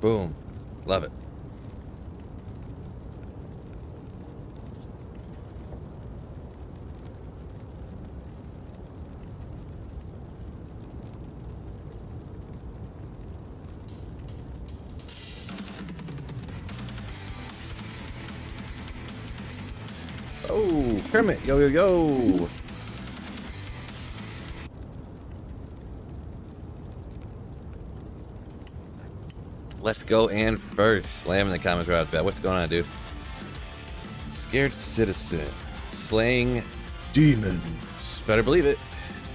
Boom. Love it. Oh, Kermit, yo, yo, yo. Let's go and first. Slam in the comments right out the bat. What's going on, dude? Scared citizen. Slaying demons. Better believe it.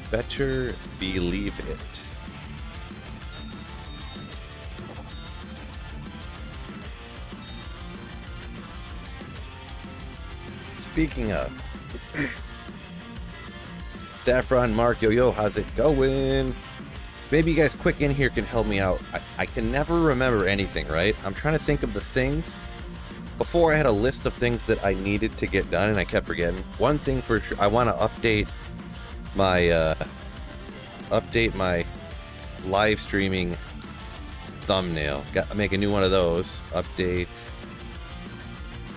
Better believe it. Speaking of, Saffron, Mark, yo, how's it going? Maybe you guys quick in here can help me out. I can never remember anything, right? I'm trying to think of the things. Before I had a list of things that I needed to get done and I kept forgetting. One thing for sure, I want to update my live streaming thumbnail. Got to make a new one of those. Update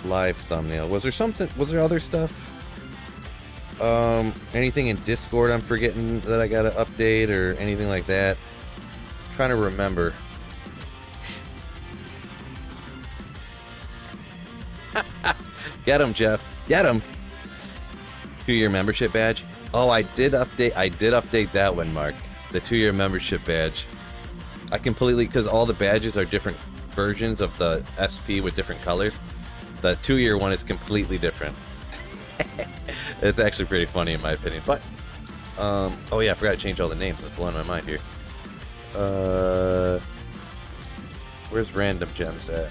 live thumbnail. Was there other stuff? Anything in Discord I'm forgetting that I gotta update or anything like that? I'm trying to remember. Get him, Jeff. Get him. 2-year membership badge. Oh, I did update that one, Mark. The 2-year membership badge. I completely, because all the badges are different versions of the SP with different colors. The 2-year one is completely different. It's actually pretty funny in my opinion. But, oh yeah, I forgot to change all the names. It's blowing my mind here. Where's random gems at?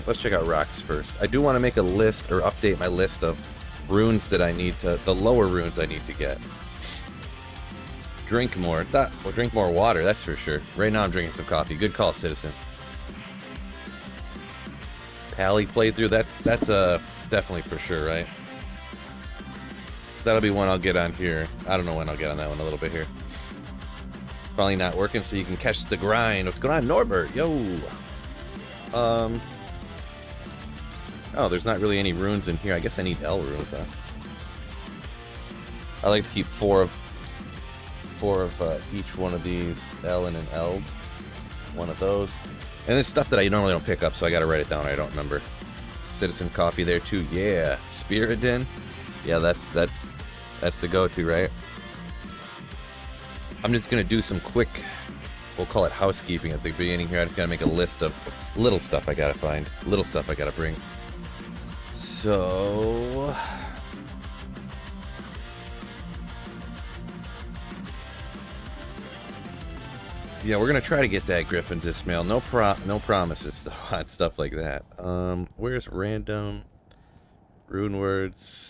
Let's check out rocks first. I do want to make a list or update my list of runes that I need to, the lower runes I need to get. Drink more. Well, drink more water, that's for sure. Right now I'm drinking some coffee. Good call, citizen. Pally playthrough, that's definitely for sure, right? That'll be one I'll get on here. I don't know when I'll get on that one a little bit here. Probably not working, so you can catch the grind. What's going on, Norbert? Yo! Oh, there's not really any runes in here. I guess I need L runes, huh? I like to keep four of each one of these. L and an L. One of those. And it's stuff that I normally don't pick up, so I gotta write it down. I don't remember. Citizen coffee there too. Yeah, Spiridin. Yeah, that's the go-to, right? I'm just gonna do some quick, we'll call it housekeeping at the beginning here. I just gotta make a list of little stuff I gotta find, little stuff I gotta bring. So, yeah, we're gonna try to get that Griffons Ismail. No promises on stuff like that. Where's random rune words?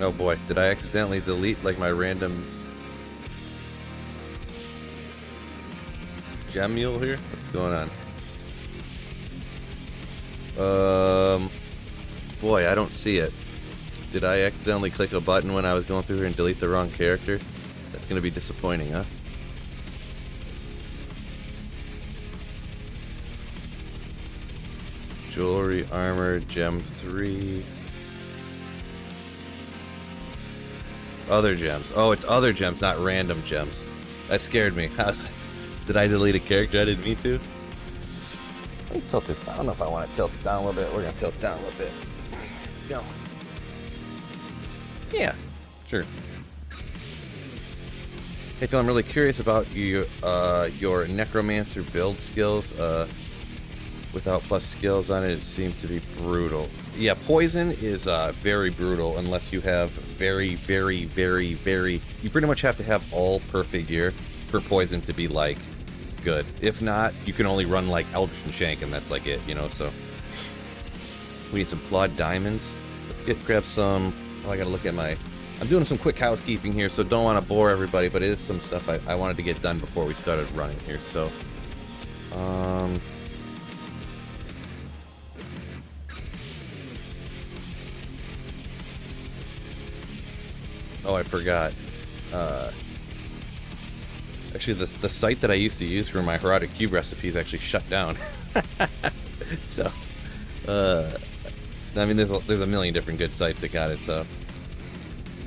Oh boy, did I accidentally delete like my random gem mule here? What's going on? Boy, I don't see it. Did I accidentally click a button when I was going through here and delete the wrong character? That's gonna be disappointing, huh? Jewelry, armor, gem 3. Other gems. Oh, it's other gems, not random gems. That scared me. I was like, did I delete a character I didn't mean to? Let me tilt it. I don't know if I want to tilt it down a little bit. We're going to tilt it down a little bit. Go. Yeah, sure. Hey Phil, I'm really curious about your necromancer build skills. Without plus skills on it, it seems to be brutal. Yeah, poison is very brutal unless you have very... You pretty much have to have all perfect gear for poison to be, like, good. If not, you can only run, like, Eldritch and Shank, and that's, like, it, you know, so... We need some flawed diamonds. Let's grab some... Oh, I gotta look at my... I'm doing some quick housekeeping here, so don't want to bore everybody, but it is some stuff I wanted to get done before we started running here, so... Oh, I forgot. Actually, the site that I used to use for my Herodic Cube recipes actually shut down. So, I mean, there's a million different good sites that got it. So,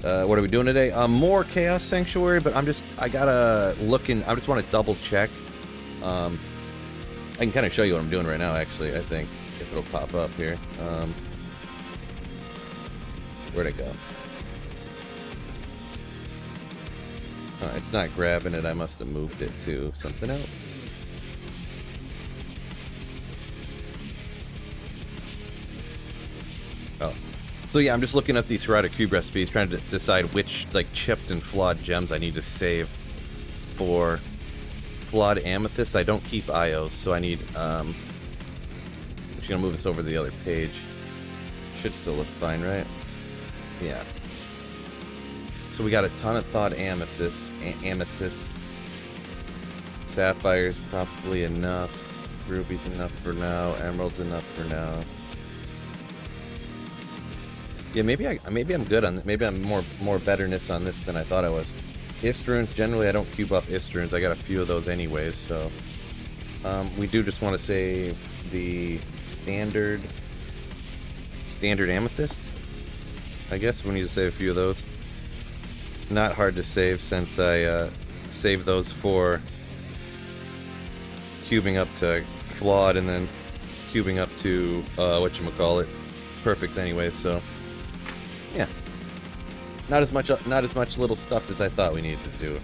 what are we doing today? More Chaos Sanctuary, but I gotta look in. I just want to double check. I can kind of show you what I'm doing right now. Actually, I think if it'll pop up here. Where'd it go? It's not grabbing it. I must have moved it to something else. Oh. So yeah, I'm just looking up these Herodic Cube recipes, trying to decide which like chipped and flawed gems I need to save for flawed amethyst. I don't keep IOs, so I need I'm just gonna move this over to the other page. Should still look fine, right? Yeah. So we got a ton of thawed amethysts. Sapphires probably enough. Ruby's enough for now. Emerald's enough for now. Yeah, maybe I'm good on. Maybe I'm more betterness on this than I thought I was. Istrunes, generally I don't cube up Istrunes. I got a few of those anyways. So we do just want to save the standard amethyst. I guess we need to save a few of those. Not hard to save since I saved those for cubing up to flawed and then cubing up to whatchamacallit, perfects anyway, so yeah. Not as much little stuff as I thought we needed to do.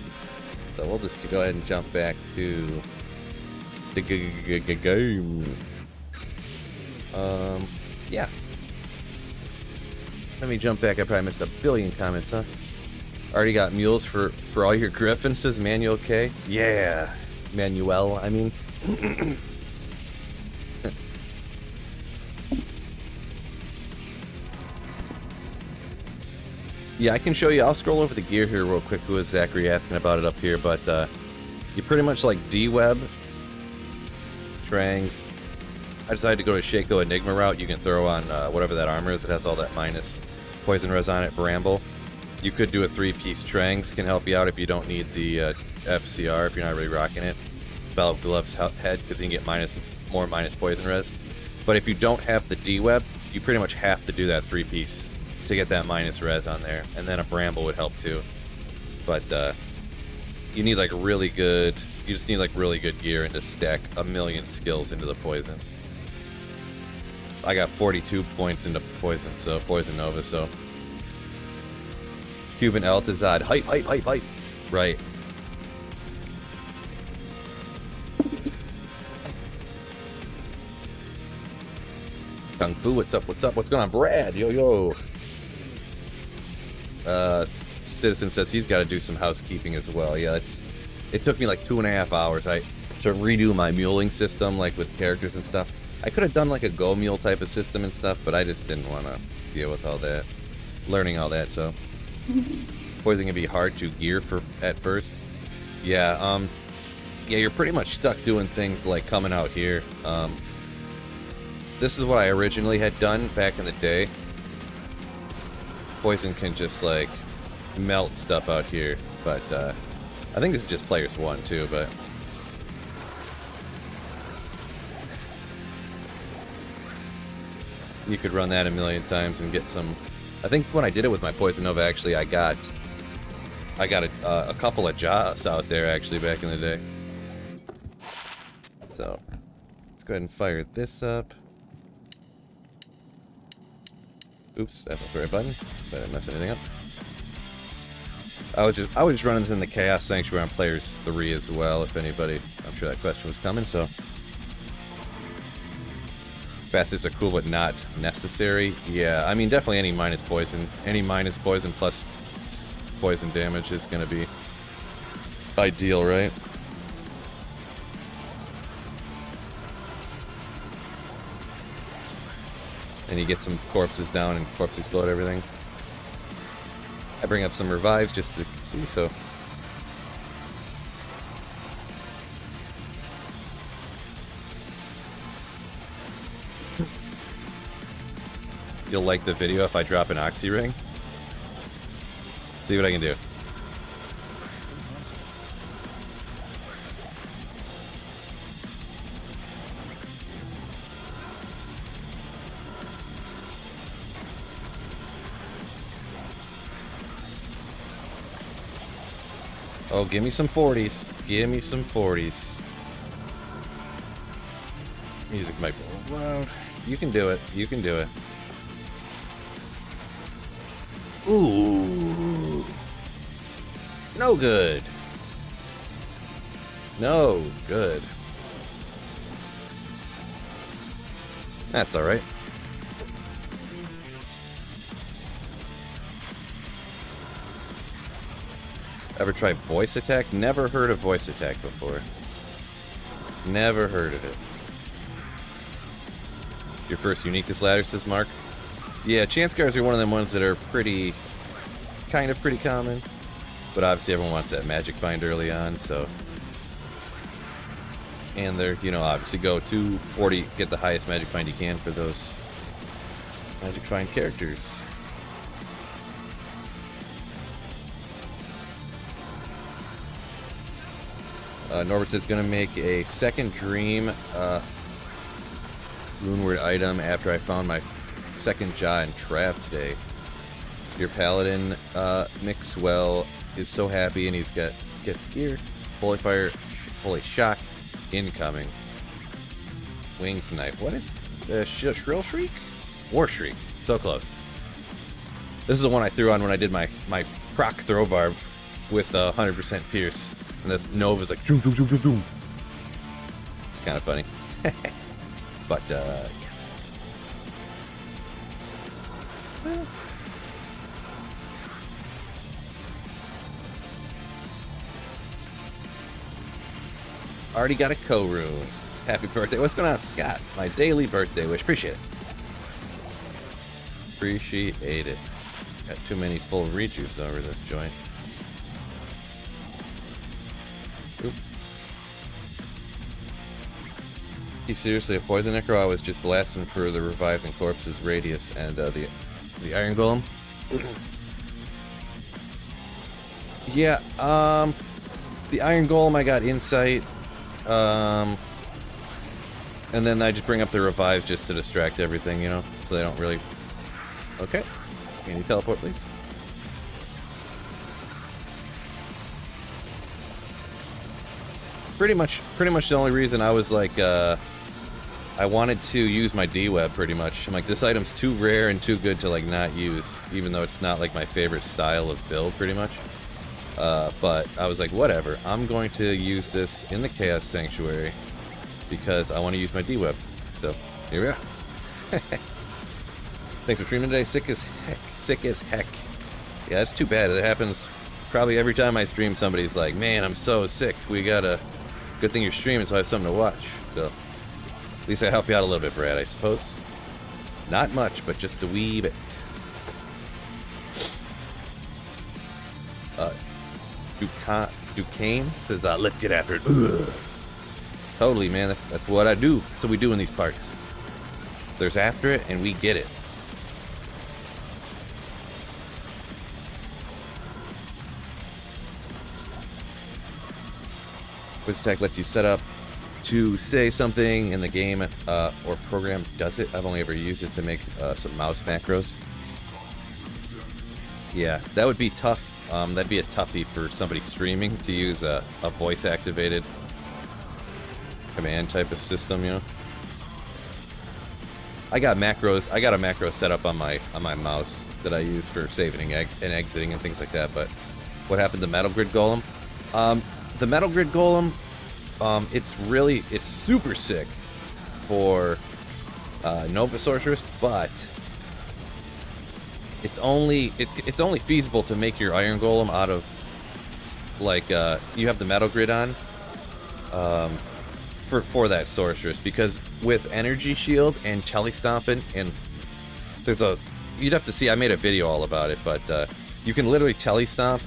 So we'll just go ahead and jump back to the game. Yeah. Let me jump back. I probably missed a billion comments, huh? Already got mules for all your Griffons, says Manuel K. Yeah, Manuel, I mean. Yeah, I can show you. I'll scroll over the gear here real quick. Who is Zachary asking about it up here? But you pretty much like D-Web, Trangs. I decided to go to Shaco Enigma route. You can throw on whatever that armor is. It has all that minus poison res on it. Bramble. You could do a 3-piece Trangs, can help you out if you don't need the FCR, if you're not really rocking it. Bell Gloves head, because you can get more minus poison res. But if you don't have the D-Web, you pretty much have to do that 3-piece to get that minus res on there. And then a Bramble would help too. But you need like really good, you just need like really good gear and to stack a million skills into the poison. I got 42 points into poison, so Poison Nova, so Cuban Altazad. Hype. Right. Kung Fu, what's up? What's going on? Brad, yo. Citizen says he's got to do some housekeeping as well. Yeah, it took me like 2.5 hours to redo my muling system, like with characters and stuff. I could have done like a Go Mule type of system and stuff, but I just didn't want to deal with all that. Learning all that, so. Poison can be hard to gear at first. Yeah, yeah, you're pretty much stuck doing things like coming out here. This is what I originally had done back in the day. Poison can just like melt stuff out here, but I think this is just players 1 too, but you could run that a million times and get some. I think when I did it with my Poison Nova, actually, I got a couple of jobs out there actually back in the day. So let's go ahead and fire this up. Oops, that's not the right button. I didn't mess anything up. I was just running in the Chaos Sanctuary on players 3 as well. If anybody, I'm sure that question was coming. So bastards are cool, but not necessary. Yeah, I mean definitely any minus poison plus poison damage is going to be ideal, right? And you get some corpses down and corpse explode everything. I bring up some revives just to see, so. You'll like the video if I drop an Oxy ring? See what I can do. Oh, give me some 40s. Give me some 40s. Music might be a little loud. You can do it. You can do it. Ooh. No good. No good. That's alright. Ever tried voice attack? Never heard of voice attack before. Never heard of it. Your first uniqueness ladder, says Mark. Yeah, chance cards are one of them ones that are pretty common. But obviously everyone wants that magic find early on, so. And they're, you know, obviously go to 40, get the highest magic find you can for those magic find characters. Norbert says going to make a second dream runeward item after I found my second jaw and trap today. Your paladin Mixwell is so happy, and gets gear. Holy fire, holy shock, incoming. Winged knife. What is the shrill shriek? War shriek. So close. This is the one I threw on when I did my proc throw barb with 100% pierce. And this Nova's like, zoom, zoom, zoom, zoom, zoom. It's kind of funny. But, yeah. Well. Already got a co-rune. Happy birthday. What's going on, Scott? My daily birthday wish. Appreciate it. Appreciate it. Got too many full rejuves over this joint. Oop. He seriously, a poison necro. I was just blasting for the reviving corpses radius and the iron golem. Yeah, the iron golem I got insight, and then I just bring up the revive just to distract everything, you know, so they don't really. Okay, can you teleport, please? Pretty much the only reason I was like, I wanted to use my D-web pretty much. I'm like, this item's too rare and too good to like not use, even though it's not like my favorite style of build pretty much. But I was like, whatever, I'm going to use this in the Chaos Sanctuary because I want to use my D-web. So, here we are. Thanks for streaming today. Sick as heck. Sick as heck. Yeah, that's too bad. It happens probably every time I stream. Somebody's like, man, I'm so sick. We gotta... Good thing you're streaming, so I have something to watch. So, at least I help you out a little bit, Brad, I suppose. Not much, but just a wee bit. Duquesne says, let's get after it. Ugh. Totally, man. That's what I do. That's what we do in these parts. There's after it, and we get it. Quiz Attack lets you set up to say something in the game or program does it. I've only ever used it to make some mouse macros. Yeah, that would be tough. That'd be a toughie for somebody streaming to use a voice-activated command type of system, you know. I got macros. I got a macro set up on my mouse that I use for saving and exiting and things like that. But what happened to Metal Grid Golem? The Metal Grid Golem, it's super sick for Nova Sorceress, but it's only feasible to make your Iron Golem out of like you have the Metal Grid on for that Sorceress, because with Energy Shield and Telestomping, and you'd have to see, I made a video all about it, but you can literally Telestomp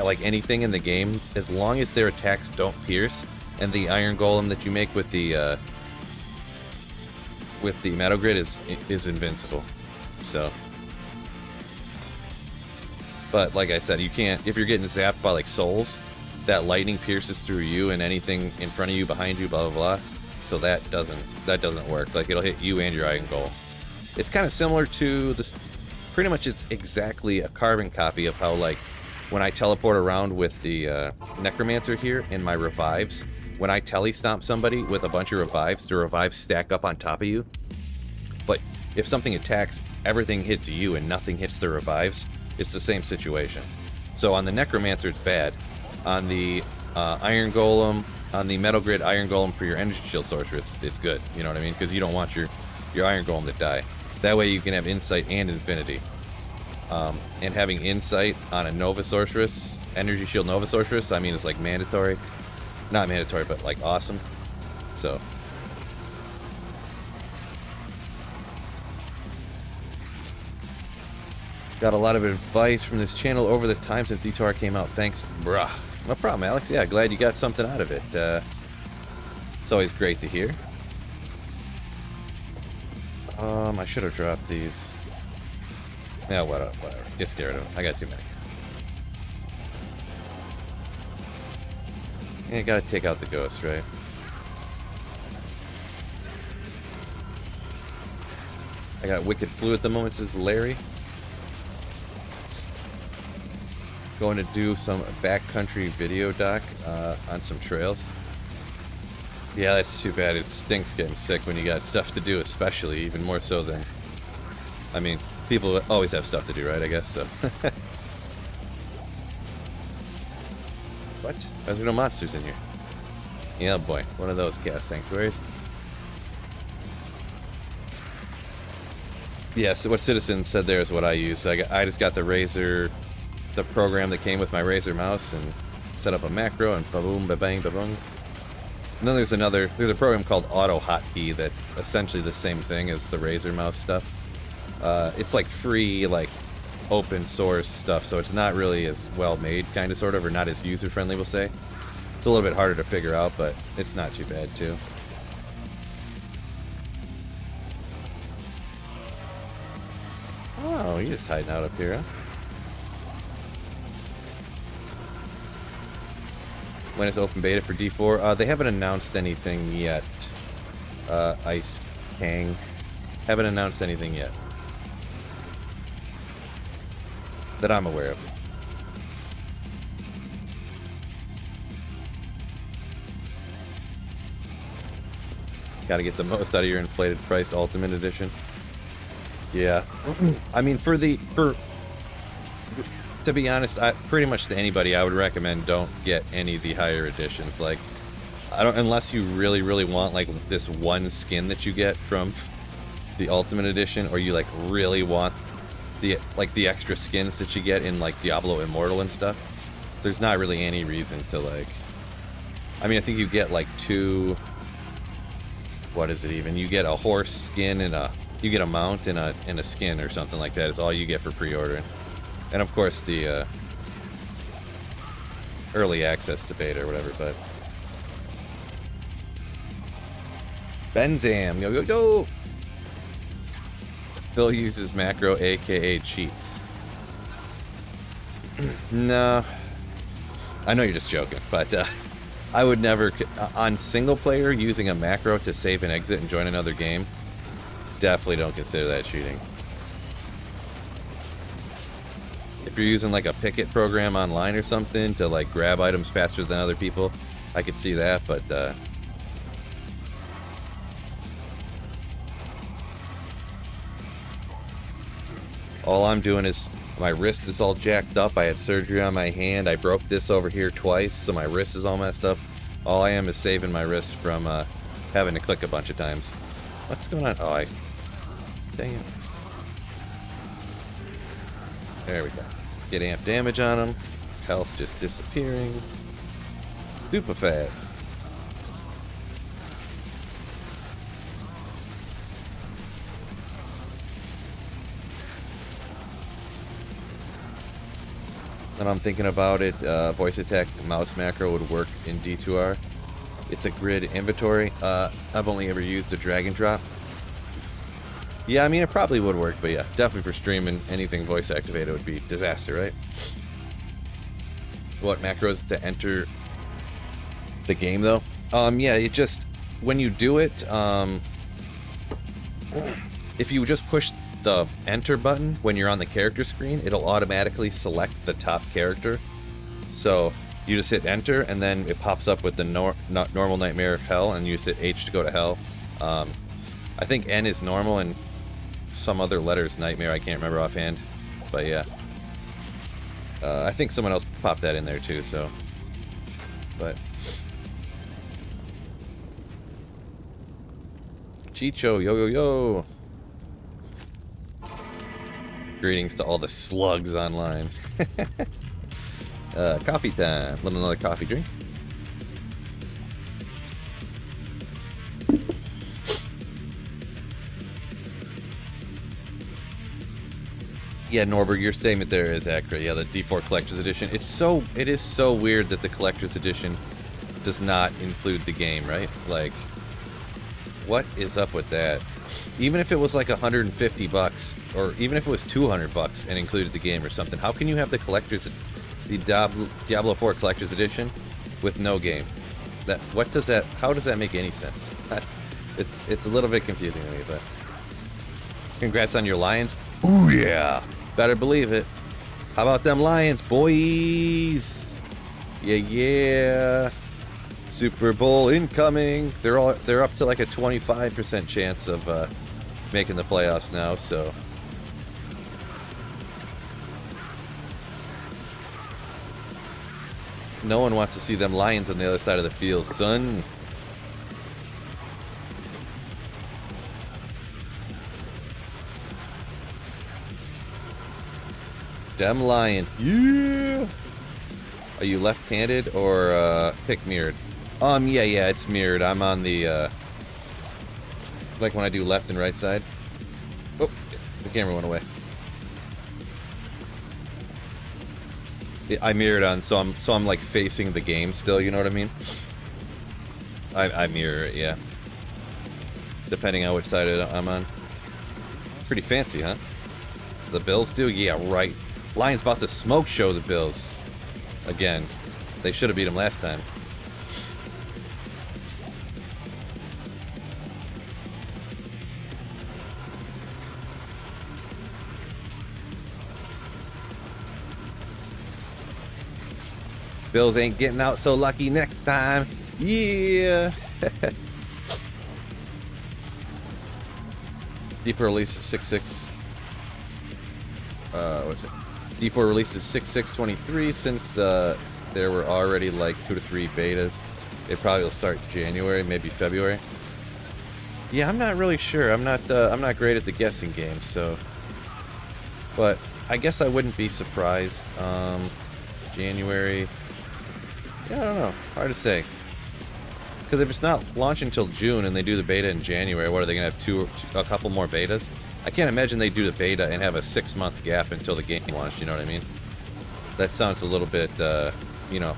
like anything in the game as long as their attacks don't pierce, and the Iron Golem that you make with the Metal Grid is invincible. So, but like I said, you can't, if you're getting zapped by like souls, that lightning pierces through you and anything in front of you, behind you, blah blah blah. So that doesn't work. Like, it'll hit you and your Iron Golem. It's kind of similar to this. Pretty much, it's exactly a carbon copy of how like when I teleport around with the necromancer here in my revives, when I telestomp somebody with a bunch of revives, the revives stack up on top of you. But if something attacks, everything hits you and nothing hits the revives. It's the same situation. So on the necromancer, it's bad. On the iron golem, on the metal grid iron golem for your energy shield sorceress, it's good. You know what I mean? Because you don't want your iron golem to die. That way you can have insight and infinity. And having insight on a Nova Sorceress, Energy Shield Nova Sorceress, I mean, it's like mandatory. Not mandatory, but like awesome. So. Got a lot of advice from this channel over the time since E2R came out. Thanks, bruh. No problem, Alex. Yeah, glad you got something out of it. It's always great to hear. I should have dropped these. Yeah, whatever. Just get rid of them. I got too many. Yeah, gotta take out the ghost, right? I got Wicked Flu at the moment, says Larry. Going to do some backcountry video doc on some trails. Yeah, that's too bad. It stinks getting sick when you got stuff to do, especially, even more so than... I mean, people always have stuff to do, right, I guess, so... What? Why are there no monsters in here? Yeah, boy. One of those gas sanctuaries. Yeah, so what Citizen said there is what I use. I just got the Razer... the program that came with my Razer mouse and set up a macro and ba-boom, ba-bang, ba-boom. And then there's a program called Auto Hotkey that's essentially the same thing as the Razer mouse stuff. It's like free, like open source stuff, so it's not really as well made, kind of, sort of, or not as user friendly, we'll say. It's a little bit harder to figure out, but it's not too bad too. Oh, you're just hiding out up here, huh? When is open beta for D4? They haven't announced anything yet. Ice Kang. Haven't announced anything yet. That I'm aware of. Gotta get the most out of your inflated priced Ultimate Edition. Yeah. I mean, to be honest, pretty much to anybody, I would recommend don't get any of the higher editions. Like, unless you really, really want like this one skin that you get from the Ultimate Edition, or you like really want the extra skins that you get in like Diablo Immortal and stuff. There's not really any reason to like. I mean, I think you get like two. What is it even? You get a horse skin and you get a mount and a skin or something like that. Is all you get for pre-ordering. And of course the early access to beta or whatever, but Benzam, yo. Phil uses macro, aka cheats. No, I know you're just joking, but I would never on single player using a macro to save and exit and join another game. Definitely don't consider that cheating. If you're using like a picket program online or something to like grab items faster than other people, I could see that, but all I'm doing is my wrist is all jacked up. I had surgery on my hand. I broke this over here twice, so my wrist is all messed up. All I am is saving my wrist from having to click a bunch of times. What's going on? Oh, dang it. There we go. Get amp damage on him. Health just disappearing. Super fast. And I'm thinking about it. Voice attack mouse macro would work in D2R. It's a grid inventory. I've only ever used a drag and drop. Yeah, I mean, it probably would work, but yeah, definitely for streaming, anything voice activated would be disaster, right? What macros to enter the game, though? Yeah, it just, when you do it, if you just push the enter button, when you're on the character screen, it'll automatically select the top character. So you just hit enter, and then it pops up with the normal Nightmare Hell, and you just hit H to go to Hell. I think N is normal, and some other letters Nightmare. I can't remember offhand, but yeah. I think someone else popped that in there too. So, but Chicho, yo yo yo. Greetings to all the slugs online. Coffee time. Let another coffee drink. Yeah, Norberg, your statement there is accurate. Yeah, the D4 Collector's Edition. It is so weird that the Collector's Edition does not include the game, right? Like, what is up with that? Even if it was like $150, or even if it was $200 and included the game or something, how can you have the Diablo 4 Collector's Edition with no game? How does that make any sense? It's a little bit confusing to me, but congrats on your Lions. Ooh yeah, better believe it. How about them Lions, boys? Yeah. Super Bowl incoming. They're up to like a 25% chance of making the playoffs now, so no one wants to see them Lions on the other side of the field, son. Them Lions, yeah. Are you left-handed or pick mirrored? Yeah, it's mirrored. I'm on the like when I do left and right side. Oh, the camera went away. I mirrored on, so I'm like facing the game still. You know what I mean? I mirror it, yeah. Depending on which side I'm on. Pretty fancy, huh? The Bills do, yeah, right. Lions about to smoke show the Bills again. They should have beat them last time. Bills ain't getting out so lucky next time. Yeah. D4 releases 6.6. What's it? D4 releases 6.6.23 since there were already like 2 to 3 betas. It probably will start January, maybe February. Yeah, I'm not really sure. I'm not great at the guessing game, so. But I guess I wouldn't be surprised. January. Yeah, I don't know. Hard to say. Because if it's not launching until June and they do the beta in January, what are they going to have? A couple more betas? I can't imagine they do the beta and have a 6-month gap until the game launch, you know what I mean? That sounds a little bit, you know,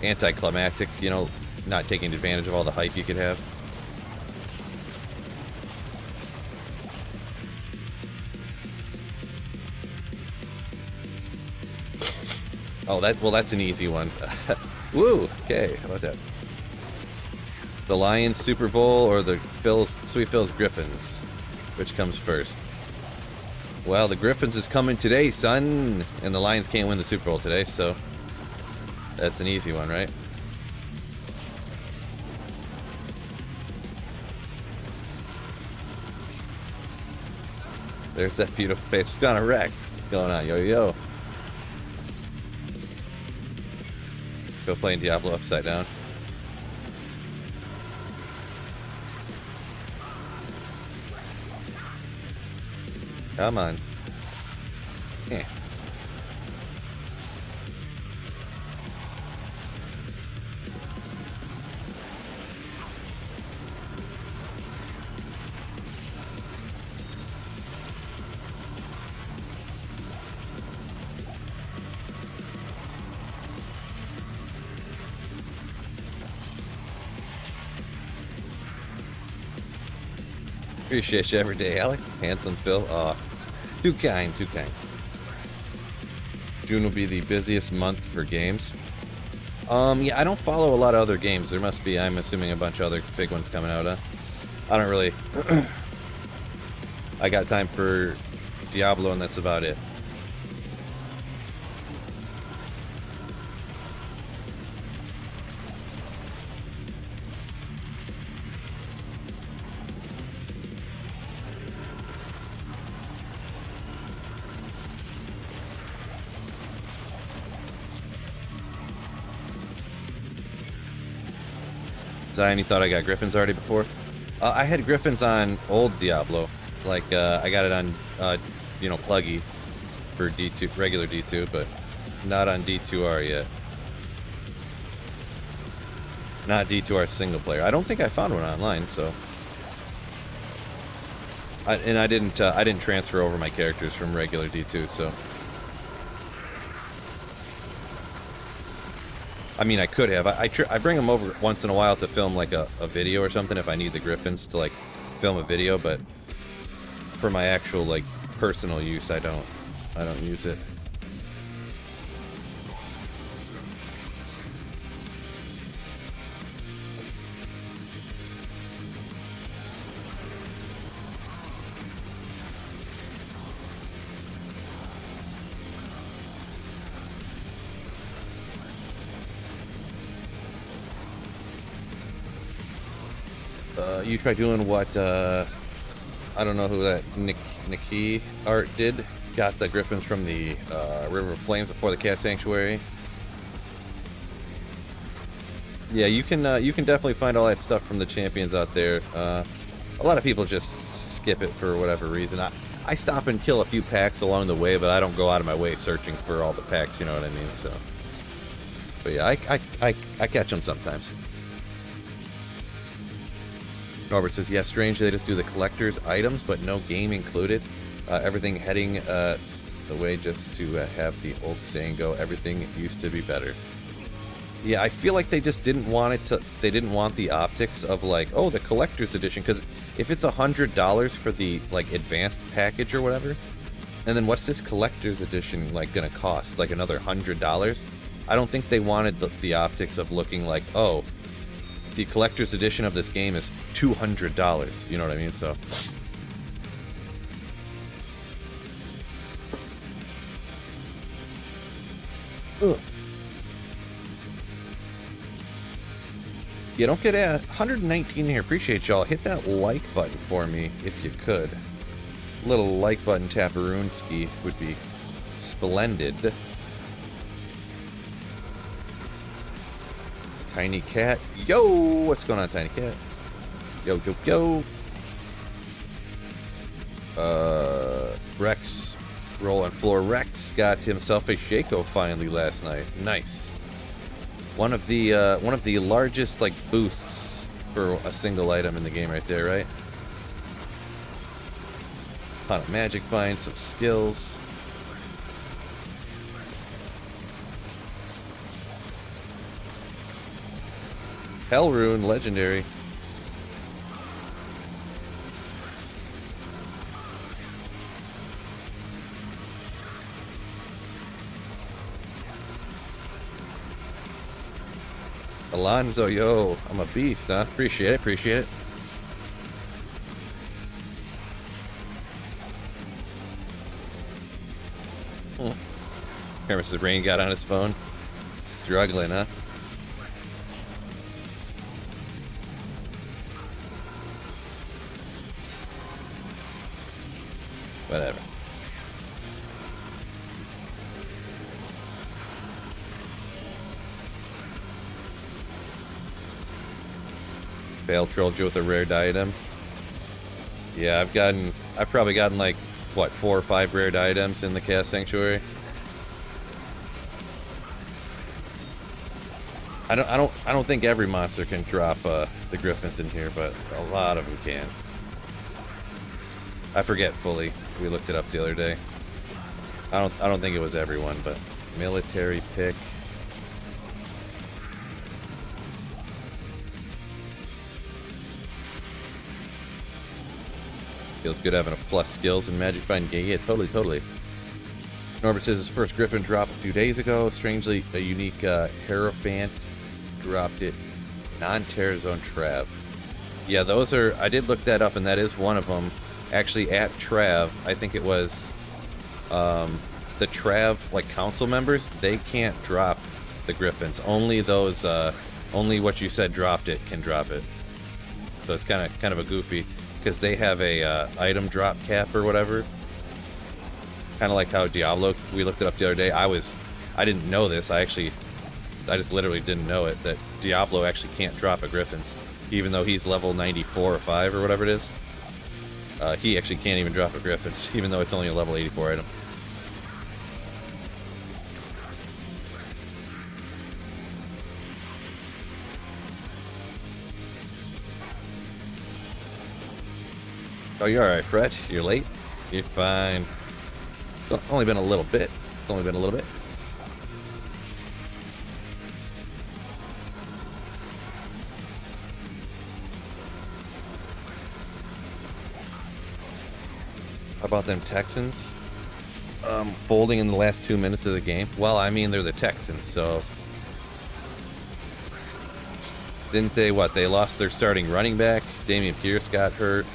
anticlimactic, you know, not taking advantage of all the hype you could have. Oh, that's an easy one. Woo! Okay, how about that? The Lions Super Bowl or the Sweet Phil's Griffons? Which comes first? Well, the Griffons is coming today, son! And the Lions can't win the Super Bowl today, so that's an easy one, right? There's that beautiful face. What's going on, Rex? What's going on? Yo, yo. Go playing Diablo upside down. Come on. Yeah. Appreciate you every day, Alex. Handsome Phil. Oh, too kind, too kind. June will be the busiest month for games. Yeah, I don't follow a lot of other games. There must be, I'm assuming, a bunch of other big ones coming out. I don't really, I got time for Diablo, and that's about it. Zion, you thought I got Griffons already before? I had Griffons on old Diablo. Like, I got it on, you know, pluggy for D2, regular D2, but not on D2R yet. Not D2R single player. I don't think I found one online, so. I didn't transfer over my characters from regular D2, so. I mean, I could have. I bring them over once in a while to film like a video or something if I need the Griffons to like film a video, but for my actual like personal use, I don't use it. You try doing what, I don't know who that Nikki art did. Got the Griffons from the River of Flames before the Cat Sanctuary. Yeah, you can definitely find all that stuff from the champions out there. A lot of people just skip it for whatever reason. I stop and kill a few packs along the way, but I don't go out of my way searching for all the packs, you know what I mean? So, but yeah, I catch them sometimes. Norbert says, yeah, strange, they just do the collector's items, but no game included. Everything heading the way just to have the old saying go, everything used to be better. Yeah, I feel like they just didn't want it to, they didn't want the optics of like, oh, the collector's edition, because if it's $100 for the like advanced package or whatever, and then what's this collector's edition like gonna cost? Like another $100? I don't think they wanted the optics of looking like, oh, the collector's edition of this game is $200. You know what I mean? So. Ugh. Yeah, don't forget 119 here. Appreciate y'all. Hit that like button for me if you could. A little like button taparoonski would be splendid. Tiny Cat. Yo! What's going on, Tiny Cat? Yo, yo, yo. Rex. Roll on floor. Rex got himself a Shaco finally last night. Nice. One of the largest like boosts for a single item in the game right there, right? Ton of magic finds, some skills. Hell Rune, legendary. Alonzo, yo, I'm a beast, huh? Appreciate it, appreciate it. Here, Mrs. Rain got on his phone. Struggling, huh? Whatever. Fail trolled you with a rare item. Yeah, I've probably gotten like what 4 or 5 rare items in the Chaos Sanctuary. I don't think every monster can drop the Griffons in here, but a lot of them can. I forget fully. We looked it up the other day. I don't think it was everyone, but military pick. Feels good having a plus skills and magic find game. Yeah, totally. Norbert says his first Griffon dropped a few days ago. Strangely, a unique Hierophant dropped it. Non-Terror Zone Trav. Yeah, those are. I did look that up, and that is one of them. actually at Trav, I think it was the Trav like council members, they can't drop the Griffons. Only those only what you said dropped it can drop it. So it's kind of a goofy because they have a item drop cap or whatever. Kind of like how Diablo, we looked it up the other day. I didn't know this. I just literally didn't know it, that Diablo actually can't drop a Griffons, even though he's level 94 or 5 or whatever it is. He actually can't even drop a Griffons, even though it's only a level 84 item. Oh, you're alright, Fred. You're late. You're fine. It's only been a little bit. It's only been a little bit. How about them Texans? Folding in the last 2 minutes of the game. Well, I mean, they're the Texans, so... Didn't they, what? They lost their starting running back. Damian Pierce got hurt.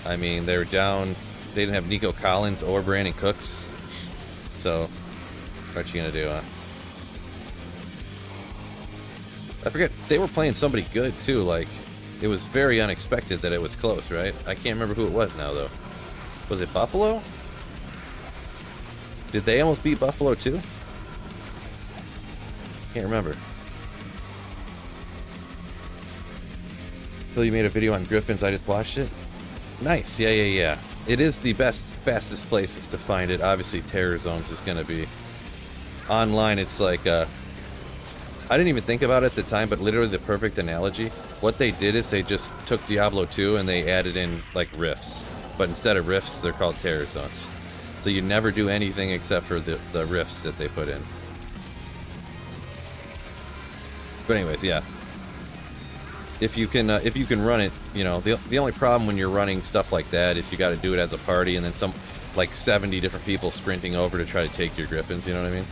I mean, they were down. They didn't have Nico Collins or Brandon Cooks. So, what you gonna do, huh? I forget. They were playing somebody good, too. Like, it was very unexpected that it was close, right? I can't remember who it was now, though. Was it Buffalo? Did they almost beat Buffalo, too? Can't remember. Phil, you made a video on Griffons. I just watched it. Nice. Yeah. It is the fastest places to find it. Obviously, Terror Zones is going to be online. It's like, I didn't even think about it at the time, but literally the perfect analogy. What they did is they just took Diablo 2 and they added in, like, rifts. But instead of rifts, they're called Terror Zones. So you never do anything except for the rifts that they put in. But anyways, yeah. If you can run it, you know, the only problem when you're running stuff like that is you got to do it as a party, and then some, like 70 different people sprinting over to try to take your Griffons. You know what I mean?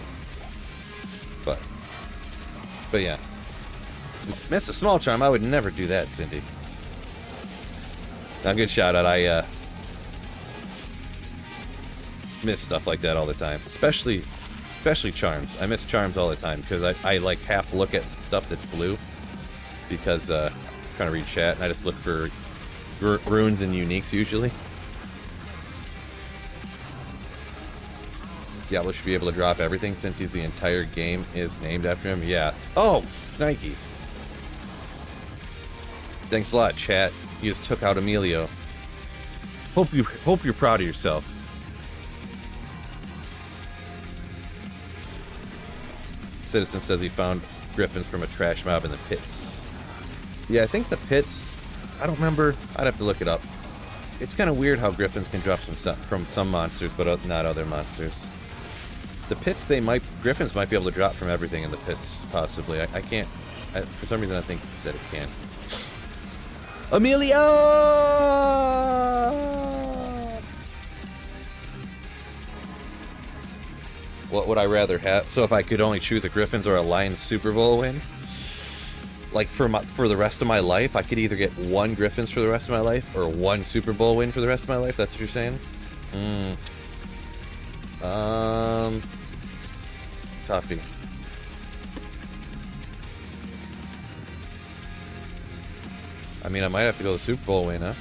But yeah, miss a small charm. I would never do that, Cindy. Now, good shout out. I miss stuff like that all the time, especially charms. I miss charms all the time because I like half look at stuff that's blue. Because I'm trying to read chat, and I just look for runes and uniques usually. Diablo should be able to drop everything since the entire game is named after him. Yeah. Oh, Nikes. Thanks a lot, chat. You just took out Emilio. Hope you're proud of yourself. Citizen says he found Griffons from a trash mob in the pits. Yeah, I think the pits, I don't remember. I'd have to look it up. It's kind of weird how Griffons can drop from some monsters, but not other monsters. The pits, Griffons might be able to drop from everything in the pits, possibly. I can't, for some reason I think that it can. Amelia! What would I rather have? So if I could only choose a Griffons or a Lions Super Bowl win? Like for the rest of my life, I could either get one Griffons for the rest of my life or one Super Bowl win for the rest of my life. That's what you're saying? It's toughy. I mean, I might have to go the Super Bowl win, huh?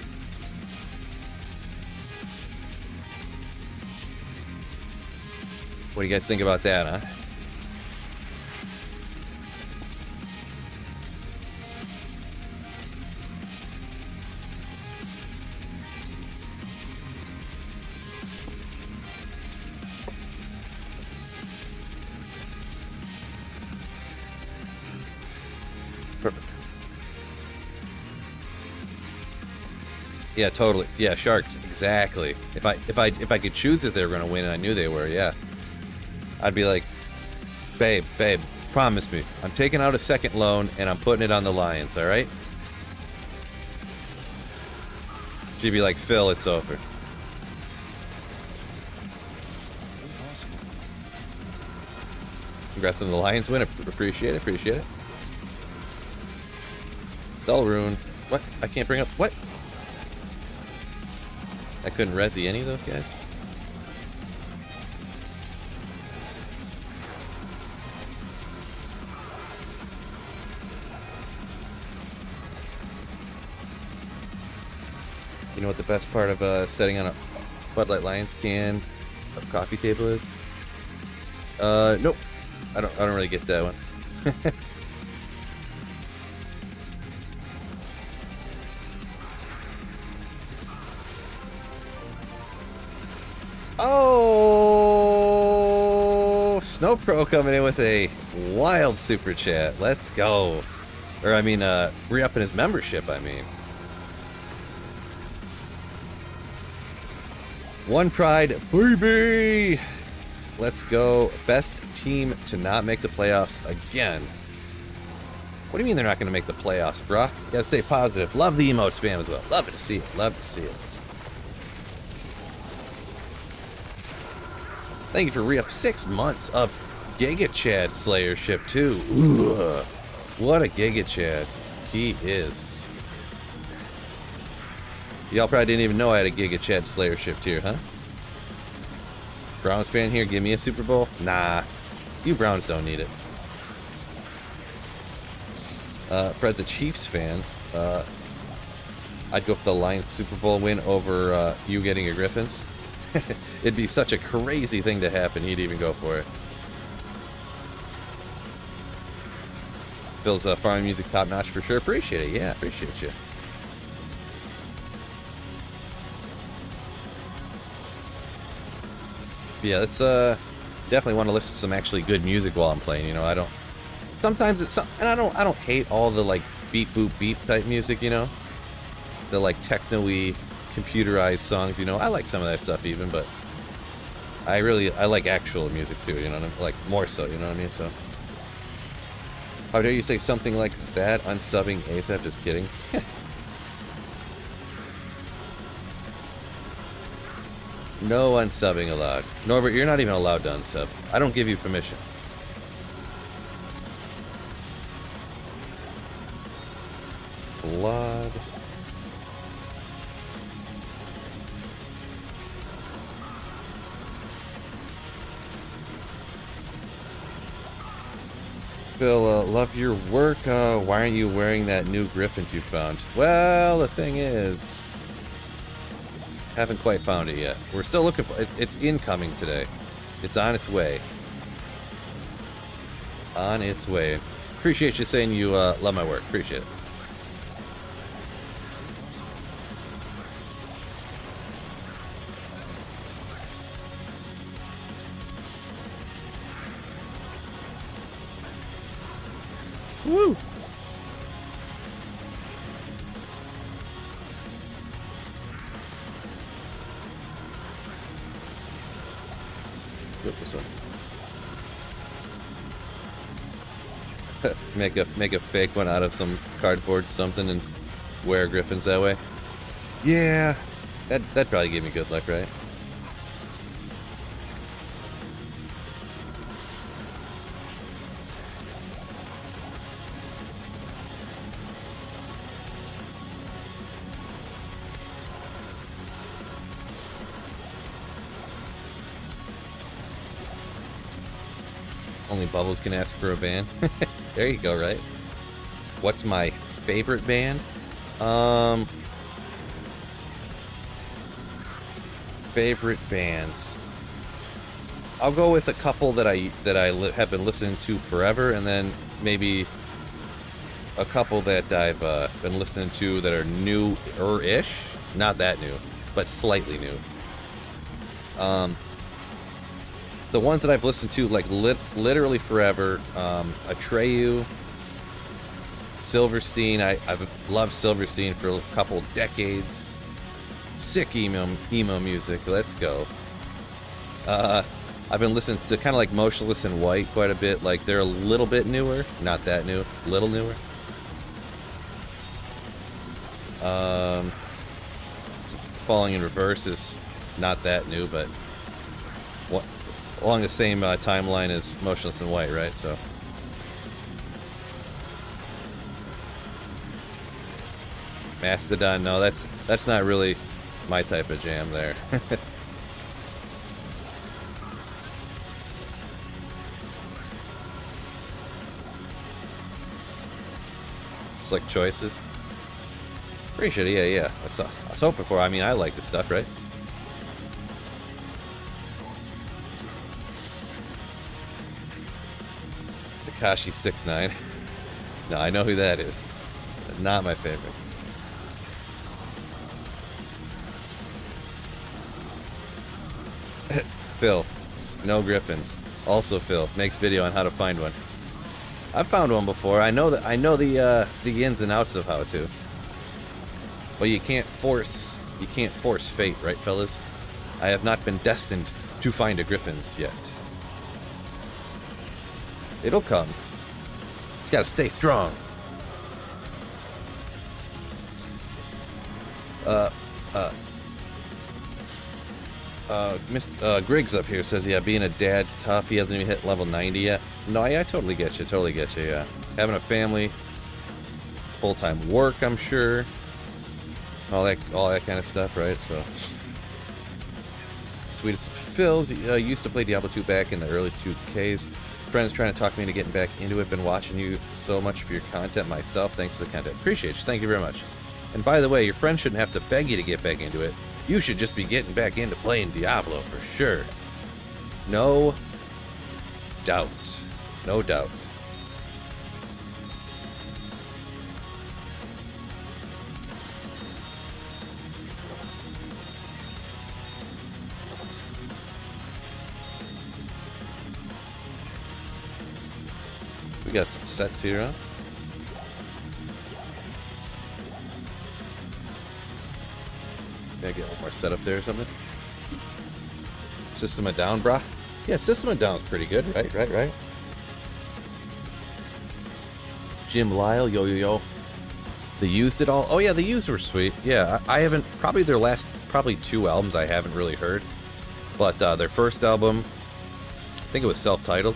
What do you guys think about that, huh? Perfect. Yeah, totally. Yeah, Sharks. Exactly. If I could choose if they were going to win, and I knew they were, yeah, I'd be like, babe, promise me, I'm taking out a second loan and I'm putting it on the Lions. All right? She'd be like, Phil, it's over. Congrats on the Lions win. Appreciate it. Dull rune. What? I can't bring up. What? I couldn't resi any of those guys. You know what the best part of setting on a Bud Light Lions can of coffee table is? Nope. I don't really get that one. Oh, Snow Pro coming in with a wild super chat. Let's go. Or I mean, re-upping his membership. I mean, One Pride, baby. Let's go. Best team to not make the playoffs again. What do you mean they're not going to make the playoffs, bruh? You gotta stay positive. Love the emote spam as well. Love to see it. Love to see it. Thank you for re-up 6 months of Giga Chad Slayership too. Ooh, what a Giga Chad he is. Y'all probably didn't even know I had a Giga Chad Slayership tier, huh? Browns fan here, give me a Super Bowl? Nah, you Browns don't need it. Fred's a Chiefs fan. I'd go for the Lions Super Bowl win over you getting a Griffons. It'd be such a crazy thing to happen, he'd even go for it. Phil's farming music top notch for sure. Appreciate it, yeah, appreciate you. Yeah, let's definitely want to listen to some actually good music while I'm playing. You know, I don't. Sometimes it's and I don't hate all the like beep boop beep type music. You know, the like techno-y, computerized songs. You know, I like some of that stuff even, but I like actual music too. You know, what I mean? Like more so. You know what I mean? So, how dare you say something like that? Unsubbing ASAP? Just kidding. No unsubbing allowed. Norbert, you're not even allowed to unsub. I don't give you permission. Blood. Phil, love your work. Why aren't you wearing that new Griffons you found? Well, the thing is, haven't quite found it yet. We're still looking for it. It's incoming today. It's on its way. On its way. Appreciate you saying you love my work. Appreciate it. Woo! This one. make a fake one out of some cardboard something and wear Griffons that way. Yeah, that probably gave me good luck, right? Only Bubbles can ask for a band. There you go, right? What's my favorite band? Favorite bands. I'll go with a couple that I have been listening to forever, and then maybe a couple that I've been listening to that are new-ish. Not that new, but slightly new. The ones that I've listened to like literally forever, Atreyu, Silverstein. I've loved Silverstein for a couple decades. Sick emo music. Let's go. I've been listening to kind of like Motionless in White quite a bit. Like they're a little bit newer, not that new, little newer. Falling in Reverse is not that new, but what? Along the same timeline as Motionless in White, right? So, Mastodon, no, that's not really my type of jam there. Slick choices. Appreciate it, yeah. That's what I was hoping for. I mean, I like this stuff, right? Takashi 69. No, I know who that is. Not my favorite. Phil, no Griffons. Also Phil makes video on how to find one. I've found one before. I know the ins and outs of how to. But you can't force fate, right, fellas? I have not been destined to find a Griffons yet. It'll come. You gotta stay strong. Griggs up here says, yeah, being a dad's tough. He hasn't even hit level 90 yet. No, I totally get you. Totally get you, yeah. Having a family, full-time work, I'm sure. All that kind of stuff, right? So, sweetest of Phil's. Used to play Diablo 2 back in the early 2Ks. Friends trying to talk me into getting back into it. Been watching you so much for your content myself. Thanks for the content. Appreciate you. Thank you very much. And by the way, your friends shouldn't have to beg you to get back into it. You should just be getting back into playing Diablo for sure. No doubt. No doubt. We got some sets here, huh? Gotta get one more set up there or something. System of Down, brah? Yeah, System of Down's pretty good, right? Jim Lyle, yo. The Used it all? Oh yeah, the Used were sweet. Yeah, I haven't, probably their last, probably 2 albums I haven't really heard. But their first album, I think it was self-titled.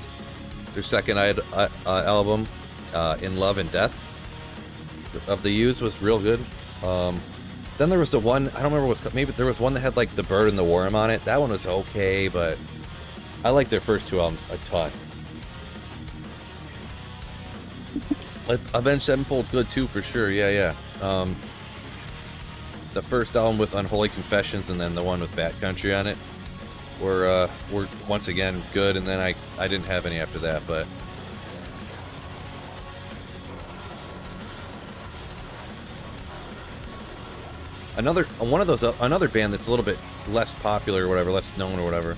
Their second album, In Love and Death, of the Used was real good. Then there was the one, I don't remember what's called, maybe there was one that had like The Bird and the Worm on it. That one was okay, but I like their first 2 albums a ton. Avenged Sevenfold's good too, for sure, yeah. The first album with Unholy Confessions and then the one with Bat Country on it were once again good, and then I didn't have any after that, but another band that's a little bit less popular or whatever, less known or whatever.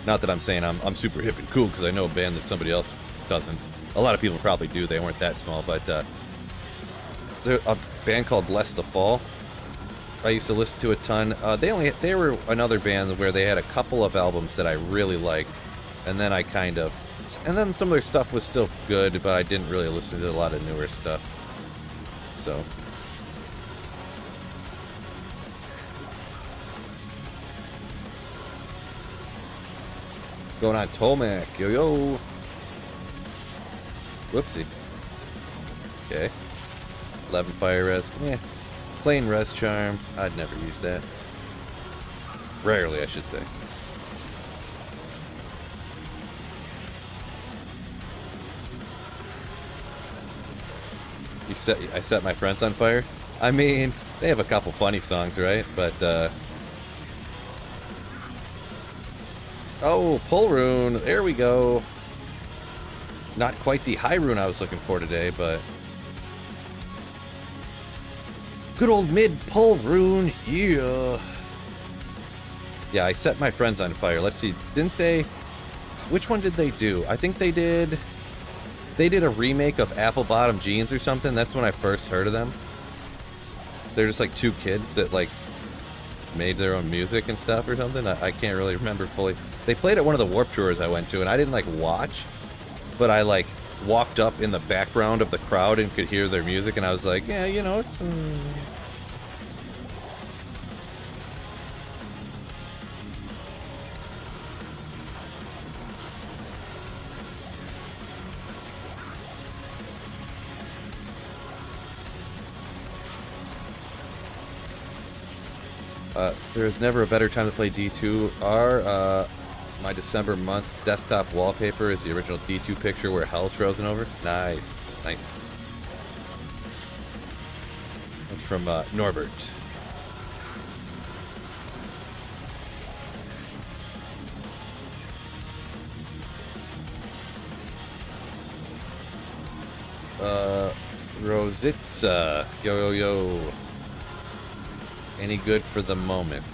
Not that I'm saying I'm super hip and cool, because I know a band that somebody else doesn't. A lot of people probably do. They weren't that small, but there's a band called Bless the Fall. I used to listen to a ton. They were another band where they had a couple of albums that I really liked, and then and then some of their stuff was still good, but I didn't really listen to a lot of newer stuff. So. Going on Tomac, yo. Whoopsie. Okay. 11 fire res. Yeah. Plain res charm. I'd never use that. Rarely, I should say. I set my friends on fire. I mean, they have a couple funny songs, right? But oh, pull rune. There we go. Not quite the high rune I was looking for today, but good old mid pull rune. Yeah. Yeah, I set my friends on fire. Let's see. Didn't they? Which one did they do? I think they did a remake of Apple Bottom Jeans or something. That's when I first heard of them. They're just like 2 kids that like made their own music and stuff or something. I can't really remember fully. They played at one of the Warped Tours I went to, and I didn't like watch, but I like walked up in the background of the crowd and could hear their music, and I was like, yeah, you know, it's There is never a better time to play D2R. My December month desktop wallpaper is the original D2 picture where hell's frozen over. Nice, nice. That's from Norbert. Rositza. Yo, yo, yo. Any good for the moment?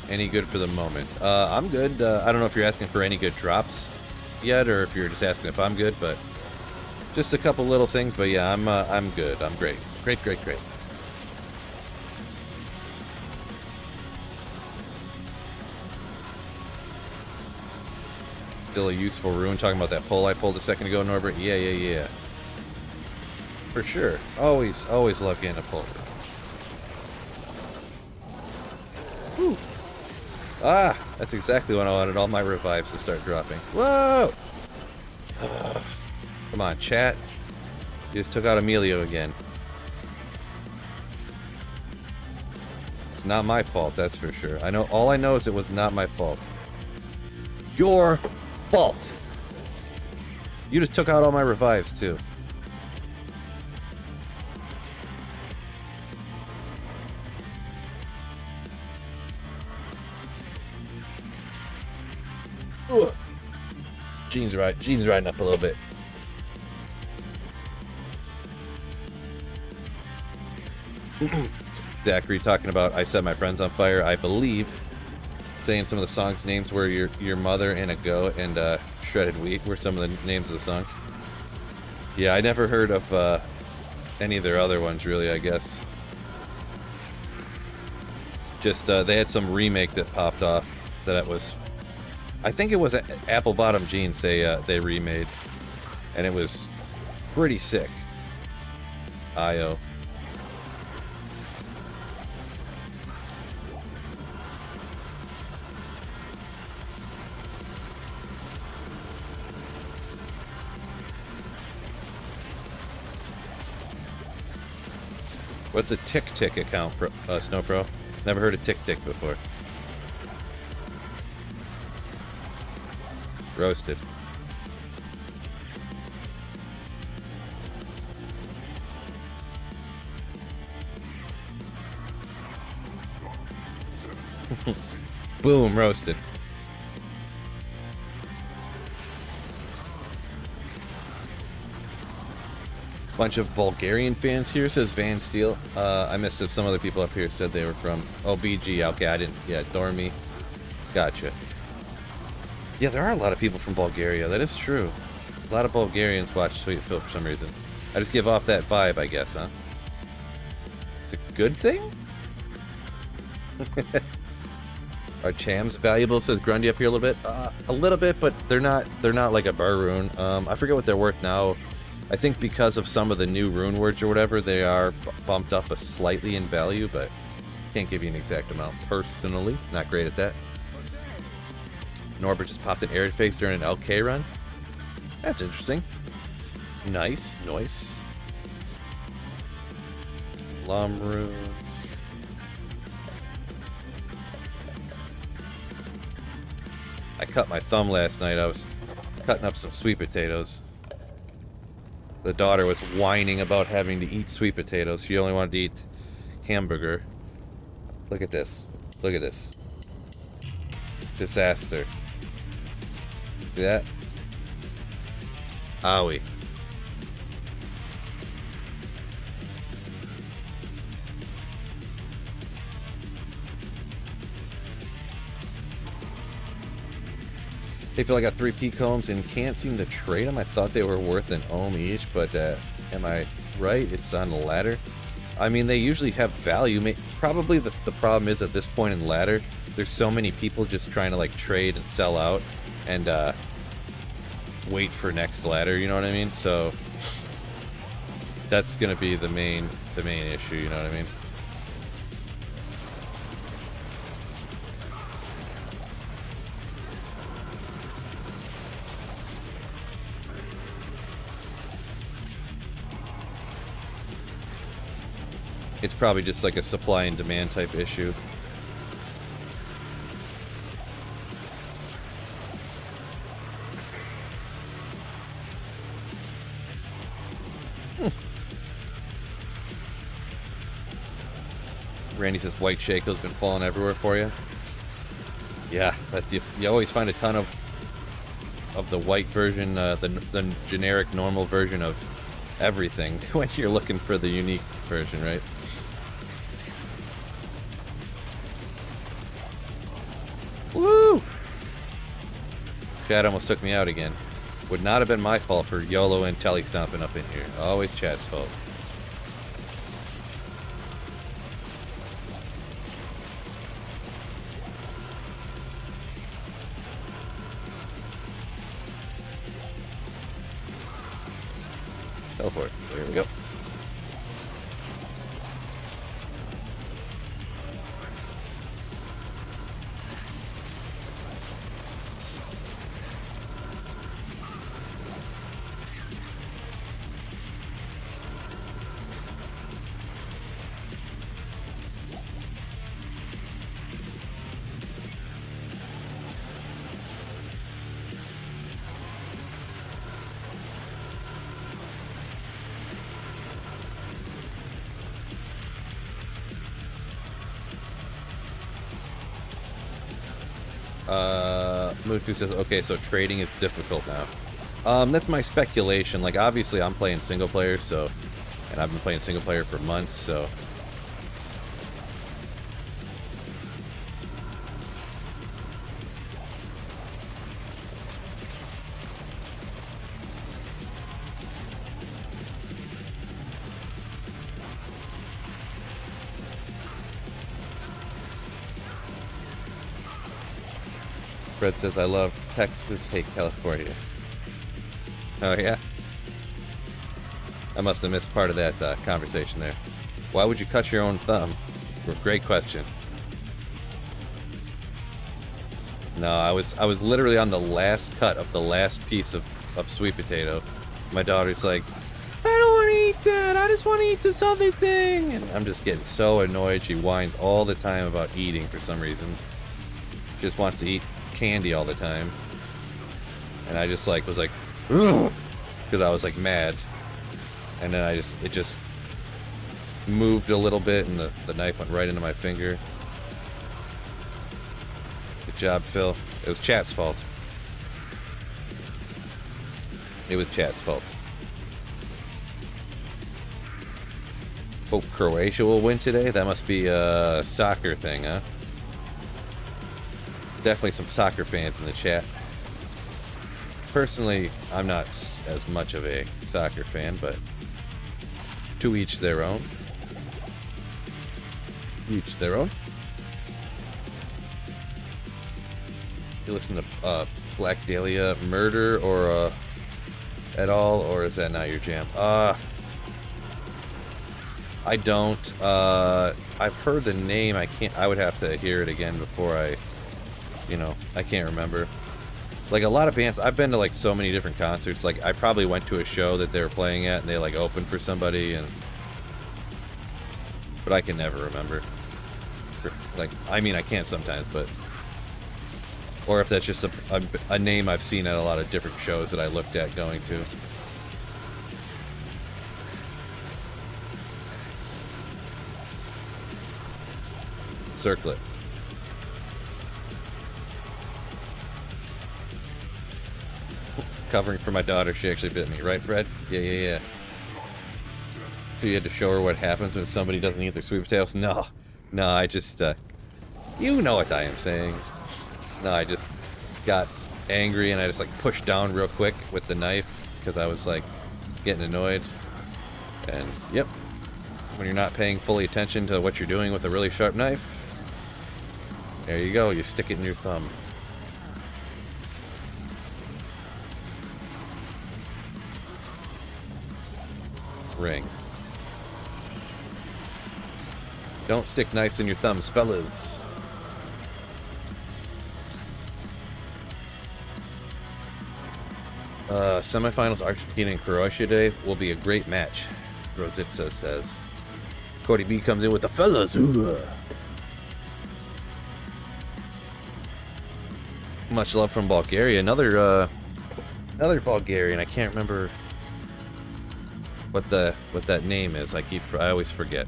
Any good for the moment? I'm good. I don't know if you're asking for any good drops yet, or if you're just asking if I'm good, but just a couple little things. But yeah, I'm good. I'm great. Great, great, great. Still a useful rune. Talking about that pull I pulled a second ago, Norbert. Yeah, yeah, yeah. For sure. Always love getting a pull. Whew. Ah, that's exactly when I wanted all my revives to start dropping. Whoa! Come on, chat. You just took out Emilio again. It's not my fault, that's for sure. All I know is it was not my fault. Your fault! You just took out all my revives, too. Ugh. Gene's riding up a little bit. Zachary talking about I set my friends on fire. I believe saying some of the songs names were your mother and a goat and shredded wheat were some of the names of the songs. Yeah, I never heard of any of their other ones really. I guess just they had some remake that popped off that was. I think it was Apple Bottom Jeans they remade, and it was pretty sick. I.O. What's a Tick account, Snow Pro? Never heard of Tick before. Roasted. Boom, roasted. Bunch of Bulgarian fans here, says Van Steel. I missed if some other people up here said they were from BG. Okay, I didn't. Yeah, Dormy. Gotcha. Yeah, there are a lot of people from Bulgaria. That is true. A lot of Bulgarians watch Sweet Phil for some reason. I just give off that vibe, I guess, huh? It's a good thing? Are Chams valuable? Says Grundy up here a little bit. A little bit, but they're not like a bar rune. I forget what they're worth now. I think because of some of the new rune words or whatever, they are bumped up slightly in value, but can't give you an exact amount personally. Not great at that. Norbert just popped an air face during an LK run. That's interesting. Nice, nice. Lom runes. I cut my thumb last night. I was cutting up some sweet potatoes. The daughter was whining about having to eat sweet potatoes. She only wanted to eat hamburger. Look at this. Look at this. Disaster. See that? Owie. They feel like I got 3 P-combs and can't seem to trade them. I thought they were worth an ohm each, but am I right? It's on the ladder. I mean, they usually have value. Probably the problem is at this point in the ladder, there's so many people just trying to like trade and sell out and wait for next ladder. You know what I mean? So that's gonna be the main issue. You know what I mean? It's probably just like a supply and demand type issue. Randy says White Shaco's been falling everywhere for you. Yeah, but you always find a ton of the white version, the generic normal version of everything when you're looking for the unique version, right? Woo! Chad almost took me out again. Would not have been my fault for YOLO and telly stomping up in here. Always Chad's fault. Go for it. There we go. Moodfu says, okay, so trading is difficult now. That's my speculation. Like, obviously, I'm playing single player, so, and I've been playing single player for months, so. Fred says, I love Texas, hate California. Oh, yeah? I must have missed part of that conversation there. Why would you cut your own thumb? Great question. No, I was literally on the last cut of the last piece of sweet potato. My daughter's like, I don't want to eat that. I just want to eat this other thing. And I'm just getting so annoyed. She whines all the time about eating for some reason. She just wants to eat candy all the time, and I just like was like, because I was like mad, and then it just moved a little bit, and the knife went right into my finger. Good job, Phil. It was Chat's fault. It was Chat's fault. Hope Croatia will win today. That must be a soccer thing, huh? Definitely some soccer fans in the chat. Personally, I'm not as much of a soccer fan, but to each their own. Each their own. You listen to Black Dahlia Murder or at all, or is that not your jam? I don't. I've heard the name. I would have to hear it again before I can't remember. Like, a lot of bands, I've been to like so many different concerts. Like, I probably went to a show that they were playing at and they like opened for somebody, but I can never remember. Like, I mean, I can sometimes, but, or if that's just a name I've seen at a lot of different shows that I looked at going to. Circle it. Covering for my daughter, she actually bit me, right, Fred? Yeah. So you had to show her what happens when somebody doesn't eat their sweet potatoes? No, I just, you know what I am saying. No, I just got angry and I just like pushed down real quick with the knife because I was like getting annoyed. And yep, when you're not paying fully attention to what you're doing with a really sharp knife, there you go, you stick it in your thumb. Ring. Don't stick knives in your thumbs, fellas. Semifinals Argentina and Croatia today will be a great match, Rositza says. Cody B comes in with the fellas. Much love from Bulgaria. Another Bulgarian. I can't remember what that name is. I always forget.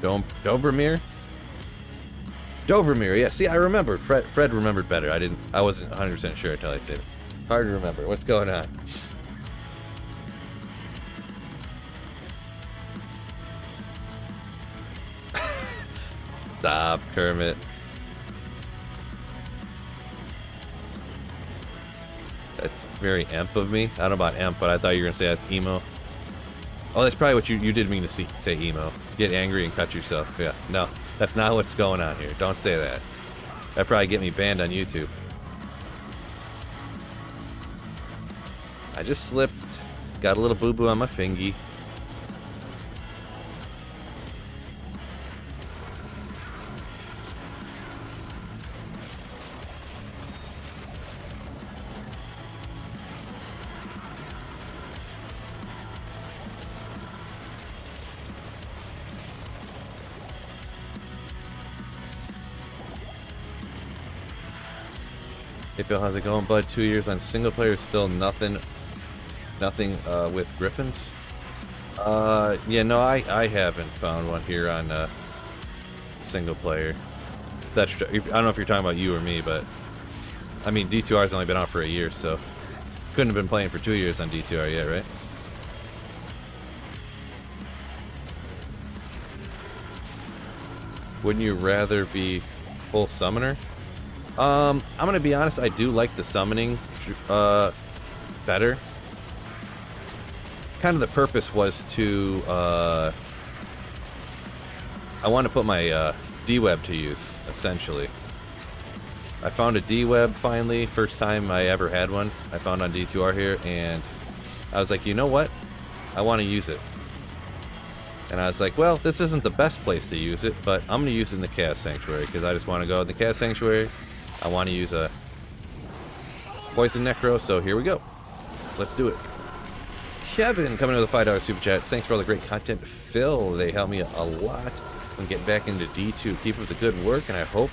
Dobromir? Dobromir, yeah. See, I remembered. Fred remembered better. I wasn't 100% sure until I said it. Hard to remember. What's going on? Stop, Kermit. That's very emp of me. I don't know about emp, but I thought you were going to say that's emo. Oh, that's probably what you did mean to say emo. Get angry and cut yourself. Yeah, no, that's not what's going on here. Don't say that. That'd probably get me banned on YouTube. I just slipped. Got a little boo-boo on my fingy. Hey Phil, how's it going, bud? 2 years on single player, still nothing with Griffons. Yeah, no, I haven't found one here on single player. That's I don't know if you're talking about you or me, but I mean D2R's only been out for a year, so couldn't have been playing for 2 years on D2R yet, right? Wouldn't you rather be full summoner? I'm gonna be honest, I do like the summoning better. Kind of the purpose was to I want to put my D-web to use, essentially. I found a D-web finally, first time I ever had one. I found on D2R here, and I was like, you know what? I want to use it. And I was like, well, this isn't the best place to use it, but I'm going to use it in the Chaos Sanctuary, because I just want to go in the Chaos Sanctuary. I want to use a Poison Necro, so here we go. Let's do it. Kevin coming with a $5 super chat. Thanks for all the great content, Phil. They help me a lot when getting back into D2. Keep up the good work, and I hope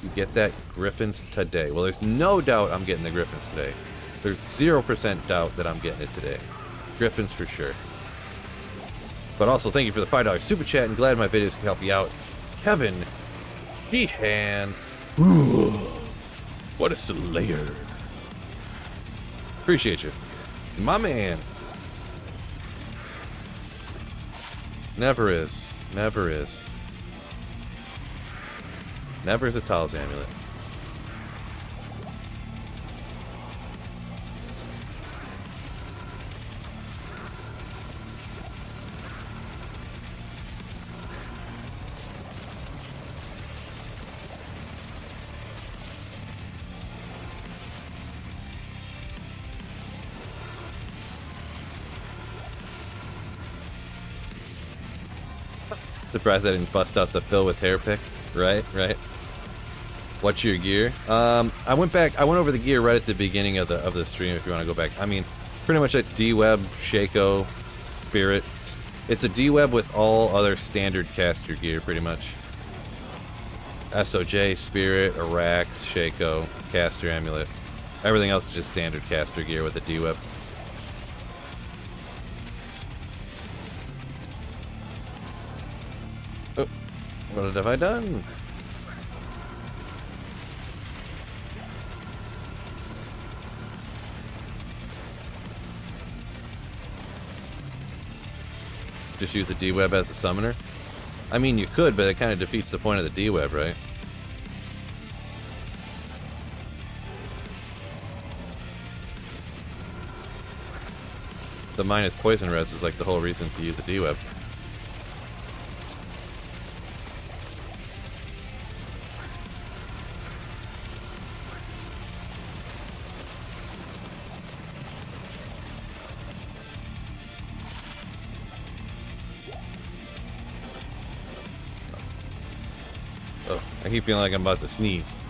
you get that Griffons today. Well, there's no doubt I'm getting the Griffons today. There's 0% doubt that I'm getting it today. Griffons for sure. But also, thank you for the $5 super chat, and glad my videos can help you out. Kevin Sheehan. Ooh, what a slayer. Appreciate you. My man. Never is. Never is. Never is a Tal's amulet. Surprised I didn't bust out the Phil with hair pick. Right. What's your gear? I went over the gear right at the beginning of the stream. If you want to go back, I mean, pretty much a D-web, Shaco, Spirit. It's a D-web with all other standard caster gear, pretty much. SOJ, Spirit, Arax, Shaco, caster amulet. Everything else is just standard caster gear with a D-web. Oh, what have I done? Just use the D-web as a summoner? I mean, you could, but it kind of defeats the point of the D-web, right? The minus poison res is like the whole reason to use a D-web. I keep feeling like I'm about to sneeze.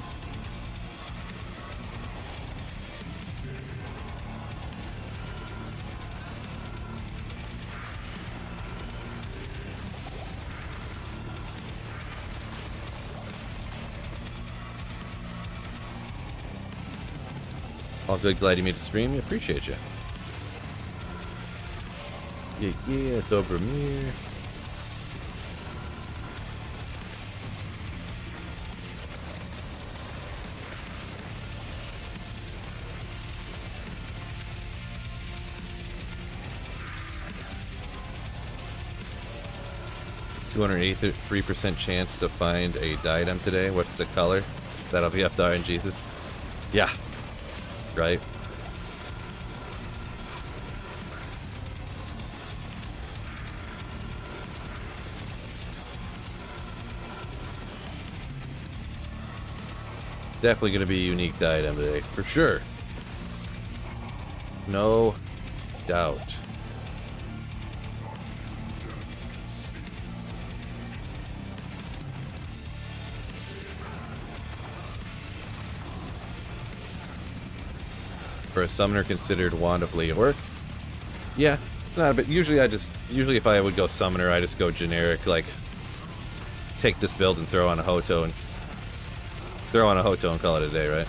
All good, glad you made the stream. Appreciate you. Yeah, Dobromir. 283% chance to find a diadem today. What's the color? That'll be up there in Jesus. Yeah. Right. Definitely going to be a unique diadem today, for sure. No doubt. For a summoner considered Wand of Leoric? Yeah, not, but usually if I would go summoner, I just go generic, like take this build and throw on a Hoto and call it a day, right?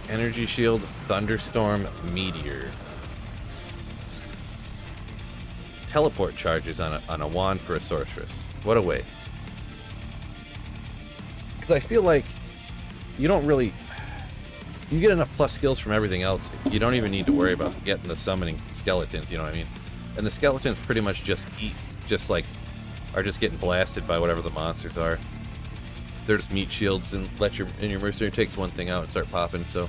Energy Shield, Thunderstorm, Meteor. Teleport charges on a wand for a sorceress. What a waste. Because I feel like you don't really... You get enough plus skills from everything else. You don't even need to worry about getting the summoning skeletons, you know what I mean? And the skeletons pretty much just eat, are just getting blasted by whatever the monsters are. They're just meat shields, and your mercenary takes one thing out and start popping, so...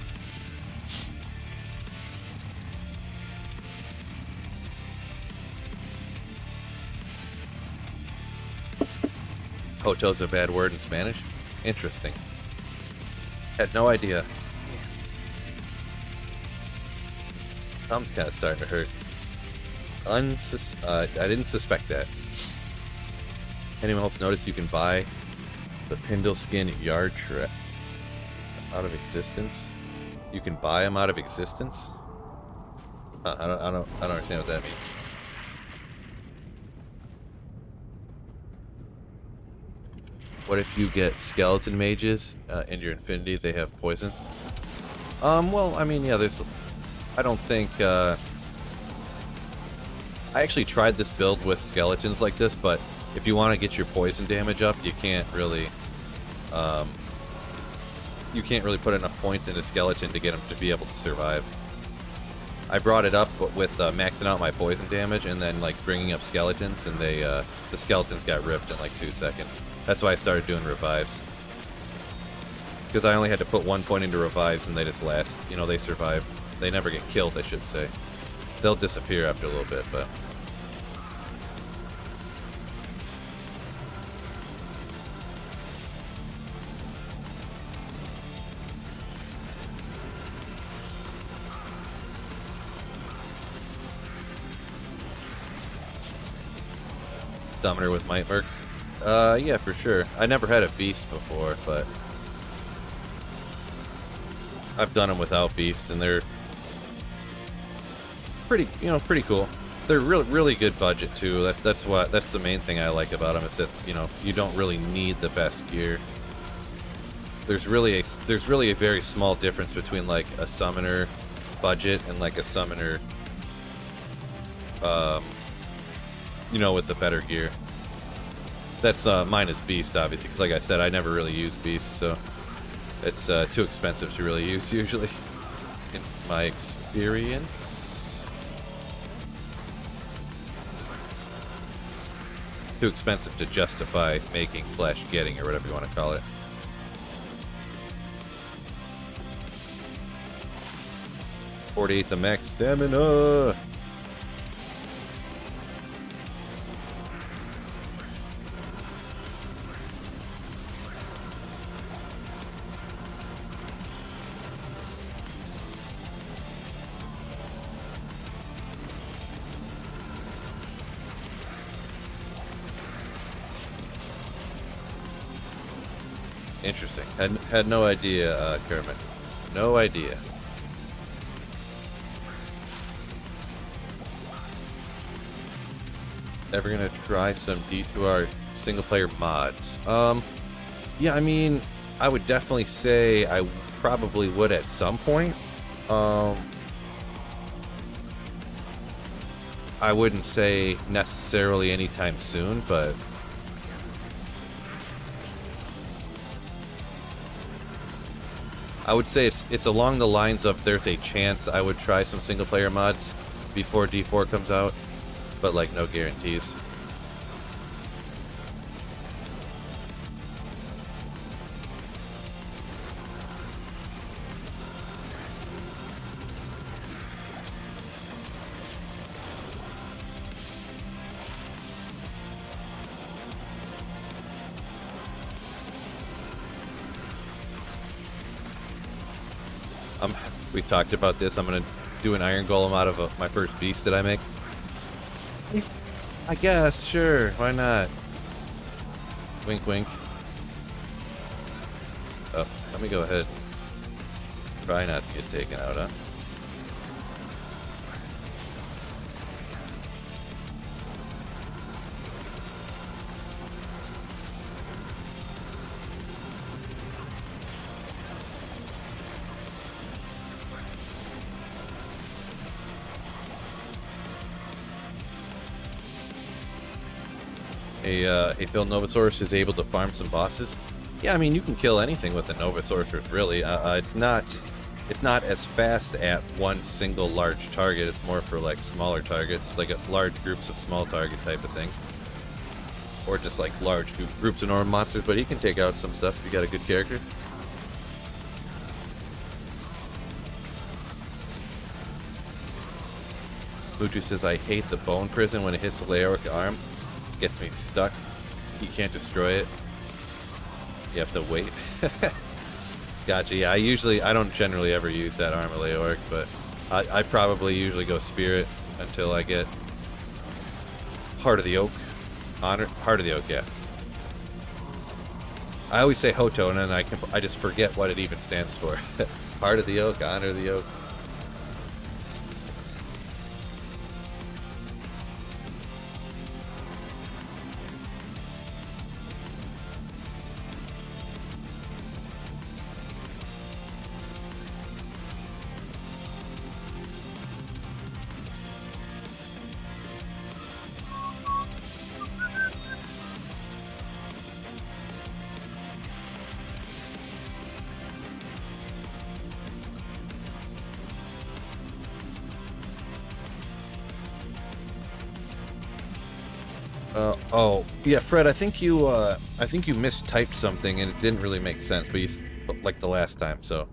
Hoto's a bad word in Spanish? Interesting. Had no idea. Thumb's kind of starting to hurt. I didn't suspect that. Anyone else notice you can buy the Pindle Skin Yard Trap out of existence? You can buy them out of existence? I don't understand what that means. What if you get skeleton mages in your infinity? They have poison. Well, I mean, yeah. I don't think. I actually tried this build with skeletons like this, but if you want to get your poison damage up, you can't really. You can't really put enough points into skeleton to get them to be able to survive. I brought it up with maxing out my poison damage and then like bringing up skeletons, and the skeletons got ripped in like 2 seconds. That's why I started doing revives. Because I only had to put 1 point into revives, and they just last. You know, they survive. They never get killed, I should say. They'll disappear after a little bit, but... Summoner with Might Merc? Yeah, for sure. I never had a beast before, but I've done them without beast, and they're pretty cool. They're really good budget too. That's the main thing I like about them, is that, you know, you don't really need the best gear. There's really a very small difference between like a summoner budget and like a summoner, you know, with the better gear. That's mine is beast, obviously, because like I said, I never really use beast, so it's too expensive to really use usually, in my experience. Too expensive to justify making / getting, or whatever you want to call it. #48 the max stamina. Interesting. Had no idea, Kermit. No idea. Ever gonna try some D2R single player mods? Yeah, I mean, I would definitely say I probably would at some point. I wouldn't say necessarily anytime soon, but I would say it's along the lines of there's a chance I would try some single player mods before D4 comes out, but like no guarantees. We talked about this. I'm gonna do an iron golem out of my first beast that I make. I guess, sure, why not? Wink, wink. Oh, let me go ahead. Try not to get taken out, huh? A Phil Novasaurus is able to farm some bosses. Yeah, I mean, you can kill anything with a Novasaurus, really. It's not as fast at one single large target. It's more for like smaller targets, like large groups of small target type of things, or just like large groups of normal monsters. But he can take out some stuff if you got a good character. Luchu says, I hate the bone prison when it hits the Leoric arm. Gets me stuck. You can't destroy it. You have to wait. Gotcha. Yeah, I don't generally ever use that arm of Leoric, but I probably usually go Spirit until I get Heart of the Oak. Heart of the Oak, yeah. I always say Hoto, and then I just forget what it even stands for. Heart of the Oak, Honor of the Oak. Oh yeah, Fred. I think you mistyped something and it didn't really make sense. But like the last time. So,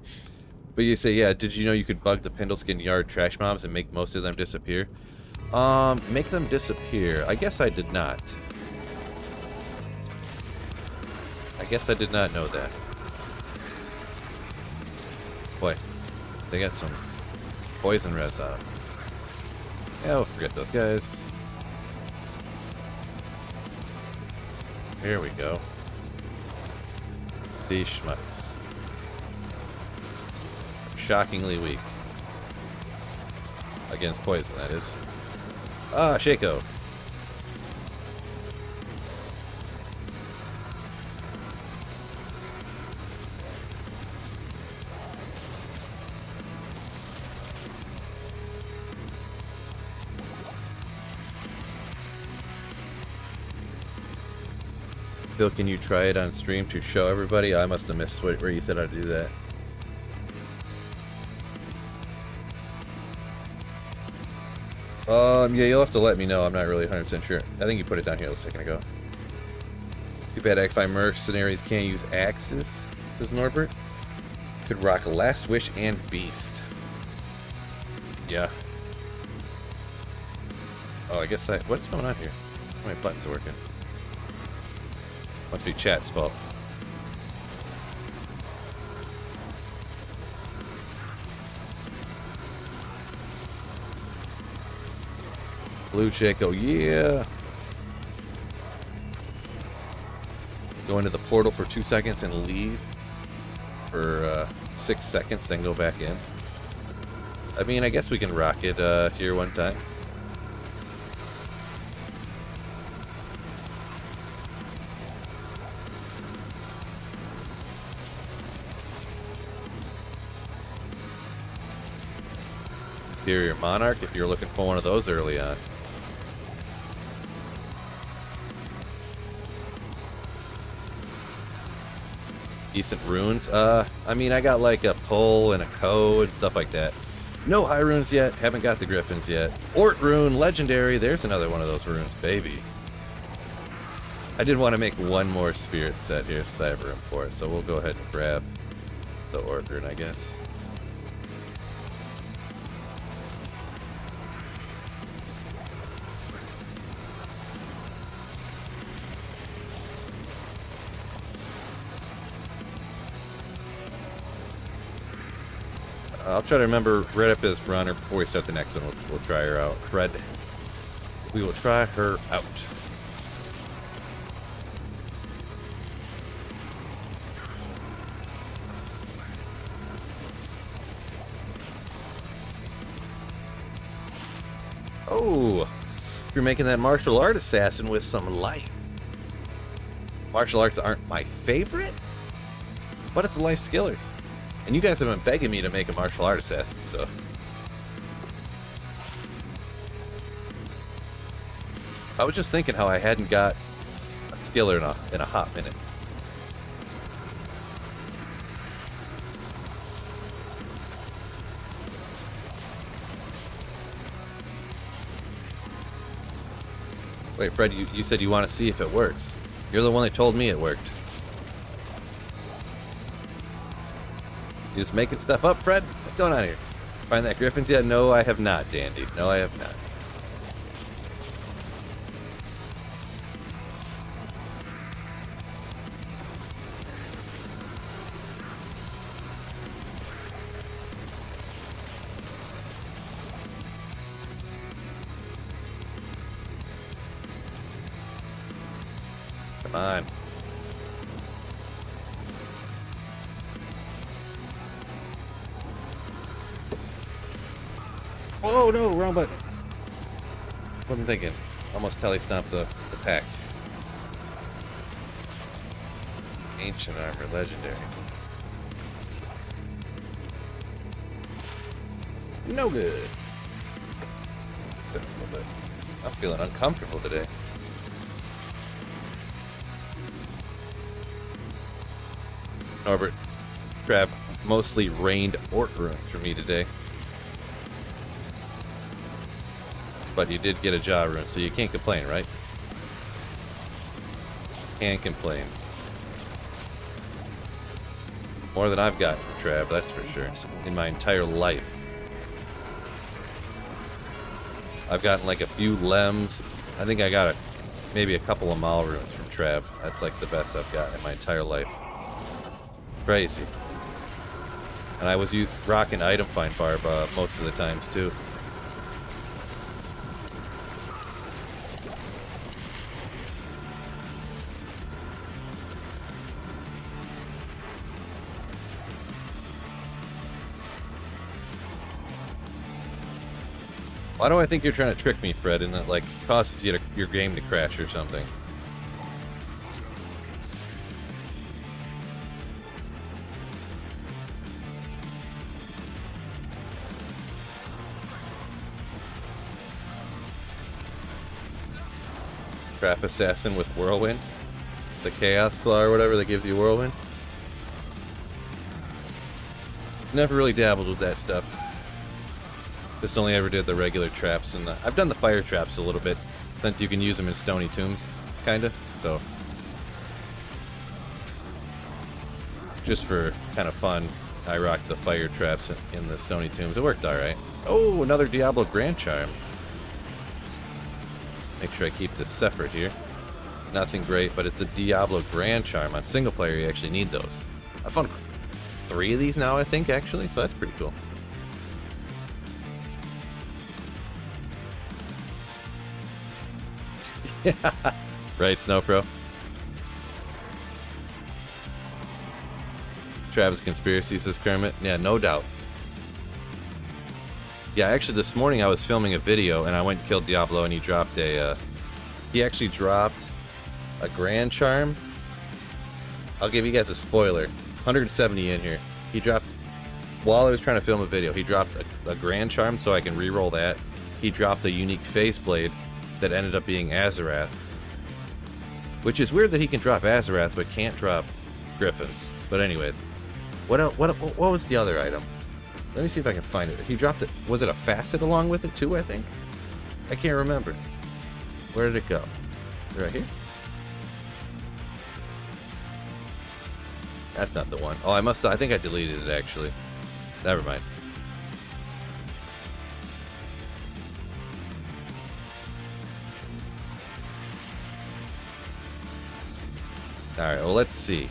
but you say, yeah. Did you know you could bug the Pindleskin Yard trash mobs and make most of them disappear? Make them disappear. I guess I did not. I guess I did not know that. Boy, they got some poison res on them. Yeah, we'll forget those guys. Here we go. These schmucks. Shockingly weak. Against poison, that is. Ah, Shaco. Phil, can you try it on stream to show everybody? I must have missed where you said how to do that. Yeah, you'll have to let me know. I'm not really 100% sure. I think you put it down here a second ago. Too bad Agfi mercenaries can't use axes, says Norbert. Could rock Last Wish and Beast. Yeah. Oh, I guess what's going on here? My button's working. Must be chat's fault. Blue Shaco, yeah. Go into the portal for 2 seconds and leave for 6 seconds, then go back in. I mean, I guess we can rock it here one time. Superior Monarch, if you're looking for one of those early on. decent runes. I mean, I got like a pull and a code, stuff like that. No high runes yet. Haven't got the Griffons yet. Ort rune, legendary. There's another one of those runes, baby. I did want to make one more spirit set here since I have room for it, so we'll go ahead and grab the Ort rune, I guess. I'll try to remember right after this run or before we start the next one. We'll try her out. Fred, we will try her out. Oh, you're making that martial art assassin with some life. Martial arts aren't my favorite, but it's a life skiller. And you guys have been begging me to make a martial art assassin, so. I was just thinking how I hadn't got a skiller in a hot minute. Wait, Fred, you said you want to see if it works. You're the one that told me it worked. You just making stuff up, Fred? What's going on here? Find that Griffons yet? No, I have not, Dandy. No, I have not. Come on. Oh no, wrong button. What am I thinking? Almost tele stomped the pack. Ancient armor, legendary. No good. Sit a little bit. I'm feeling uncomfortable today. Norbert, Trav mostly rained Ort runes for me today. But you did get a jaw rune, so you can't complain, right? Can't complain. More than I've got from Trav, that's for sure. In my entire life. I've gotten like a few Lems. I think I got maybe a couple of Mal runes from Trav. That's like the best I've got in my entire life. Crazy. And I was rocking item find barb most of the times too. Why do I think you're trying to trick me, Fred, and that like causes you your game to crash or something? Trap assassin with whirlwind, the chaos claw or whatever that gives you whirlwind. Never really dabbled with that stuff. Just only ever did the regular traps, and I've done the fire traps a little bit, since you can use them in stony tombs, kinda, so. Just for kind of fun, I rocked the fire traps in the stony tombs. It worked alright. Oh, another Diablo Grand Charm. Make sure I keep this separate here. Nothing great, but it's a Diablo Grand Charm. On single player, you actually need those. I found 3 of these now, I think, actually, so that's pretty cool. Right, Snowpro. Travis Conspiracy, says Kermit. Yeah, no doubt. Yeah, actually this morning I was filming a video and I went and killed Diablo and he dropped a, he actually dropped a Grand Charm. I'll give you guys a spoiler. 170 in here. He dropped, while I was trying to film a video, he dropped a Grand Charm so I can re-roll that. He dropped a unique Face Blade that ended up being Azarath. Which is weird that he can drop Azarath but can't drop Griffons. But anyways, what was the other item? Let me see if I can find it. He dropped it. Was it a facet along with it too, I think? I can't remember. Where did it go? Right here? That's not the one. Oh, I think I deleted it actually. Never mind. Alright, well, let's see.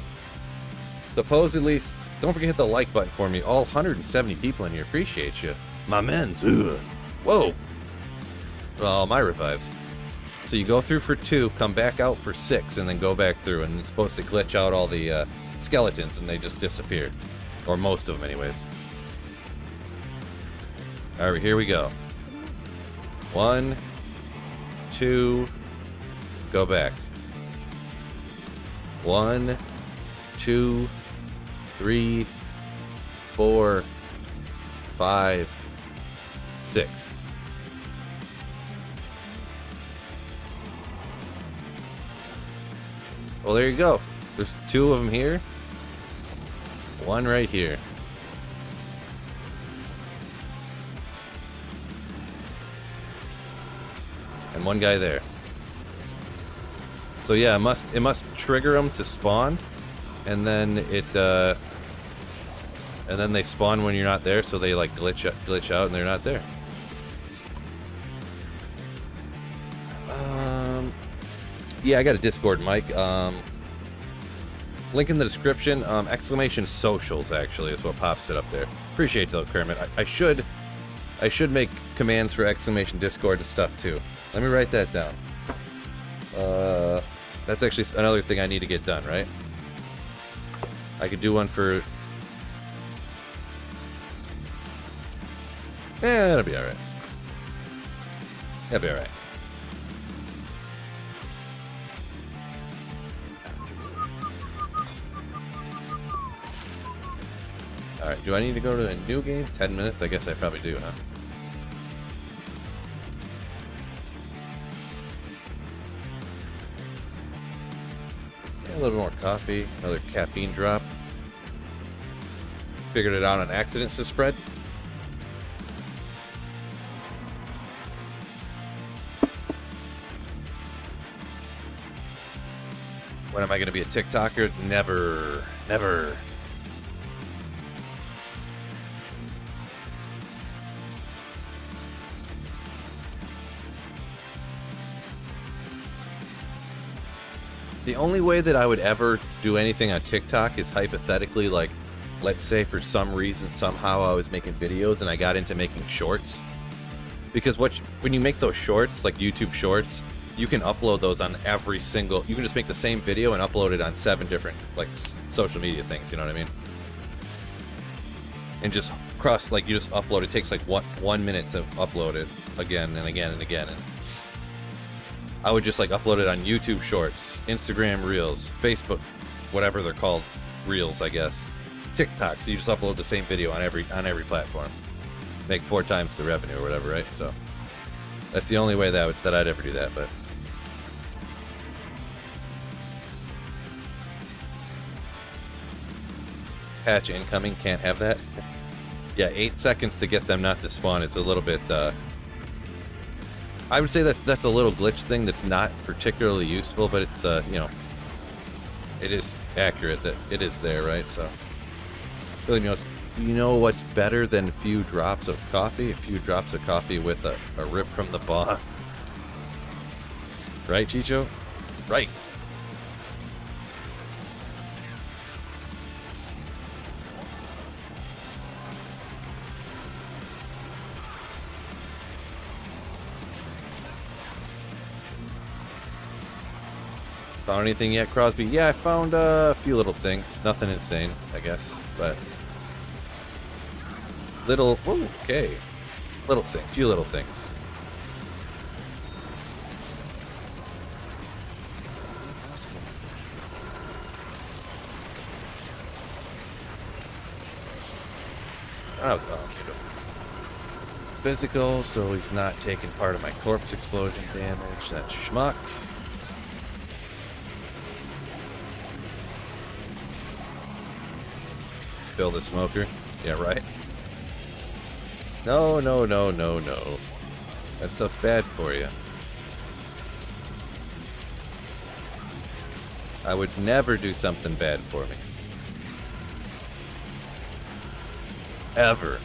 Supposedly, don't forget to hit the like button for me. All 170 people in here appreciate you. My men's. Ugh. Whoa. All my revives. So you go through for 2, come back out for 6, and then go back through. And it's supposed to glitch out all the skeletons, and they just disappear. Or most of them, anyways. Alright, here we go. 1, 2, go back. 1, 2, 3, 4, 5, 6. Well, there you go. There's 2 of them here. 1 right here. And 1 guy there. So yeah, it must trigger them to spawn, and then and then they spawn when you're not there, so they like glitch out and they're not there. Yeah, I got a Discord mic. Link in the description. Exclamation socials actually is what pops it up there. Appreciate it though, Kermit. I should make commands for exclamation Discord and stuff too. Let me write that down. That's actually another thing I need to get done, right? I could do one for... Yeah, that'll be alright. That'll be alright. Alright, do I need to go to a new game? 10 minutes? I guess I probably do, huh? A little more coffee, another caffeine drop. Figured it out on accident to spread. When am I going to be a TikToker? Never. Never. The only way that I would ever do anything on TikTok is hypothetically, like, let's say for some reason, somehow I was making videos and I got into making shorts. Because when you make those shorts, like YouTube shorts, you can upload those on every single... You can just make the same video and upload it on 7 different, like, social media things, you know what I mean? And just cross, like, you just upload. It takes, like, 1 minute to upload it again and again and again. And I would just like upload it on YouTube Shorts, Instagram Reels, Facebook, whatever they're called, Reels, I guess, TikTok. So you just upload the same video on every platform, make 4 times the revenue or whatever, right? So that's the only way that I'd ever do that. But patch incoming, can't have that. Yeah, 8 seconds to get them not to spawn is a little bit. I would say that's a little glitch thing that's not particularly useful, but it's you know, it is accurate that it is there, right? So really, you know what's better than a few drops of coffee? A few drops of coffee with a rip from the bong. Right, Chicho? Right. Found anything yet, Crosby? Yeah, I found a few little things. Nothing insane, I guess, but little. Ooh, okay, few little things. Oh, physical, so he's not taking part of my corpse explosion damage. That's schmuck. build a smoker. Yeah, right. No, no, no, no, no. That stuff's bad for you. I would never do something bad for me. Ever.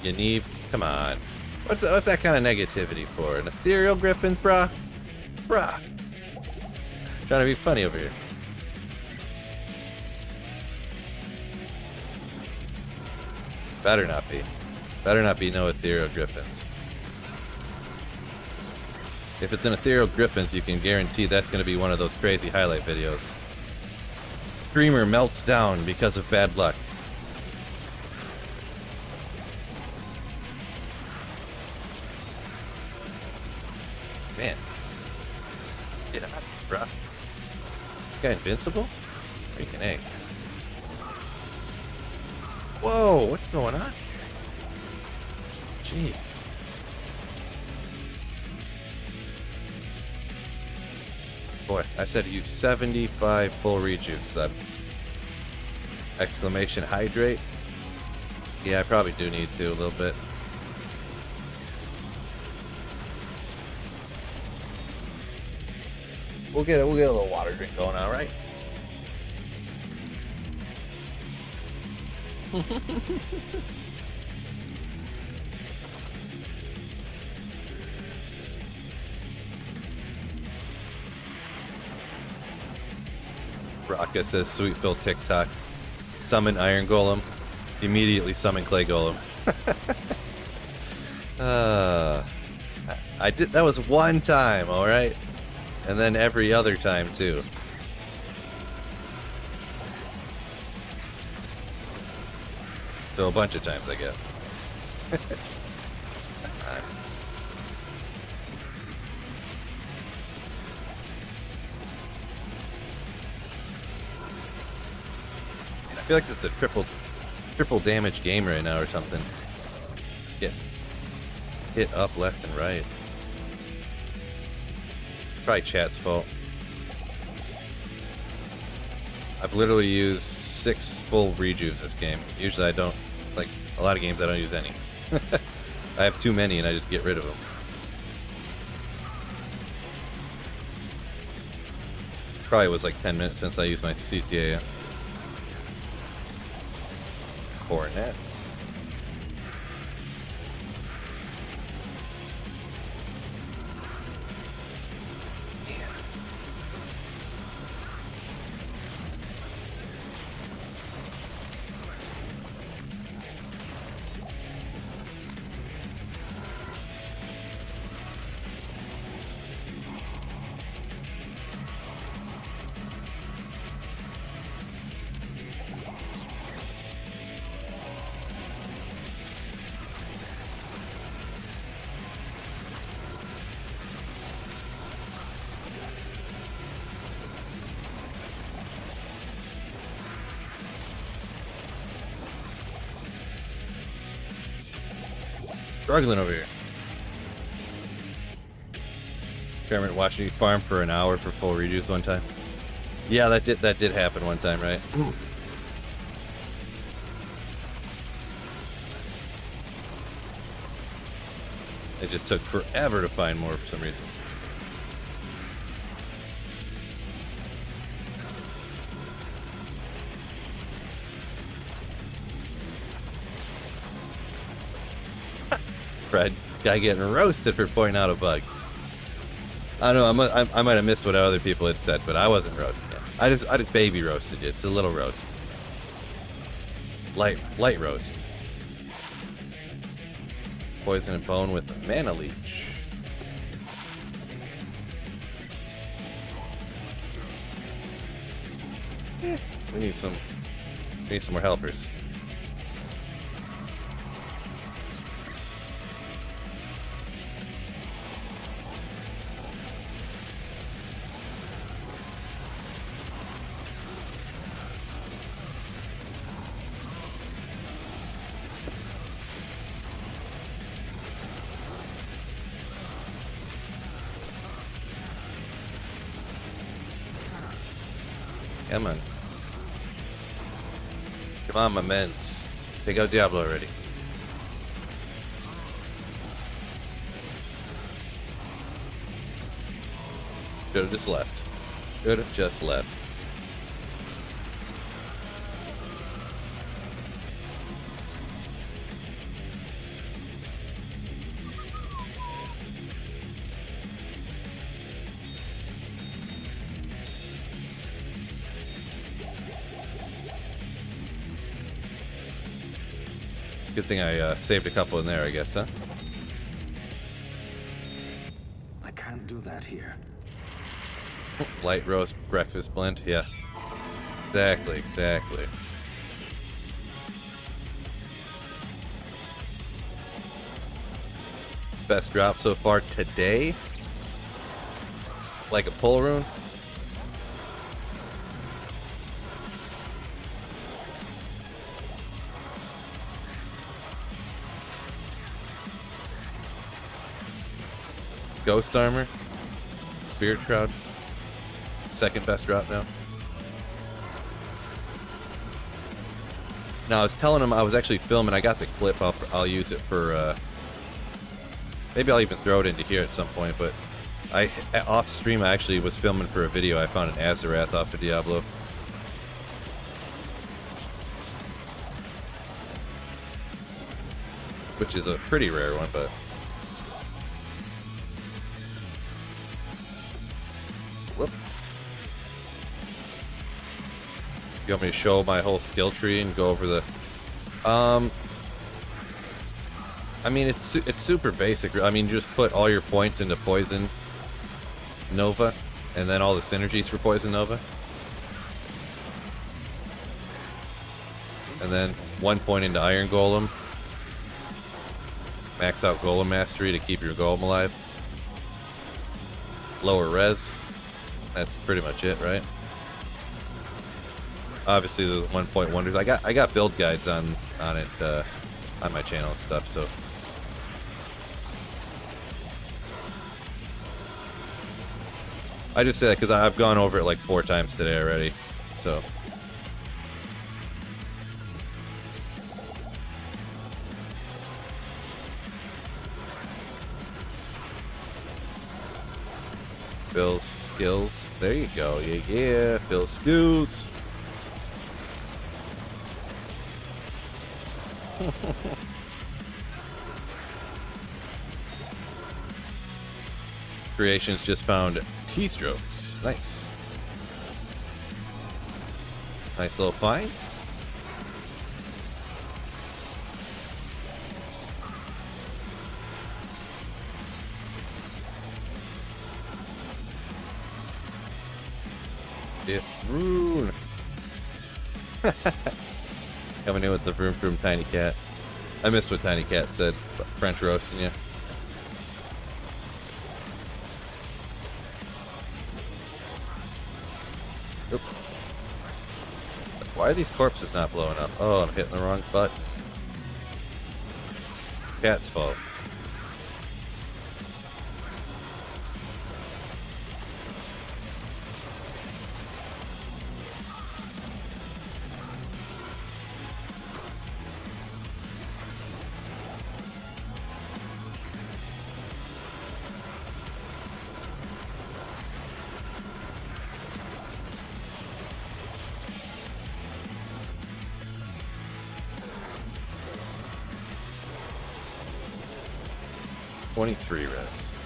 Yaniv, come on. What's that kind of negativity for? An ethereal Griffons, brah? Bruh. Trying to be funny over here. Better not be. Better not be no ethereal Griffons. If it's an ethereal Griffons, you can guarantee that's going to be one of those crazy highlight videos. Streamer melts down because of bad luck. Man. Get out, bruh. This guy invincible? Freaking A. Whoa, what's going on here? Jeez. Boy, I said to use 75 full rejuves. Exclamation hydrate. Yeah, I probably do need to a little bit. We'll get a little water drink going on, right? Raka says, sweet Phil TikTok. Summon Iron Golem. Immediately summon Clay Golem. I did, that was one time, alright? And then every other time, too. So a bunch of times, I guess. I feel like this is a triple damage game right now or something. Just get hit up left and right. Probably chat's fault. I've literally used 6 full rejuves this game. Usually I don't, like a lot of games I don't use any. I have too many and I just get rid of them. Probably was like 10 minutes since I used my CTA. Cornet. Struggling over here. Experiment watching you farm for an hour for full rejuves one time. Yeah, that did happen one time, right? Ooh. It just took forever to find more for some reason. Fred, guy getting roasted for pointing out a bug. I don't know. I might have missed what other people had said, but I wasn't roasting it. I just baby roasted you. It's a little roast. Light roast. Poison and bone with a mana leech. We need some more helpers. Come on. Come on, my mens. Take out Diablo already. Should have just left. Should have just left. Good thing I saved a couple in there, I guess, huh? I can't do that here. Light roast breakfast blend, yeah. Exactly, exactly. Best drop so far today? Like a pull rune? Ghost armor, Spirit Shroud, second best drop now. Now I was telling him I was actually filming. I got the clip. I'll use it for. Maybe I'll even throw it into here at some point. But off stream I actually was filming for a video. I found an Azarath off of Diablo. Which is a pretty rare one, but. Whoop. You want me to show my whole skill tree and go over the... I mean, it's super basic. I mean, you just put all your points into Poison Nova, and then all the synergies for Poison Nova. And then 1 point into Iron Golem. Max out Golem Mastery to keep your Golem alive. Lower res. That's pretty much it, right? Obviously, the 1 point wonders. I got build guides on it on my channel and stuff. So I just say that because I've gone over it like 4 times today already. So Phil's skills. There you go. Yeah. Phil's skills. Creations just found keystrokes. Nice. Nice little find. It's Rune. Coming in with the Vroom Vroom Tiny Cat. I missed what Tiny Cat said. French roasting you. Oop. Why are these corpses not blowing up? Oh, I'm hitting the wrong button. Cat's fault. Three res.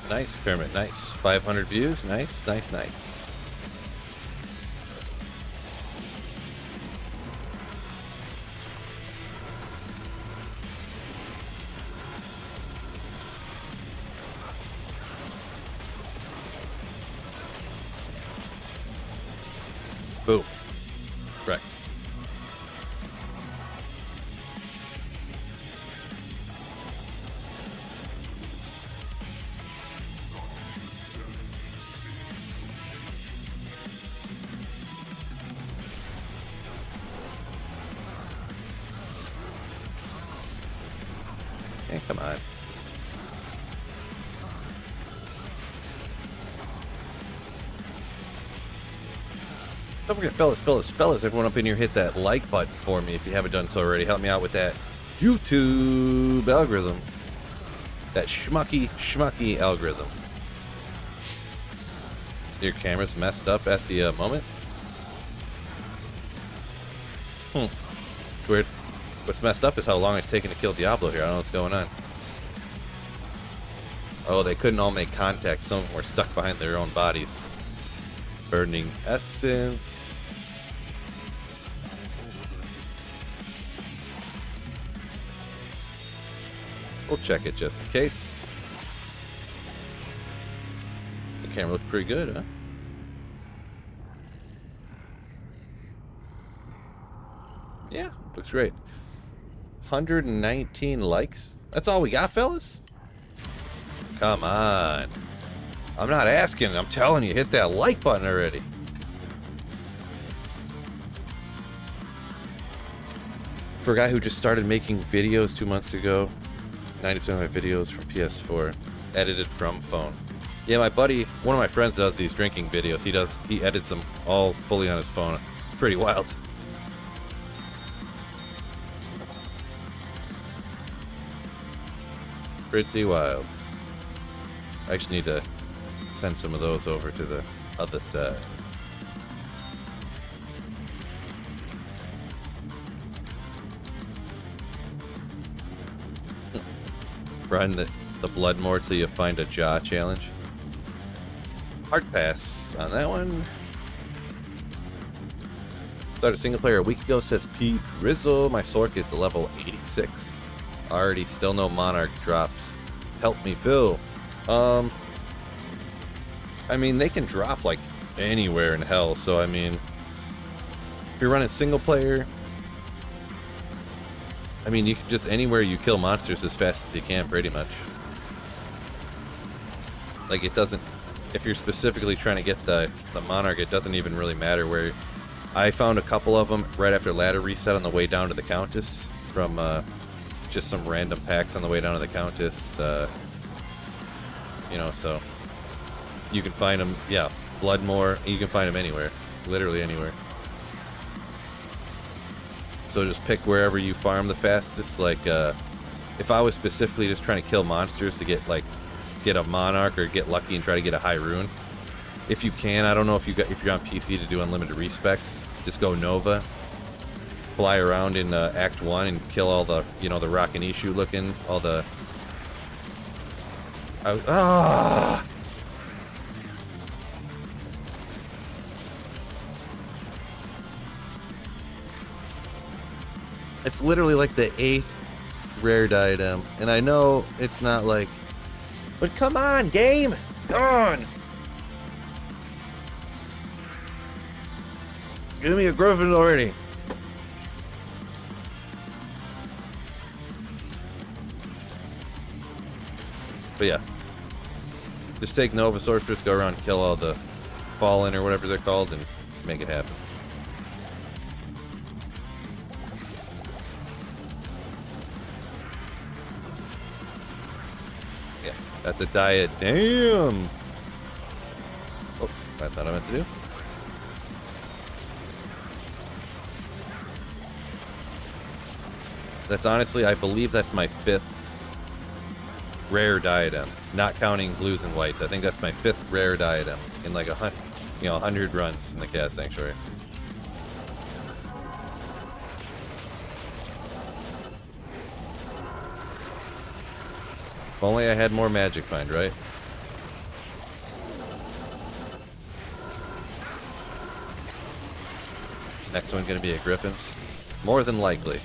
Nice, Kermit. Nice. 500 views. Nice, nice, nice. Boom. Correct. Man, come on. Don't forget, fellas, everyone up in here, hit that like button for me if you haven't done so already. Help me out with that YouTube algorithm. That schmucky algorithm. Your camera's messed up at the moment. Weird. What's messed up is how long it's taken to kill Diablo here. I don't know what's going on. Oh, they couldn't all make contact. Some of them were stuck behind their own bodies. Burning essence. We'll check it just in case. The camera looks pretty good, huh? Yeah, looks great. 119 likes. That's all we got, fellas? Come on. I'm not asking. I'm telling you, hit that like button already. For a guy who just started making videos 2 months ago, 90% of my videos from PS4, edited from phone. Yeah, my buddy, one of my friends does these drinking videos. He edits them all fully on his phone. Pretty wild. Pretty wild. I just need to send some of those over to the other side. Run the blood more till you find a jaw challenge. Hard pass on that one. Started single player a week ago, says P Drizzle. My Sork is level 86. Already still no Monarch drops. Help me, Phil. I mean, they can drop like anywhere in hell, so I mean, if you're running single player, I mean, you can just anywhere you kill monsters as fast as you can, pretty much. Like, it doesn't, if you're specifically trying to get the Monarch, it doesn't even really matter where. I found a couple of them right after ladder reset on the way down to the Countess from just some random packs on the way down to the Countess. You know, so you can find them, yeah, Bloodmore, you can find them anywhere, literally anywhere. So just pick wherever you farm the fastest. Like, if I was specifically just trying to kill monsters to get a Monarch or get lucky and try to get a high rune, if you can, I don't know if you're on PC to do unlimited respecs, just go Nova, fly around in Act 1 and kill all the, you know, the Rockinishu looking, all the... It's literally like the 8th rare diadem, and I know it's not like... But come on, game! Come on! Give me a Griffon already! But yeah. Just take Nova Sorceress, go around and kill all the Fallen or whatever they're called, and make it happen. Yeah, that's a diet. Damn! Oh, that's what I meant to do. That's honestly, I believe that's my 5th rare diadem, not counting blues and whites. I think that's my 5th rare diadem in like 100 runs in the Chaos Sanctuary. If only I had more Magic Find, right? Next one gonna be a Griffons? More than likely.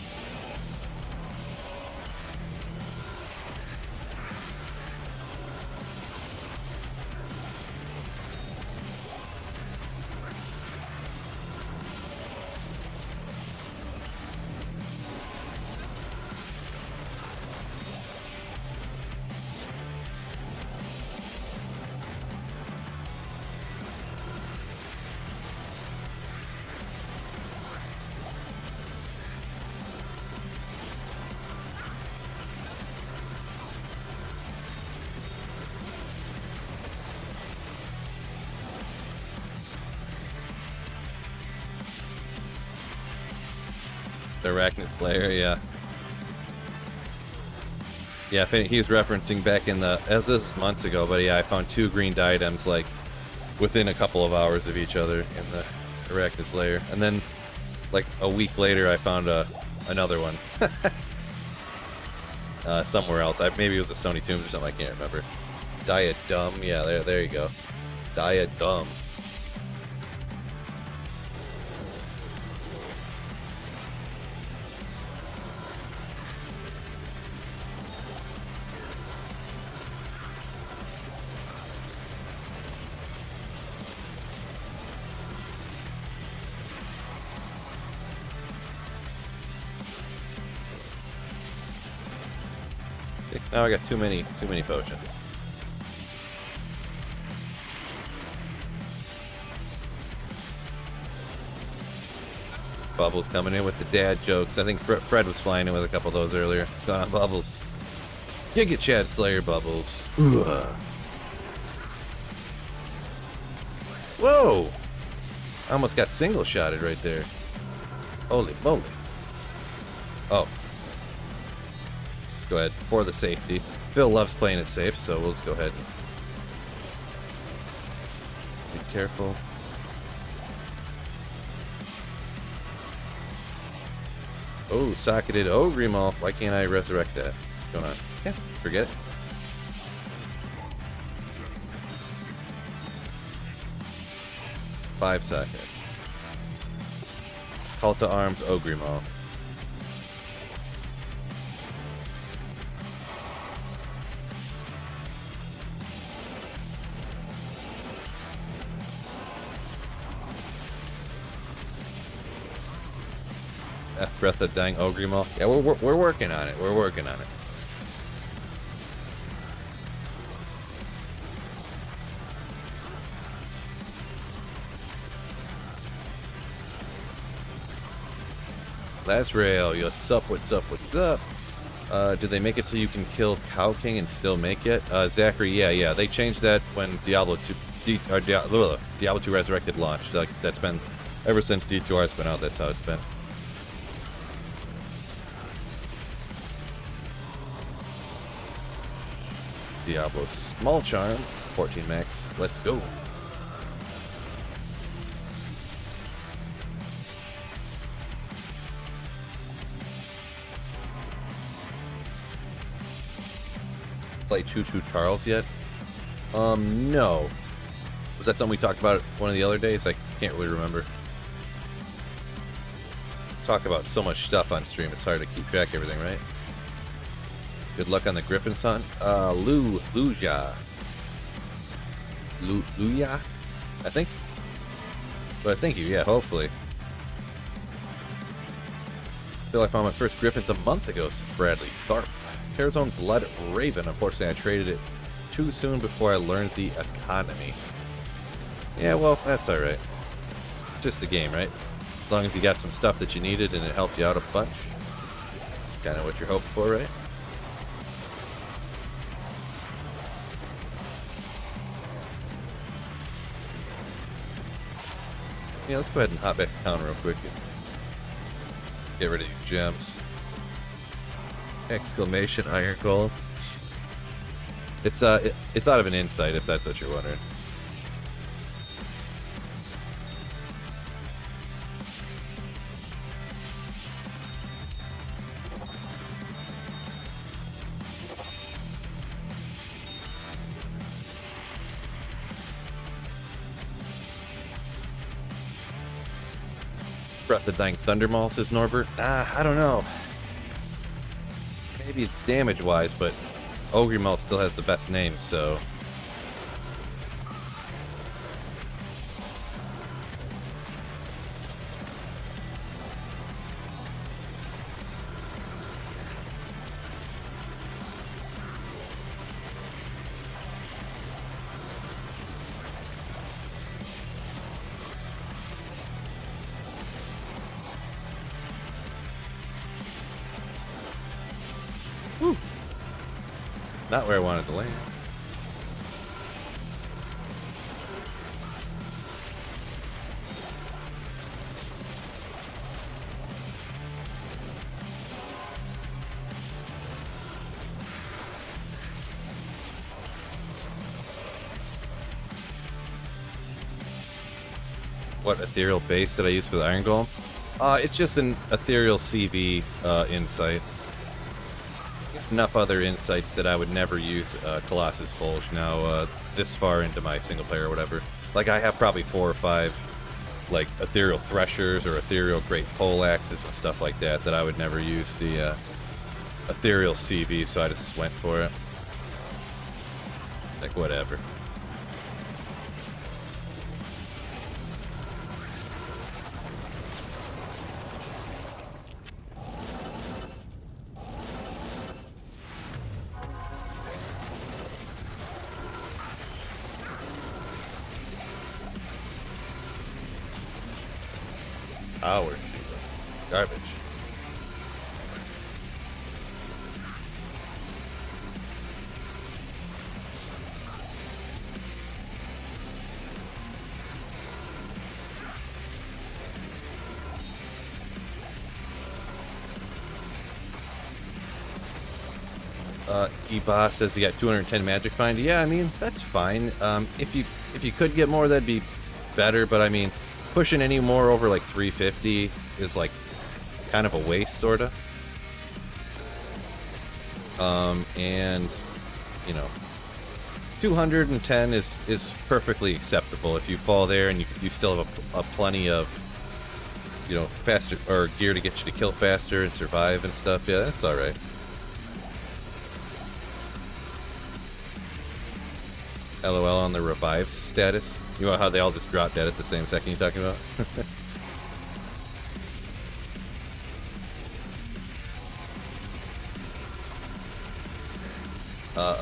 The Arachnid Slayer, yeah. Yeah, he was referencing back in the, as this was months ago, but yeah, I found 2 green diadems like within a couple of hours of each other in the Arachnid Slayer. And then like a week later I found another one. Somewhere else. Maybe it was a Stony Tombs or something, I can't remember. Diadem, yeah, there you go. Diadem. Now I got too many potions. Bubbles coming in with the dad jokes. I think Fred was flying in with a couple of those earlier. Going on, Bubbles. Giga Chad Slayer, Bubbles. Whoa! I almost got single shotted right there. Holy moly. Oh. Go ahead for the safety. Phil loves playing it safe, so we'll just go ahead and be careful. Oh, socketed Ogrimal. Why can't I resurrect that? What's going on? Yeah, forget it. Five socket. Call to arms Ogrimal. Breath of Dying Ogrimal. Yeah, we're working on it. We're working on it. Last rail. What's up? What's up? What's up? Did they make it so you can kill Cow King and still make it? Zachary, yeah. They changed that when Diablo 2 Resurrected launched. Like, that's been ever since D2R's been out. That's how it's been. Diablo Small Charm, 14 max. Let's go. Play Choo Choo Charles yet? No. Was that something we talked about one of the other days? I can't really remember. Talk about so much stuff on stream, it's hard to keep track of everything, right? Good luck on the Griffons hunt. Luja, I think. But thank you, yeah, hopefully. I feel I found my first Griffons a month ago, says Bradley Tharp. Terrazone Blood Raven. Unfortunately, I traded it too soon before I learned the economy. Yeah, well, that's alright. Just the game, right? As long as you got some stuff that you needed and it helped you out a bunch. That's kind of what you're hoping for, right? Yeah, let's go ahead and hop back to town real quick and get rid of these gems. Exclamation Iron Golem. It's out of an insight, if that's what you're wondering. Breath of Dying Thundermaul, says Norbert. I don't know. Maybe damage-wise, but Ogrimal still has the best name, so... Whew. Not where I wanted to land. What ethereal base did I use for the Iron Golem? It's just an ethereal CV insight. Enough other insights that I would never use Colossus Fulge now this far into my single player or whatever. Like, I have probably 4 or 5 like ethereal threshers or ethereal great pole axes and stuff like that that I would never use the ethereal CV, so I just went for it. Like, whatever. Power shield. Garbage. E-Boss says he got 210 magic find. Yeah, I mean, that's fine. If you could get more, that'd be better, but I mean, pushing any more over like 350 is like kind of a waste, sorta. And you know, 210 is perfectly acceptable if you fall there and you still have a plenty of, you know, faster or gear to get you to kill faster and survive and stuff. Yeah, that's all right. LOL on the revives status. You know how they all just drop dead at the same second you're talking about?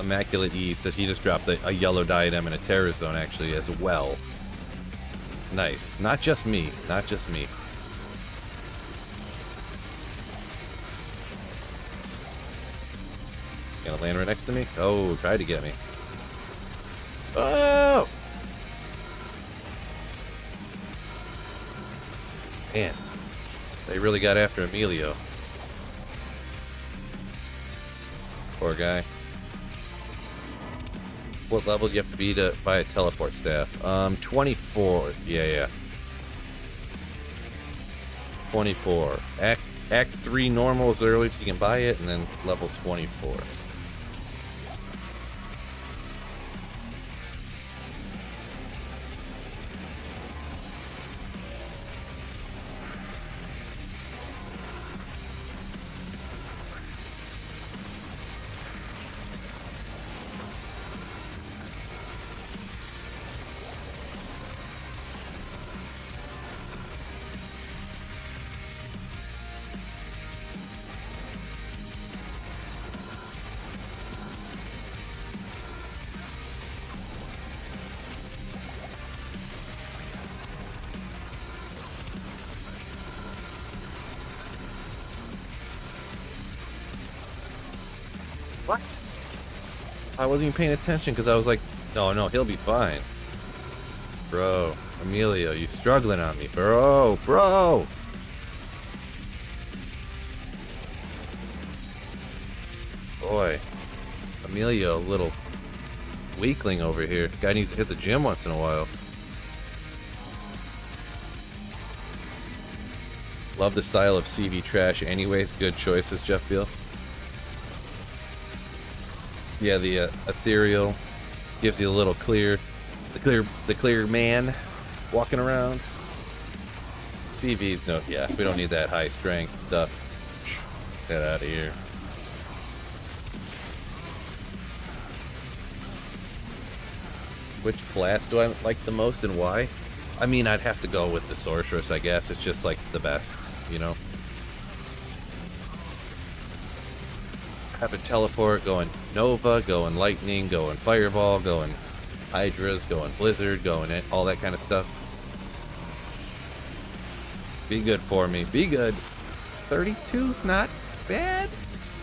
Immaculate E said he just dropped a yellow diadem and a terror zone actually as well. Nice. Not just me. Not just me. Gonna land right next to me? Oh, tried to get me. Oh! Man, they really got after Emilio. Poor guy. What level do you have to be to buy a teleport staff? 24. Yeah. 24. Act 3 normal is the earliest you can buy it, and then level 24. What? I wasn't even paying attention because I was like, no, he'll be fine. Bro, Emilio, you struggling on me, bro. Boy, Emilio, little weakling over here. Guy needs to hit the gym once in a while. Love the style of CV trash anyways. Good choices, Jeff Beal. Yeah, the ethereal gives you a little clear, the clear man walking around. CV's no, yeah, we don't need that high strength stuff. Get out of here. Which class do I like the most and why? I mean, I'd have to go with the sorceress, I guess. It's just like the best, you know. Having teleport, going Nova, going Lightning, going Fireball, going Hydras, going Blizzard, going it, all that kind of stuff. Be good for me. Be good. 32's not bad.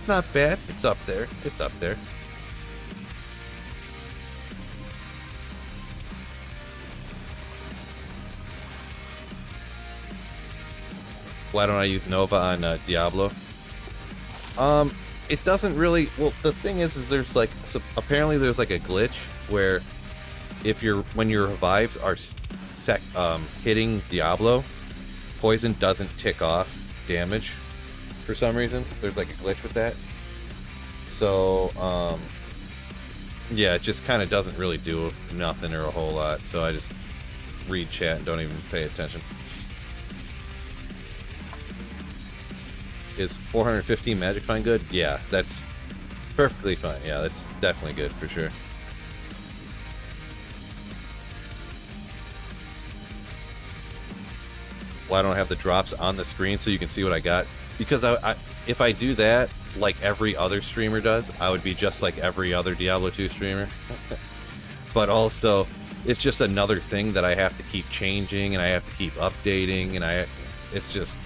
Not bad. It's up there. It's up there. Why don't I use Nova on Diablo? It doesn't really. Well, the thing is there's like, so apparently there's like a glitch where if when your revives are hitting Diablo, poison doesn't tick off damage for some reason. There's like a glitch with that. So, yeah, it just kind of doesn't really do nothing or a whole lot. So I just read chat and don't even pay attention. Is 415 magic fine good? Yeah, that's perfectly fine. Yeah, that's definitely good for sure. Why don't I have the drops on the screen so you can see what I got? Because if I do that like every other streamer does, I would be just like every other Diablo 2 streamer. But also, it's just another thing that I have to keep changing and I have to keep updating, and it's just.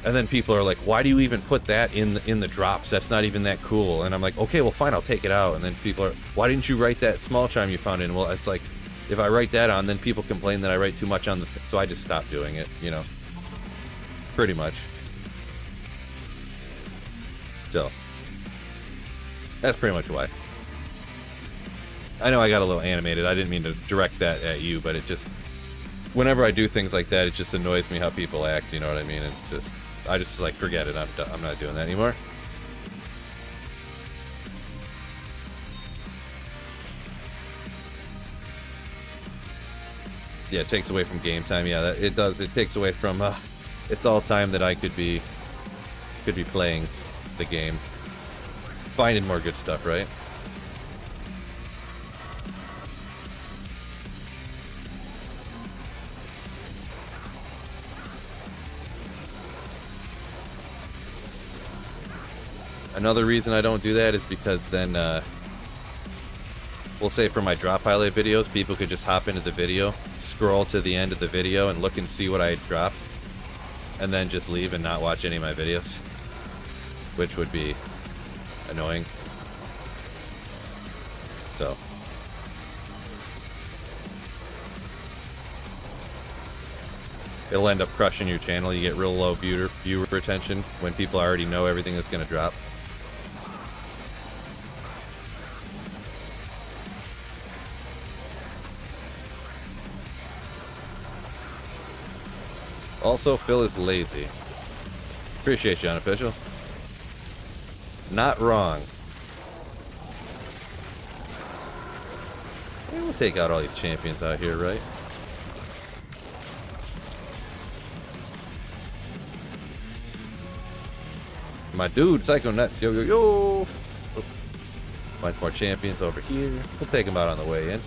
And then people are like, "Why do you even put that in the drops? That's not even that cool." And I'm like, "Okay, well, fine, I'll take it out." And then people are, "Why didn't you write that small chime you found in?" Well, it's like, if I write that on, then people complain that I write too much on the. So I just stopped doing it, you know. Pretty much. So that's pretty much why. I know I got a little animated. I didn't mean to direct that at you, but it just, whenever I do things like that, it just annoys me how people act. You know what I mean? It's just, I just like forget it. I'm not doing that anymore. Yeah, it takes away from game time. Yeah, it does. It takes away from. It's all time that I could be playing the game, finding more good stuff, right? Another reason I don't do that is because then, we'll say for my drop highlight videos, people could just hop into the video, scroll to the end of the video, and look and see what I dropped, and then just leave and not watch any of my videos, which would be annoying. So. It'll end up crushing your channel. You get real low viewer retention when people already know everything that's going to drop. Also, Phil is lazy. Appreciate you, Unofficial. Not wrong. Yeah, we'll take out all these champions out here, right? My dude, Psycho Nuts, yo, yo, yo! Oh, bunch more champions over here. We'll take them out on the way in.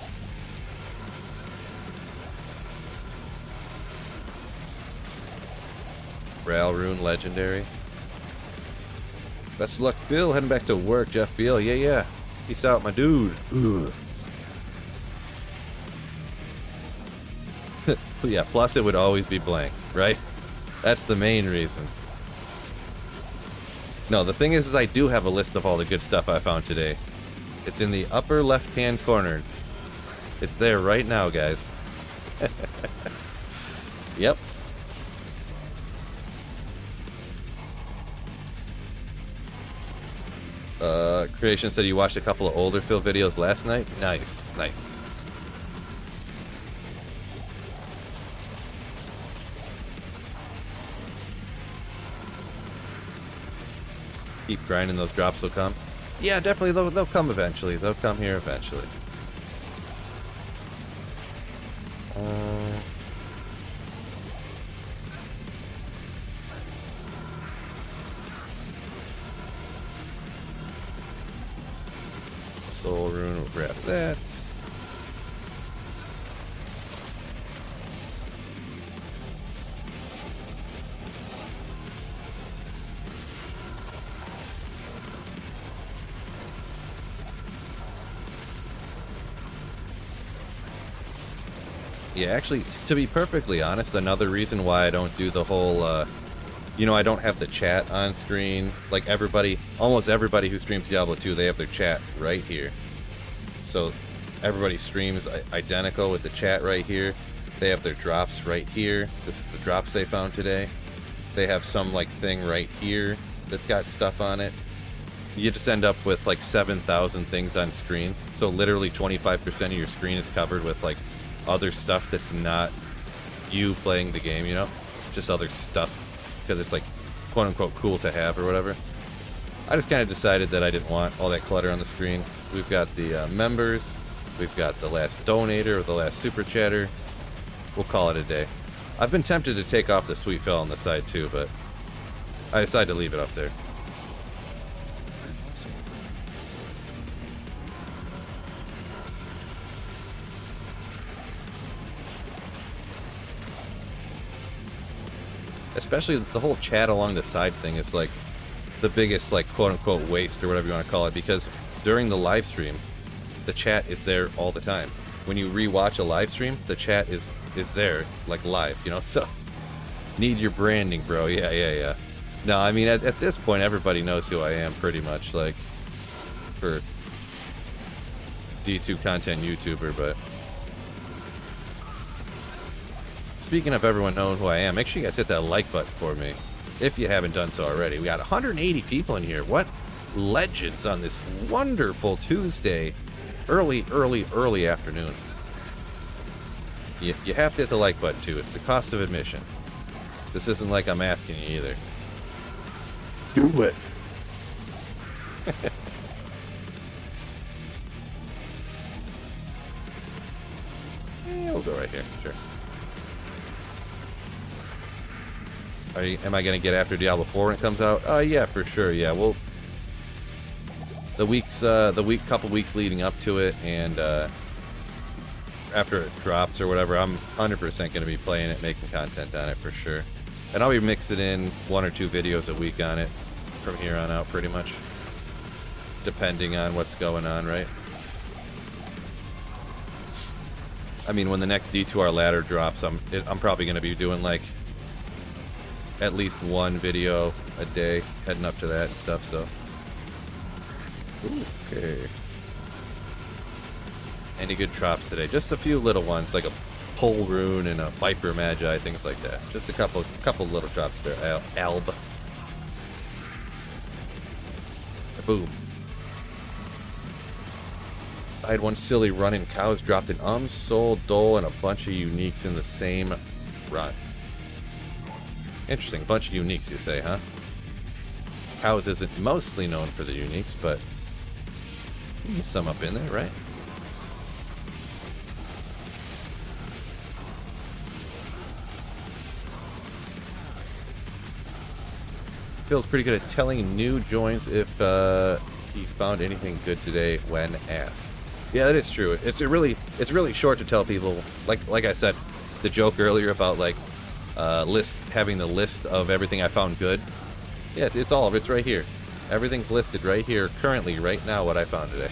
Ral Rune, legendary. Best of luck, Phil. Heading back to work, Jeff Beal. Yeah, yeah. Peace out, my dude. Ooh. Yeah, plus it would always be blank, right? That's the main reason. No, the thing is I do have a list of all the good stuff I found today. It's in the upper left-hand corner. It's there right now, guys. Yep. Creation said you watched a couple of older Phil videos last night. Nice, nice. Keep grinding, those drops will come. Yeah, definitely, they'll come eventually. They'll come here eventually. Soul Rune, we'll grab that. Yeah, actually, to be perfectly honest, another reason why I don't do the whole, you know, I don't have the chat on screen. Like everybody, almost everybody who streams Diablo 2, they have their chat right here. So everybody's stream is identical with the chat right here. They have their drops right here. This is the drops they found today. They have some like thing right here that's got stuff on it. You just end up with like 7,000 things on screen. So literally 25% of your screen is covered with like other stuff that's not you playing the game, you know? Just other stuff. Because it's like, quote unquote, cool to have or whatever. I just kind of decided that I didn't want all that clutter on the screen. We've got the members. We've got the last donator or the last super chatter. We'll call it a day. I've been tempted to take off the sweet fell on the side too, but I decided to leave it up there. Especially the whole chat along the side thing is like the biggest, like, quote-unquote waste or whatever you want to call it, because during the live stream, the chat is there all the time. When you rewatch a live stream, the chat is there, like, live, you know? So, need your branding, bro. Yeah. No, I mean, at this point, everybody knows who I am, pretty much, like, for D2 content YouTuber, but... Speaking of everyone knowing who I am, make sure you guys hit that like button for me, if you haven't done so already. We got 180 people in here. What legends on this wonderful Tuesday, early afternoon. You have to hit the like button too. It's the cost of admission. This isn't like I'm asking you either. Do it. Yeah, we'll go right here. Sure. Am I gonna get after Diablo 4 when it comes out? Yeah, for sure. Yeah, well, couple weeks leading up to it, and after it drops or whatever, I'm 100% gonna be playing it, making content on it for sure, and I'll be mixing in 1 or 2 videos a week on it from here on out, pretty much, depending on what's going on, right? I mean, when the next D2R ladder drops, I'm probably gonna be doing like at least 1 video a day heading up to that and stuff, so. Okay. Any good drops today? Just a few little ones, like a Pole Rune and a Viper Magi, things like that. Just a couple little drops there. Alb. Boom. I had one silly run in cows, dropped an Soul, Dole, and a bunch of uniques in the same run. Interesting. Bunch of uniques, you say, huh? Cows isn't mostly known for the uniques, but you get some up in there, right? Feels pretty good at telling new joins if he found anything good today when asked. Yeah, that is true. It's really short to tell people. Like I said, the joke earlier about like having the list of everything I found good. Yeah, it's all of it's right here. Everything's listed right here, currently, right now, what I found today.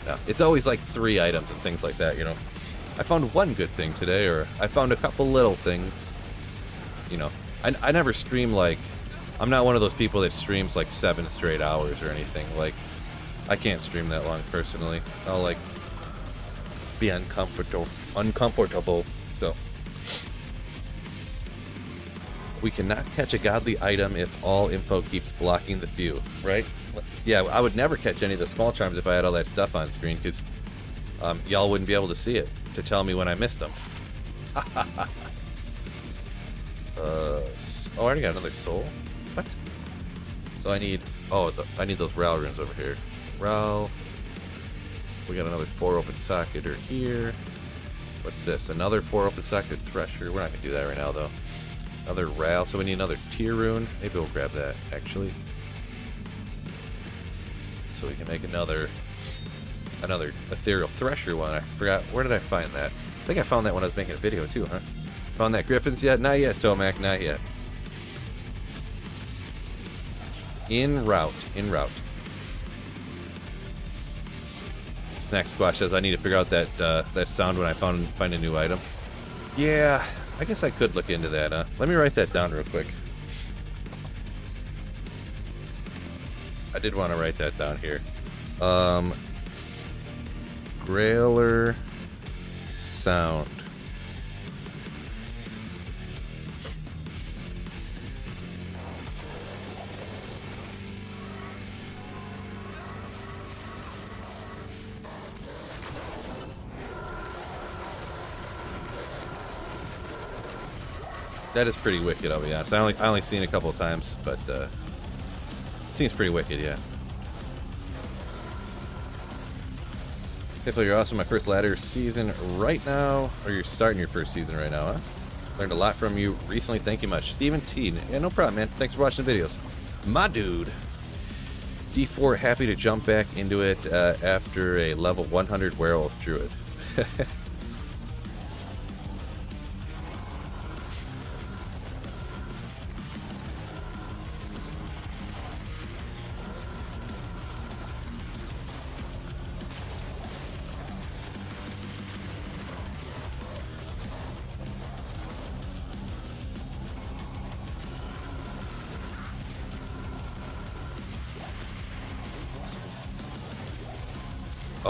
Now, it's always like 3 items and things like that, you know. I found 1 good thing today, or I found a couple little things. You know, I never stream like, I'm not one of those people that streams like 7 straight hours or anything. Like, I can't stream that long personally. I'll like be uncomfortable. So. We cannot catch a godly item if all info keeps blocking the view, right? Yeah, I would never catch any of the small charms if I had all that stuff on screen, because y'all wouldn't be able to see it to tell me when I missed them. Oh, I already got another soul? What? So I need... Oh, I need those Ral runes over here. Ral. We got another 4 open socketer here. What's this? Another 4 open socket thresher. We're not going to do that right now, though. Another Ral, so we need another tier rune. Maybe we'll grab that, actually. So we can make another ethereal thresher one. I forgot, where did I find that? I think I found that when I was making a video too, huh? Found that Griffons yet? Not yet, Tomac, not yet. En route. Snack Squash says I need to figure out that sound when I find a new item. Yeah, I guess I could look into that, huh? Let me write that down real quick. I did want to write that down here. Grailer sound. That is pretty wicked, I'll be honest. I only seen it a couple of times, but seems pretty wicked, yeah. Hey Phil, you're awesome. My first ladder season right now, or you're starting your first season right now, huh? Learned a lot from you recently. Thank you much. Steven T. Yeah, no problem, man. Thanks for watching the videos. My dude. D4, happy to jump back into it after a level 100 werewolf druid.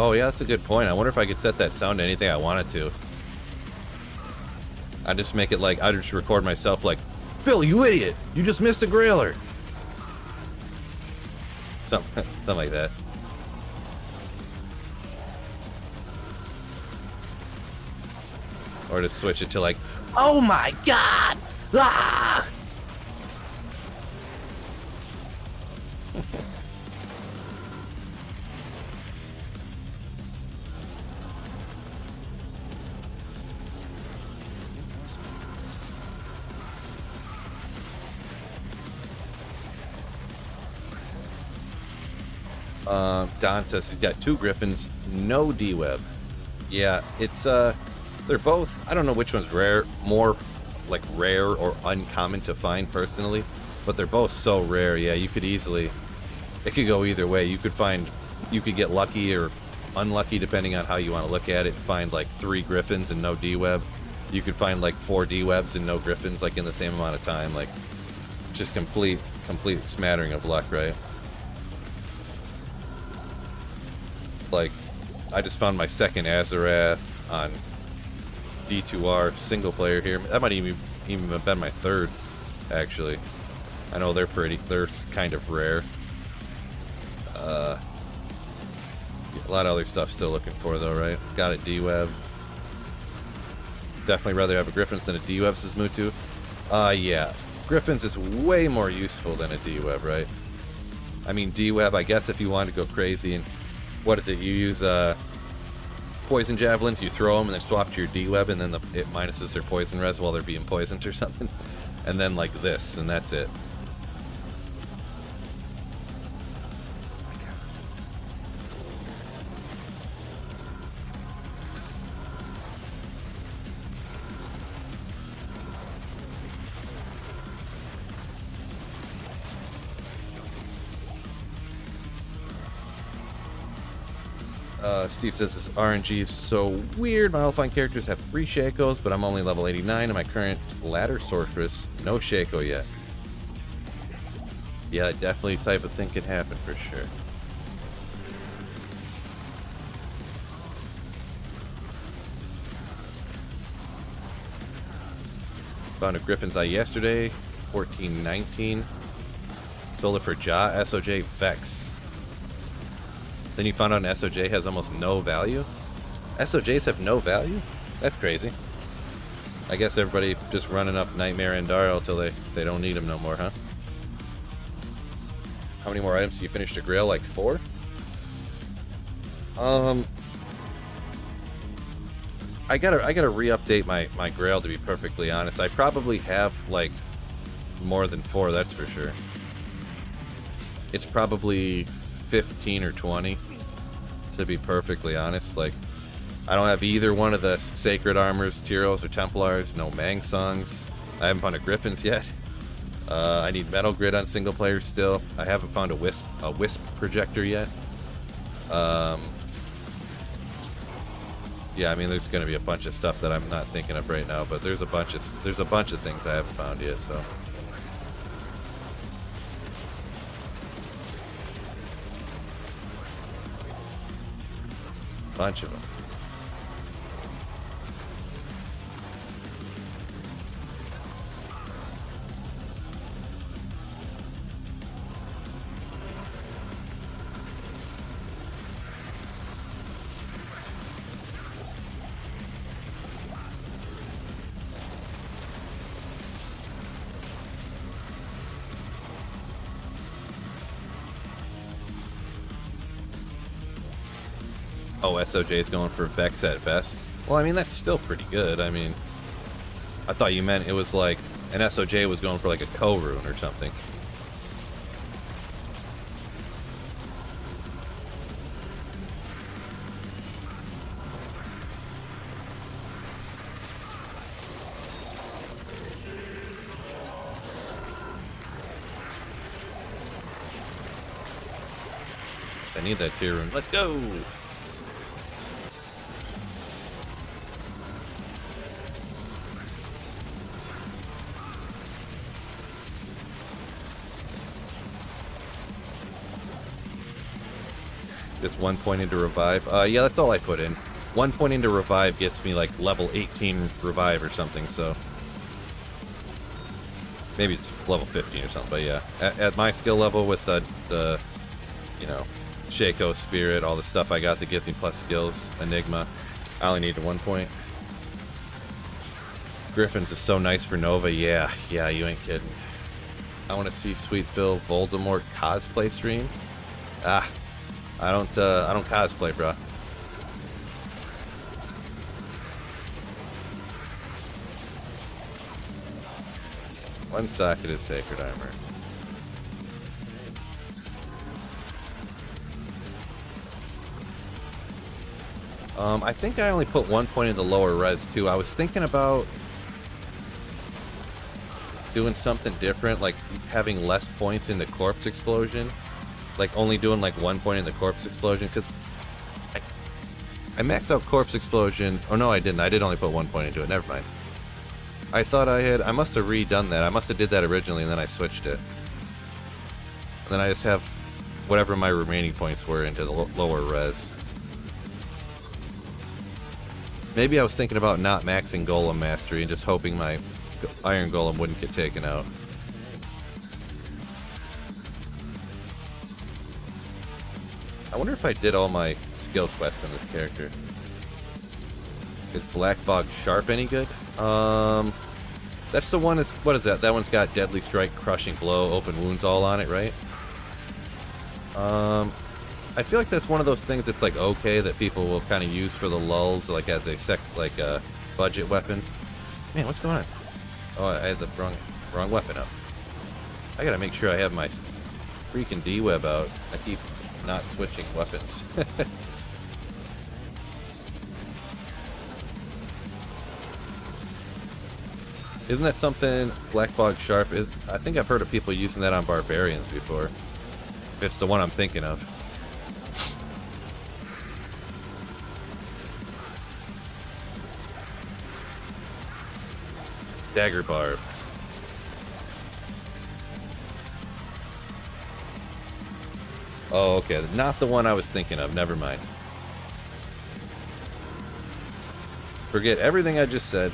Oh yeah, that's a good point. I wonder if I could set that sound to anything I wanted to. I'd just make it like, I'd just record myself like, Phil, you idiot! You just missed a grailer! Something like that. Or just switch it to like, oh my god! Ah! Don says he's got 2 Griffons, no D-Web. Yeah, it's, they're both, I don't know which one's rare, more like rare or uncommon to find personally, but they're both so rare. Yeah, you could easily, it could go either way. You could get lucky or unlucky depending on how you want to look at it. Find like 3 Griffons and no D-Web. You could find like 4 D-Webs and no Griffons like in the same amount of time. Like, just complete smattering of luck, right? Like, I just found my second Azarath on D2R single player here. That might even have been my 3rd, actually. I know they're kind of rare. A lot of other stuff still looking for though, right? Got a D-Web. Definitely rather have a Griffons than a D-Web, says Mutu. Yeah. Griffons is way more useful than a D-Web, right? I mean, D-Web, I guess if you want to go crazy and what is it? You use poison javelins, you throw them, and then swap to your D-Web, and then it minuses their poison res while they're being poisoned or something. And then like this, and that's it. Steve says this RNG is so weird. My Alpine characters have 3 Shakos, but I'm only level 89, and my current ladder sorceress, no Shako yet. Yeah, definitely type of thing can happen for sure. Found a Griffon's Eye yesterday, 1419. Sold it for Ja, SOJ, Vex. Then you found out an SOJ has almost no value? SOJs have no value? That's crazy. I guess everybody just running up Nightmare and Darrow till they don't need them no more, huh? How many more items have you finished a grail? Like 4? I gotta re-update my grail, to be perfectly honest. I probably have like more than 4, that's for sure. It's probably 15 or 20, to be perfectly honest. Like, I don't have either one of the Sacred Armors, Tyros, or Templars. No Mang Songs. I haven't found a Griffons yet. I need Metal Grid on single player still. I haven't found a Wisp projector yet. Yeah, I mean, there's going to be a bunch of stuff that I'm not thinking of right now, but there's a bunch of things I haven't found yet. So. Bunch of them. Oh, SOJ is going for Vex at best. Well, I mean, that's still pretty good. I mean, I thought you meant it was like an SOJ was going for like a co-rune or something. I need that tier rune. Let's go! Just 1 point into revive. Yeah, that's all I put in. 1 point into revive gets me like level 18 revive or something, so. Maybe it's level 15 or something, but yeah. At my skill level with the you know, Shaco, Spirit, all the stuff I got that gives me plus skills, Enigma, I only needed 1 point. Griffons is so nice for Nova. Yeah, you ain't kidding. I want to see Sweet Phil Voldemort cosplay stream. I don't cosplay, bro. One socket is Sacred Armor. I think I only put 1 point in the lower res too. I was thinking about doing something different, like having less points in the corpse explosion. Like only doing like 1 point in the corpse explosion, because I maxed out corpse explosion. Oh no, I didn't. I did only put 1 point into it. Never mind. I thought I must have redone that. I must have did that originally and then I switched it. And then I just have whatever my remaining points were into the lower res. Maybe I was thinking about not maxing Golem Mastery and just hoping my Iron Golem wouldn't get taken out. I wonder if I did all my skill quests on this character. Is Black Fog Sharp any good? That's the one. What is that? That one's got Deadly Strike, Crushing Blow, Open Wounds all on it, right? I feel like that's one of those things that's like okay that people will kind of use for the lulls, like as a budget weapon. Man, what's going on? Oh, I had the wrong weapon up. I gotta make sure I have my freaking D-web out. I keep not switching weapons. Isn't that something Black Fog Sharp is? I think I've heard of people using that on barbarians before. If it's the one I'm thinking of. Dagger Barb. Oh, okay. Not the one I was thinking of. Never mind. Forget everything I just said.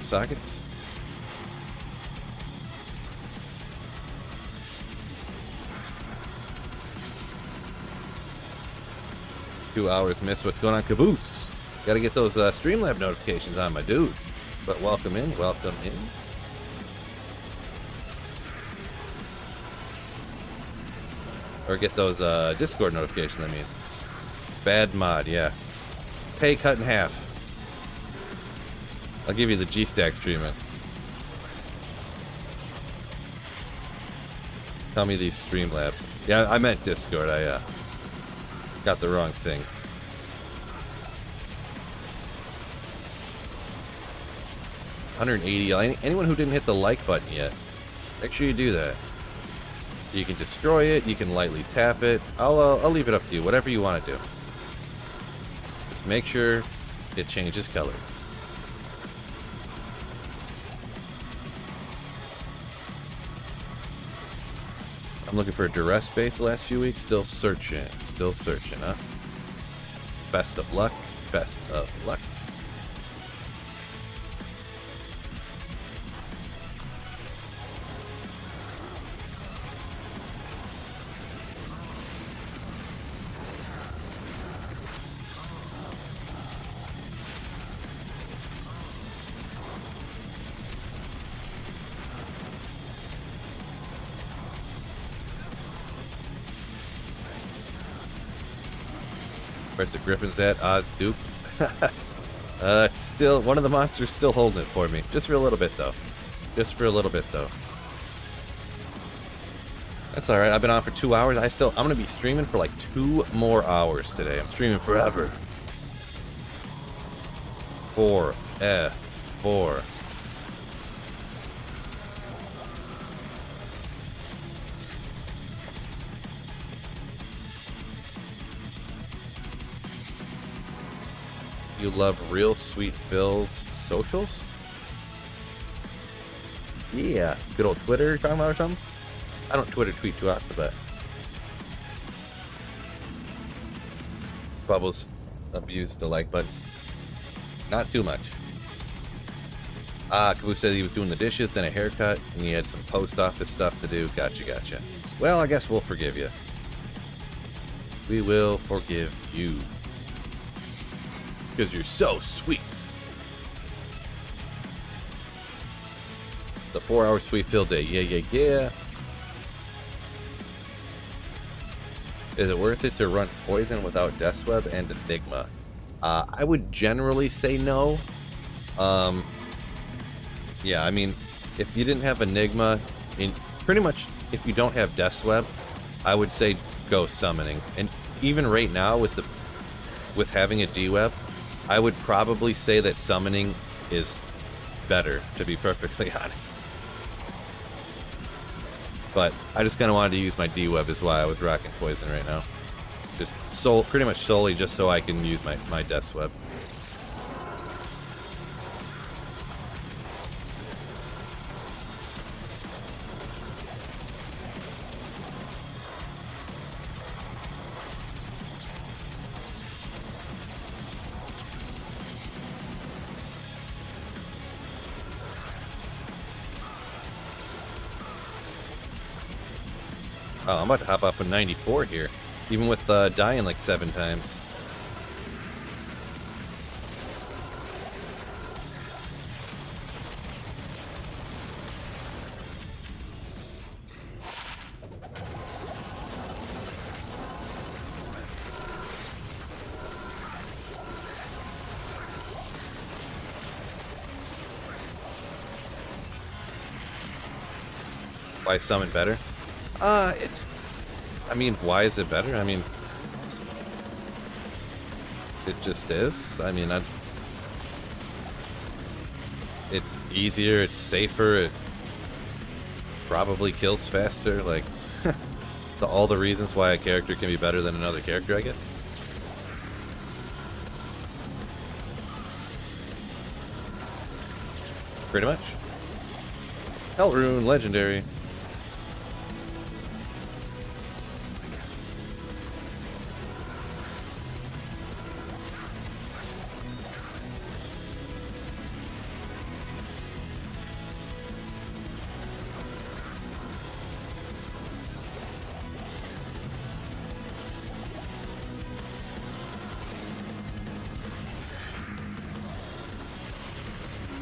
Sockets. Two hours missed. What's going on, Caboose? Gotta get those Streamlab notifications on, my dude. But welcome in, welcome in. Or get those Discord notifications, I mean. Bad mod, yeah. Pay cut in half. I'll give you the G-Stacks treatment. Tell me these Streamlabs. Yeah, I meant Discord. I got the wrong thing. $180. Anyone who didn't hit the like button yet, make sure you do that. You can destroy it. You can lightly tap it. I'll leave it up to you. Whatever you want to do. Just make sure it changes color. I'm looking for a duress base the last few weeks. Still searching, huh? Best of luck. Best of luck. Where's the Griffons at? Oz Duke. Still, one of the monsters still holding it for me. Just for a little bit, though. Just for a little bit, though. That's alright. I've been on for 2 hours. I'm going to be streaming for like 2 more hours today. I'm streaming forever. 4. 4. You love Real Sweet Phil's socials? Yeah. Good old Twitter you're talking about or something? I don't Twitter tweet too often, but... Bubbles abused the like button. Not too much. Caboose said he was doing the dishes and a haircut, and he had some post office stuff to do. Gotcha. Well, I guess we'll forgive you. We will forgive you. Because you're so sweet. The 4-hour sweet fill day. Yeah. Is it worth it to run poison without Death's Web and Enigma? I would generally say no. Yeah, I mean, if you didn't have Enigma, pretty much if you don't have Death's Web, I would say go summoning. And even right now with having a D-Web, I would probably say that summoning is better, to be perfectly honest. But I just kind of wanted to use my D-Web is why I was rocking poison right now. Just pretty much solely just so I can use my Death's Web. Oh, I'm about to hop up with 94 here. Even with dying like 7 times. Why summon better? I mean, why is it better? I mean, it just is. I mean, it's easier, it's safer, it probably kills faster, like, all the reasons why a character can be better than another character, I guess. Pretty much. Hellrune, legendary.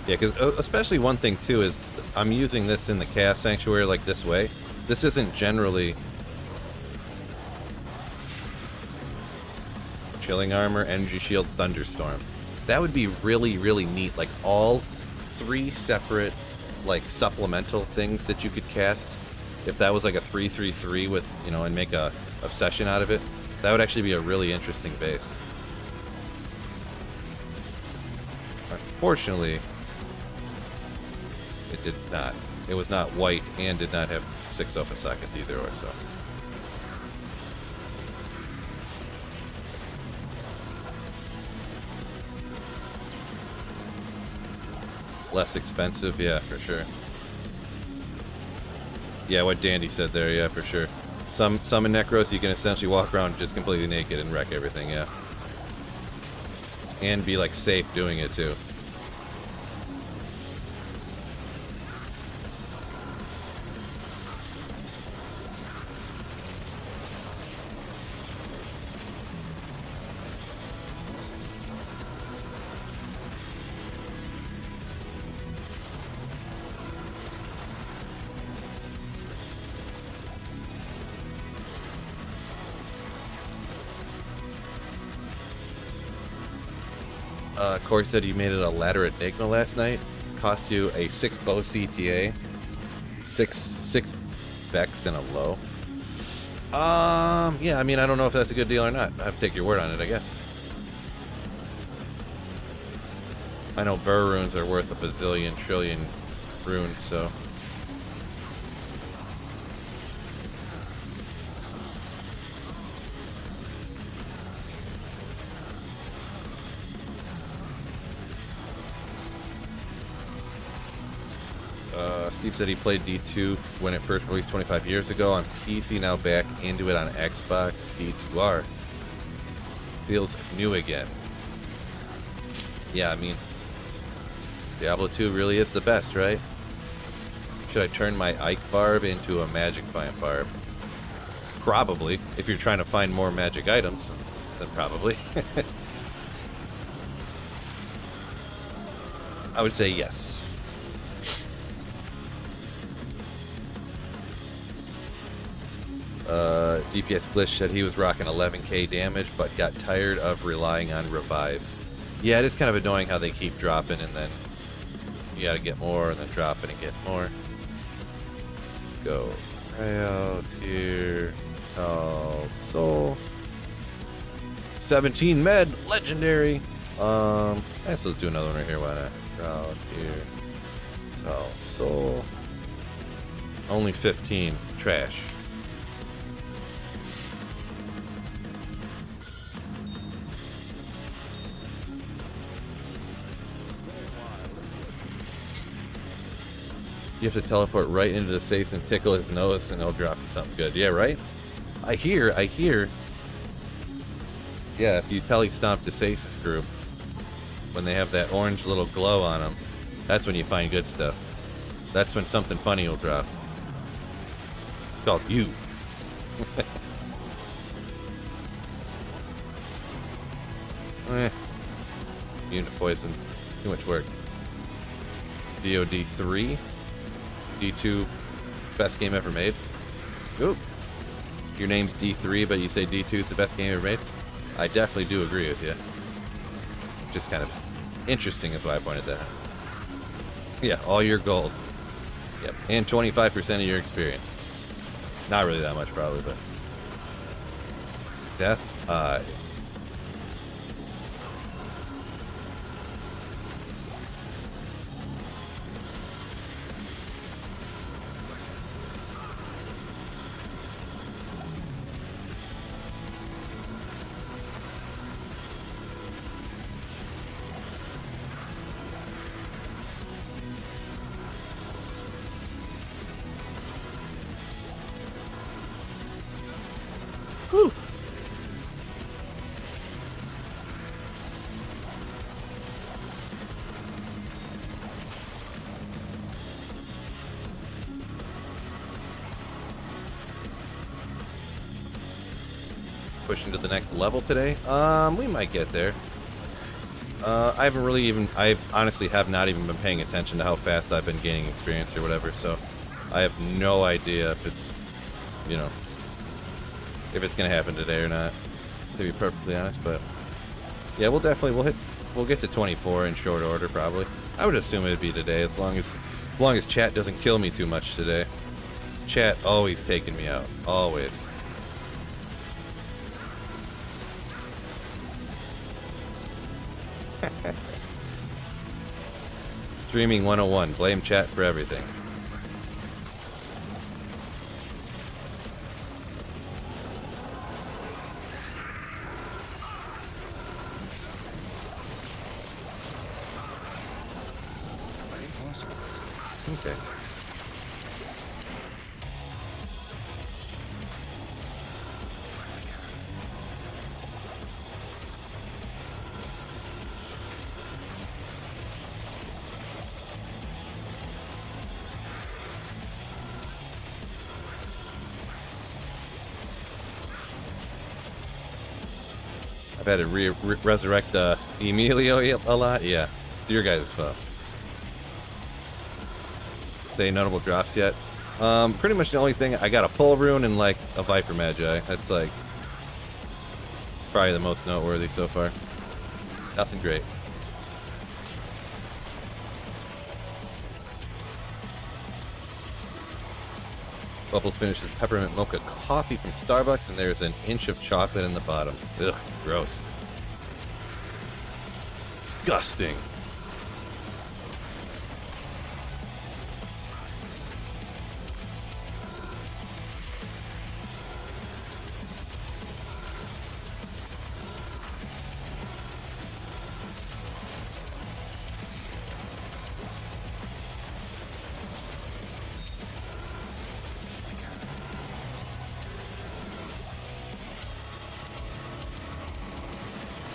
Yeah, because especially one thing too is I'm using this in the Chaos Sanctuary like this way. This isn't generally Chilling Armor, Energy Shield, Thunderstorm. That would be really, really neat. Like all 3 separate like supplemental things that you could cast. If that was like a 3/3/3 with, you know, and make a obsession out of it, that would actually be a really interesting base. Unfortunately, it did not. It was not white and did not have 6 open sockets either or so. Less expensive, yeah, for sure. Yeah, what Dandy said there, yeah, for sure. Some in Necros you can essentially walk around just completely naked and wreck everything, yeah. And be like safe doing it too. Corey said you made it a ladder enigma last night. Cost you a 6 bow CTA, six Vex and a low. Yeah, I mean, I don't know if that's a good deal or not. I have to take your word on it, I guess. I know burr runes are worth a bazillion trillion runes, so. Steve said he played D2 when it first released 25 years ago on PC, now back into it on Xbox. D2R. Feels new again. Yeah, I mean, Diablo 2 really is the best, right? Should I turn my Ike Barb into a Magic Find Barb? Probably. If you're trying to find more magic items, then probably. I would say yes. DPS Glitch said he was rocking 11k damage, but got tired of relying on revives. Yeah, it is kind of annoying how they keep dropping, and then you gotta get more, and then dropping and get more. Let's go. Rayo, Tier, Tall Soul. 17 med, legendary. Let's do another one right here. Why not? Rayo, Tier, Tall Soul. Only 15. Trash. You have to teleport right into the Sace and tickle his nose and he'll drop you something good. Yeah, right? I hear. Yeah, if you tele-stomp to Sace's group, when they have that orange little glow on them, that's when you find good stuff. That's when something funny will drop. It's called you. Immune to poison. Too much work. DOD 3. D2, best game ever made. Oop. Your name's D3, but you say D2 is the best game ever made? I definitely do agree with you. Just kind of interesting is why I pointed that out. Yeah, all your gold. Yep, and 25% of your experience. Not really that much, probably, but. Death Eye. Whew. Pushing to the next level today? We might get there. I haven't really even, I honestly have not even been paying attention to how fast I've been gaining experience or whatever, so I have no idea if it's, you know, if it's going to happen today or not, to be perfectly honest, but yeah, we'll get to 24 in short order, probably. I would assume it'd be today, as long as chat doesn't kill me too much today. Chat always taking me out, always. Streaming 101, blame chat for everything. Okay. I've had to resurrect Emilio a lot. Yeah, your guys' fault. Say notable drops yet? Pretty much the only thing, I got a pull rune and like a Viper Magi. That's like probably the most noteworthy so far. Nothing great. Bubbles finishes peppermint mocha coffee from Starbucks, and there's an inch of chocolate in the bottom. Ugh, gross. Disgusting.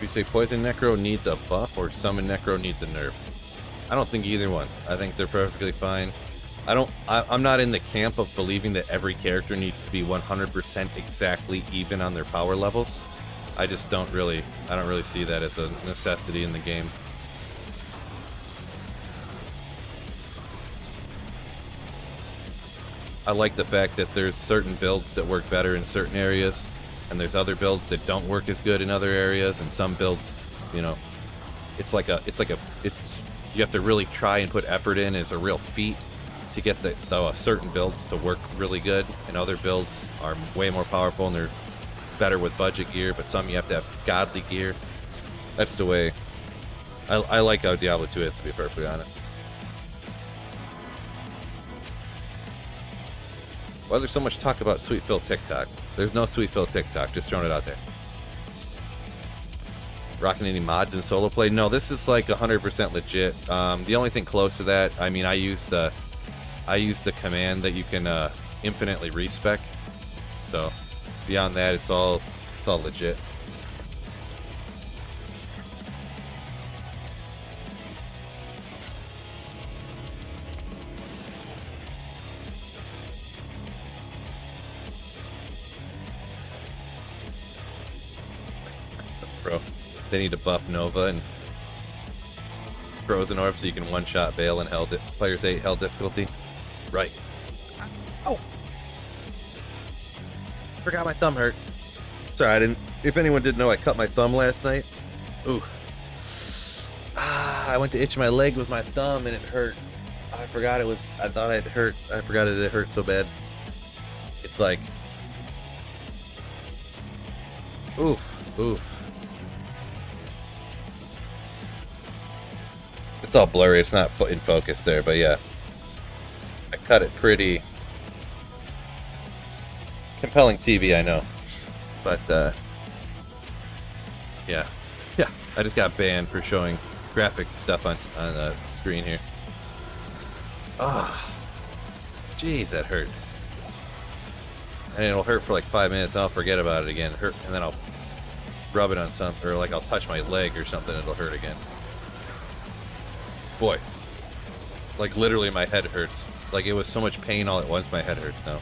You say Poison Necro needs a buff or Summon Necro needs a nerf? I don't think either one. I think they're perfectly fine. I'm not in the camp of believing that every character needs to be 100% exactly even on their power levels. I don't really see that as a necessity in the game. I like the fact that there's certain builds that work better in certain areas, and there's other builds that don't work as good in other areas, and some builds, you know, you have to really try and put effort in as a real feat to get the certain builds to work really good, and other builds are way more powerful and they're better with budget gear, but some you have to have godly gear. That's the way I like how Diablo 2 is, to be perfectly honest. Why is there so much talk about Sweet Phil TikTok? There's no Sweet Phil TikTok, just throwing it out there. Rocking any mods in solo play? No, this is like 100% legit. The only thing close to that, I mean, I use the command that you can infinitely respec. So beyond that, it's all legit. Bro, they need to buff Nova and Frozen Orb so you can one-shot Veil and Players 8 hell difficulty. Right. Oh! Forgot my thumb hurt. Sorry, I didn't. If anyone didn't know, I cut my thumb last night. Ooh. I went to itch my leg with my thumb and it hurt. I forgot it was. I thought it hurt. I forgot it hurt so bad. It's like. Oof. Oof. It's all blurry. It's not in focus there, but yeah. I cut it pretty. Compelling TV, I know. But, yeah. Yeah, I just got banned for showing graphic stuff on the screen here. Ah. Jeez, that hurt. And it'll hurt for like 5 minutes, and I'll forget about it again. Hurt, and then I'll rub it on something, or like I'll touch my leg or something, and it'll hurt again. Boy. Like, literally my head hurts. Like, it was so much pain all at once, my head hurts now.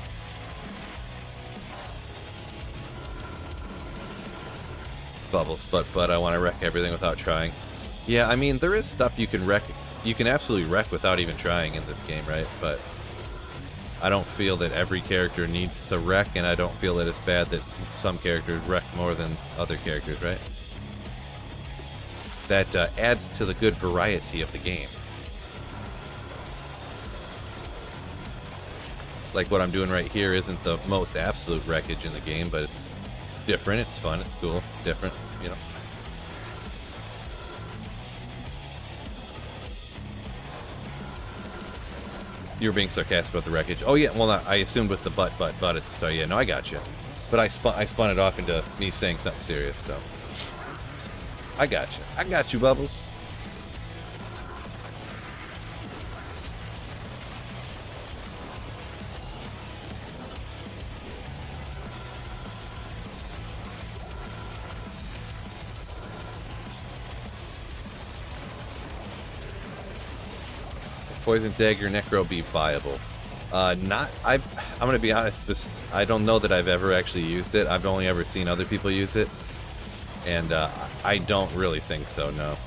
Bubbles, but I want to wreck everything without trying. Yeah, I mean, there is stuff you can wreck. You can absolutely wreck without even trying in this game, right? But I don't feel that every character needs to wreck, and I don't feel that it's bad that some characters wreck more than other characters, right? That adds to the good variety of the game. Like what I'm doing right here isn't the most absolute wreckage in the game, but it's different, it's fun, it's cool, different, you know. You were being sarcastic about the wreckage. Oh yeah, well I assumed with the but at the start. Yeah, no, I got you. But I spun it off into me saying something serious, so. I got you. I got you, Bubbles. Poison Dagger Necro be viable? I'm gonna be honest, I don't know that I've ever actually used it. I've only ever seen other people use it. And I don't really think so, no.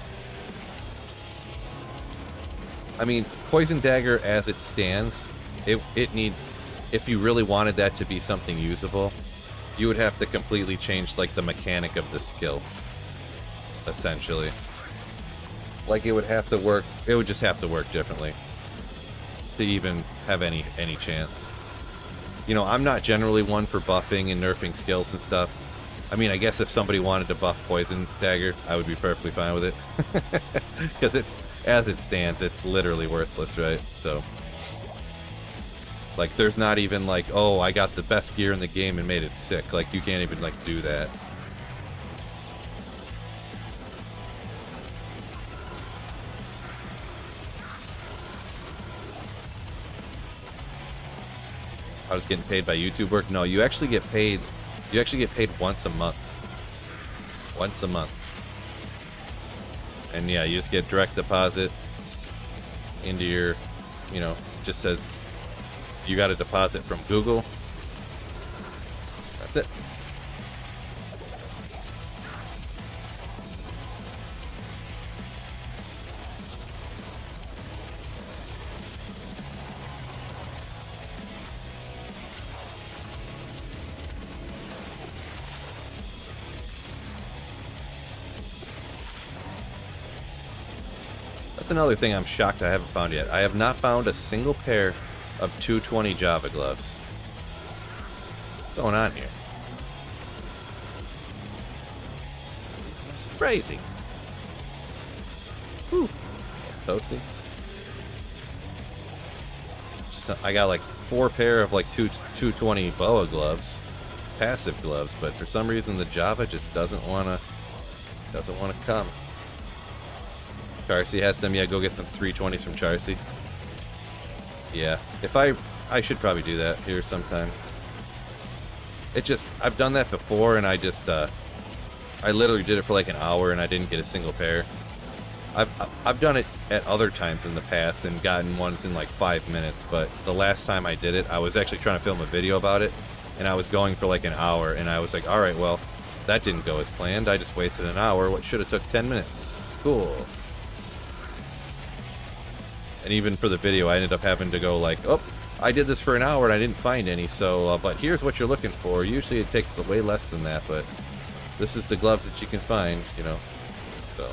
I mean, Poison Dagger as it stands, it needs, if you really wanted that to be something usable, you would have to completely change like the mechanic of the skill, essentially. Like it would have to work, it would just have to work differently to even have any chance. You know, I'm not generally one for buffing and nerfing skills and stuff. I mean, I guess if somebody wanted to buff Poison Dagger, I would be perfectly fine with it. Because it's, as it stands, it's literally worthless, right? So, like, there's not even like, oh, I got the best gear in the game and made it sick. Like, you can't even, like, do that. I was getting paid by YouTube work. No, you actually get paid. You actually get paid once a month. Once a month. And yeah, you just get direct deposit into your, you know, just says you got a deposit from Google. That's it. That's another thing I'm shocked I haven't found yet. I have not found a single pair of 220 Java gloves. What's going on here? Crazy. Whew. Toasty. I got like 4 pair of like 220 BOA gloves, passive gloves, but for some reason the Java just doesn't wanna come. Charcy has them. Yeah, go get them 320s from Charcy. Yeah, if I should probably do that here sometime. It just, I've done that before, and I just I literally did it for like an hour and I didn't get a single pair. I've done it at other times in the past and gotten ones in like 5 minutes, but the last time I did it, I was actually trying to film a video about it, and I was going for like an hour, and I was like, all right, well, that didn't go as planned. I just wasted an hour. What should have took 10 minutes? Cool. And even for the video, I ended up having to go like, oh, I did this for an hour and I didn't find any, so, but here's what you're looking for. Usually it takes way less than that, but this is the gloves that you can find, you know, so.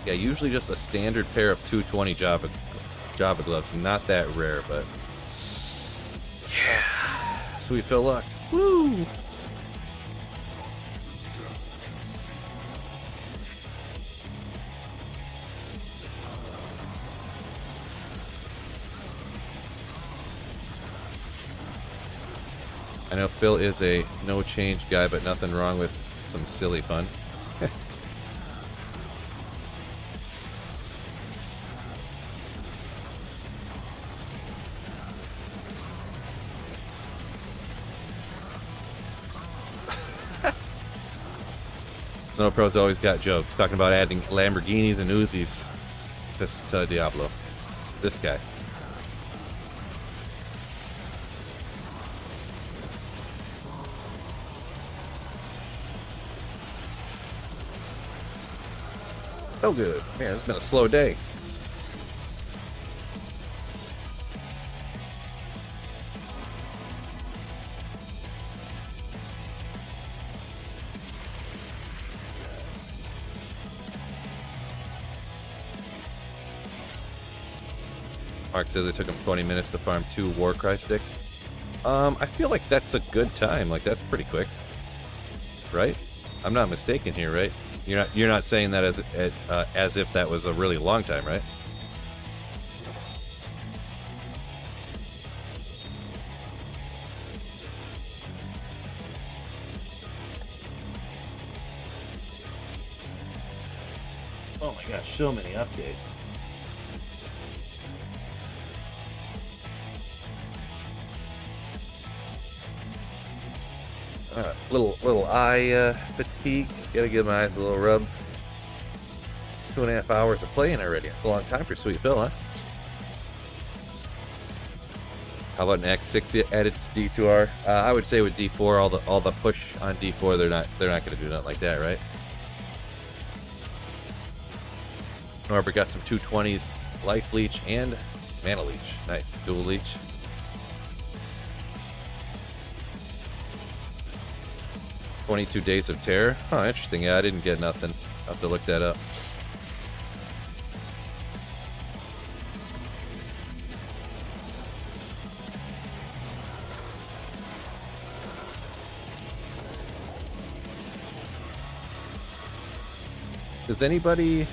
Yeah, usually just a standard pair of 220 Java gloves. Not that rare, but yeah, sweet Phil luck. Woo! I know Phil is a no change guy, but nothing wrong with some silly fun. Snow Pro's always got jokes, talking about adding Lamborghinis and Uzis to Diablo. This guy. So good. Man, it's been a slow day. Mark says it took him 20 minutes to farm 2 Warcry sticks. I feel like that's a good time. Like, that's pretty quick, right? I'm not mistaken here, right? You're not saying that as if that was a really long time, right? Oh my gosh, so many updates. Little eye fatigue. Gotta give my eyes a little rub. 2.5 hours of playing already. That's a long time for Sweet Phil, huh? How about an X6 added to D2R? I would say with D4, all the push on D4, they're not gonna do nothing like that, right? Norbert got some 220s, Life Leech and Mana Leech. Nice, dual leech. 22 Days of Terror. Oh, interesting. Yeah, I didn't get nothing. I'll have to look that up. Does anybody...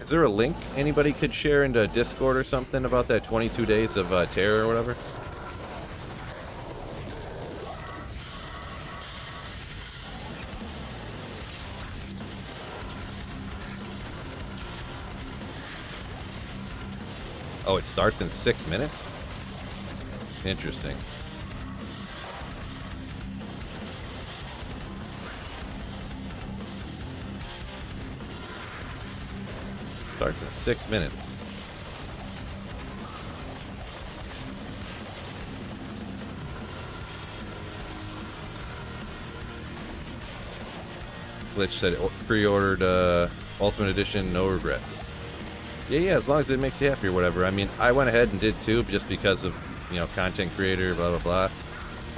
Is there a link anybody could share into Discord or something about that 22 days of terror or whatever? Oh, it starts in 6 minutes? Interesting. Starts in 6 minutes. Glitch said pre-ordered Ultimate Edition, no regrets. Yeah, as long as it makes you happy or whatever. I mean, I went ahead and did too, just because of, you know, content creator, blah, blah, blah.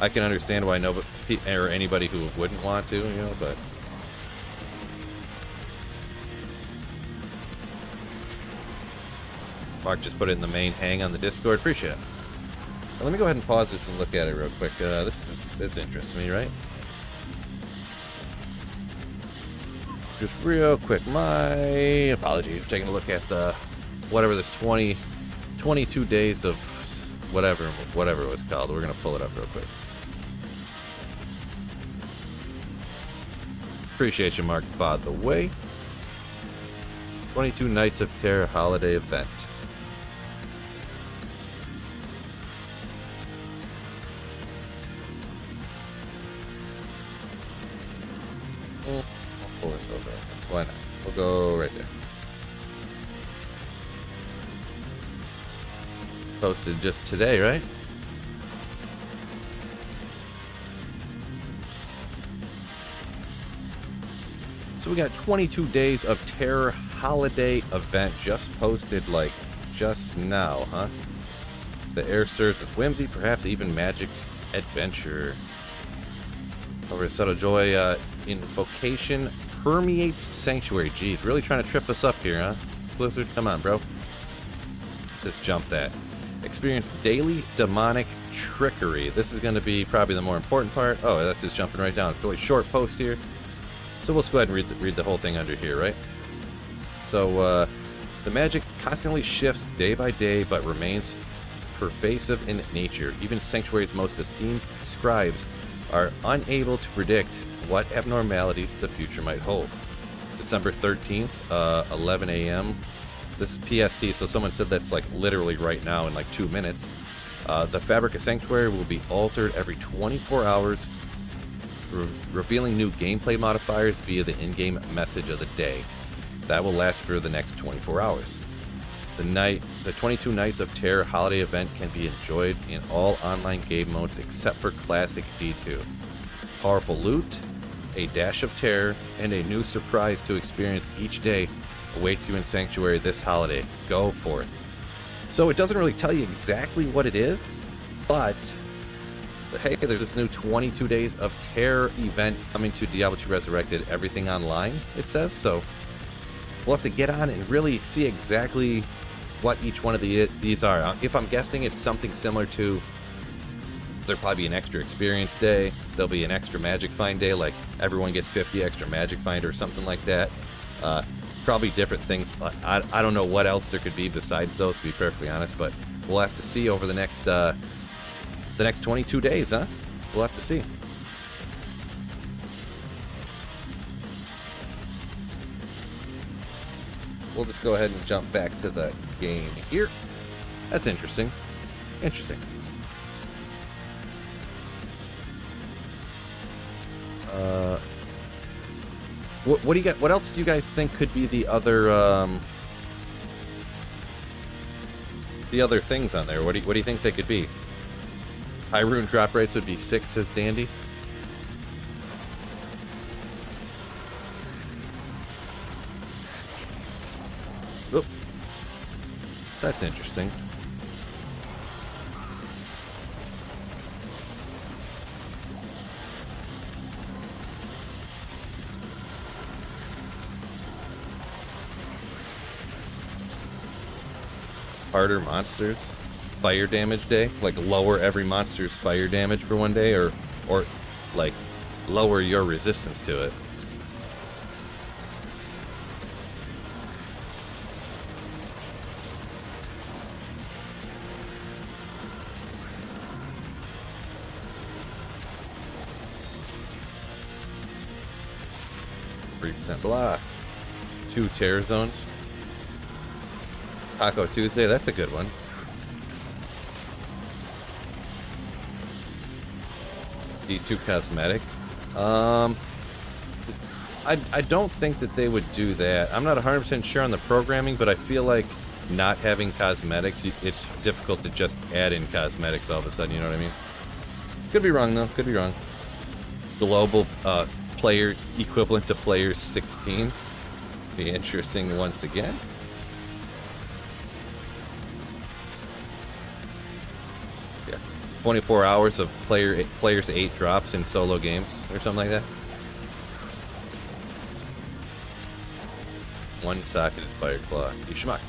I can understand why nobody, or anybody who wouldn't want to, you know, but... Mark just put it in the main hang on the Discord. Appreciate it. Well, let me go ahead and pause this and look at it real quick. This interests me, right? Just real quick, my apologies for taking a look at the whatever this 22 days of whatever it was called. We're gonna pull it up real quick. Appreciate you, Mark, by the way. 22 Nights of Terror holiday event. Pull this over. Why not? We'll go right there. Posted just today, right? So we got 22 days of Terror holiday event just posted like just now, huh? The air serves with whimsy, perhaps even magic adventure. Over a subtle joy, invocation permeates sanctuary. Geez, really trying to trip us up here, huh? Blizzard, come on, bro. Let's just jump that. Experience daily demonic trickery. This is going to be probably the more important part. Oh, that's just jumping right down. It's a really short post here. So we'll just go ahead and read the whole thing under here, right? So, the magic constantly shifts day by day, but remains pervasive in nature. Even Sanctuary's most esteemed scribes are unable to predict what abnormalities the future might hold. December 13th, 11 a.m. This is PST, so someone said that's like literally right now in like 2 minutes. The fabric of Sanctuary will be altered every 24 hours, revealing new gameplay modifiers via the in-game message of the day. That will last for the next 24 hours. The 22 Nights of Terror holiday event can be enjoyed in all online game modes except for Classic D2. Powerful loot, a dash of terror, and a new surprise to experience each day awaits you in Sanctuary this holiday. Go for it. So it doesn't really tell you exactly what it is, but hey, there's this new 22 Days of Terror event coming to Diablo 2 Resurrected, everything online, it says. So we'll have to get on and really see exactly what each one of these are. If I'm guessing, it's something similar to, there'll probably be an extra experience day, there'll be an extra magic find day, like everyone gets 50 extra magic find or something like that. Probably different things. I don't know what else there could be besides those, to be perfectly honest, but we'll have to see over the next 22 days, huh? We'll have to see. We'll just go ahead and jump back to the game here. That's interesting. Interesting. What do you got? What else do you guys think could be the other things on there? What do you think they could be? High rune drop rates would be 6, says Dandy. Oh, that's interesting. Harder monsters, fire damage day, like lower every monster's fire damage for one day, or like lower your resistance to it. Blah. 2 terror zones. Taco Tuesday, that's a good one. D2 cosmetics. I don't think that they would do that. I'm not 100% sure on the programming, but I feel like not having cosmetics, it's difficult to just add in cosmetics all of a sudden, you know what I mean? Could be wrong, though. Could be wrong. Global player equivalent to player 16. Be interesting once again. Yeah. 24 hours of players 8 drops in solo games or something like that. 1 socketed fire claw. You schmuck.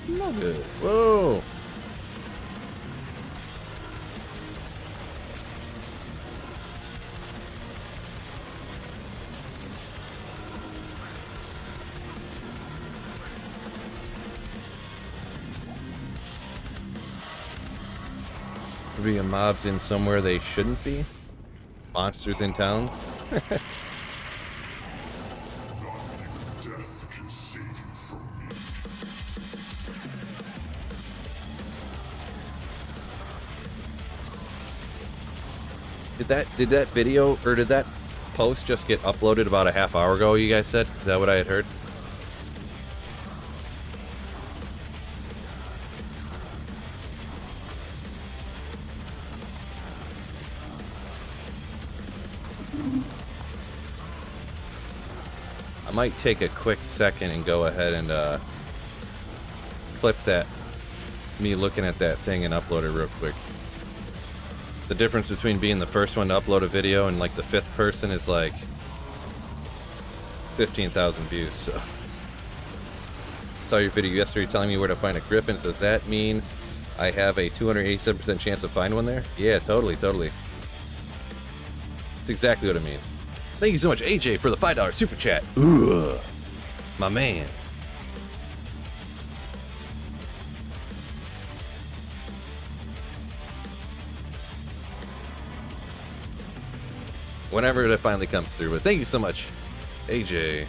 Love it. Whoa. Maybe a mob's in somewhere they shouldn't be. Monsters in town. Did that video or did that post just get uploaded about a half hour ago, you guys said? Is that what I had heard? I might take a quick second and go ahead and clip that, me looking at that thing, and upload it real quick. The difference between being the first one to upload a video and like the 5th person is like 15,000 views, so. Saw your video yesterday telling me where to find a Griffons. Does that mean I have a 287% chance of finding one there? Yeah, totally, totally. That's exactly what it means. Thank you so much, AJ, for the $5 super chat. Ooh, my man. Whenever it finally comes through, but thank you so much, AJ.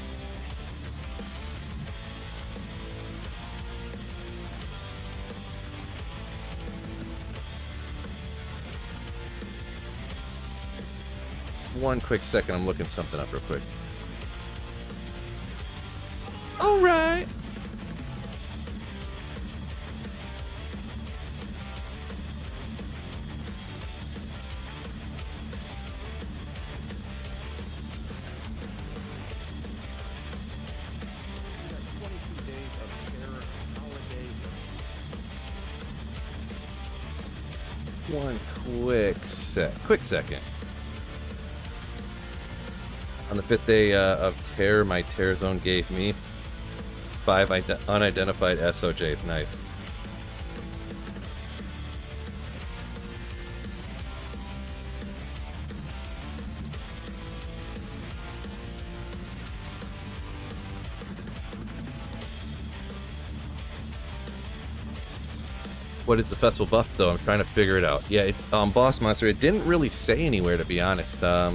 One quick second, I'm looking something up real quick. All right. One quick second. On the 5th day of terror, my terror zone gave me 5 unidentified SOJs. Nice. What is the festival buff, though? I'm trying to figure it out. Yeah, Boss Monster, it didn't really say anywhere, to be honest. Yeah,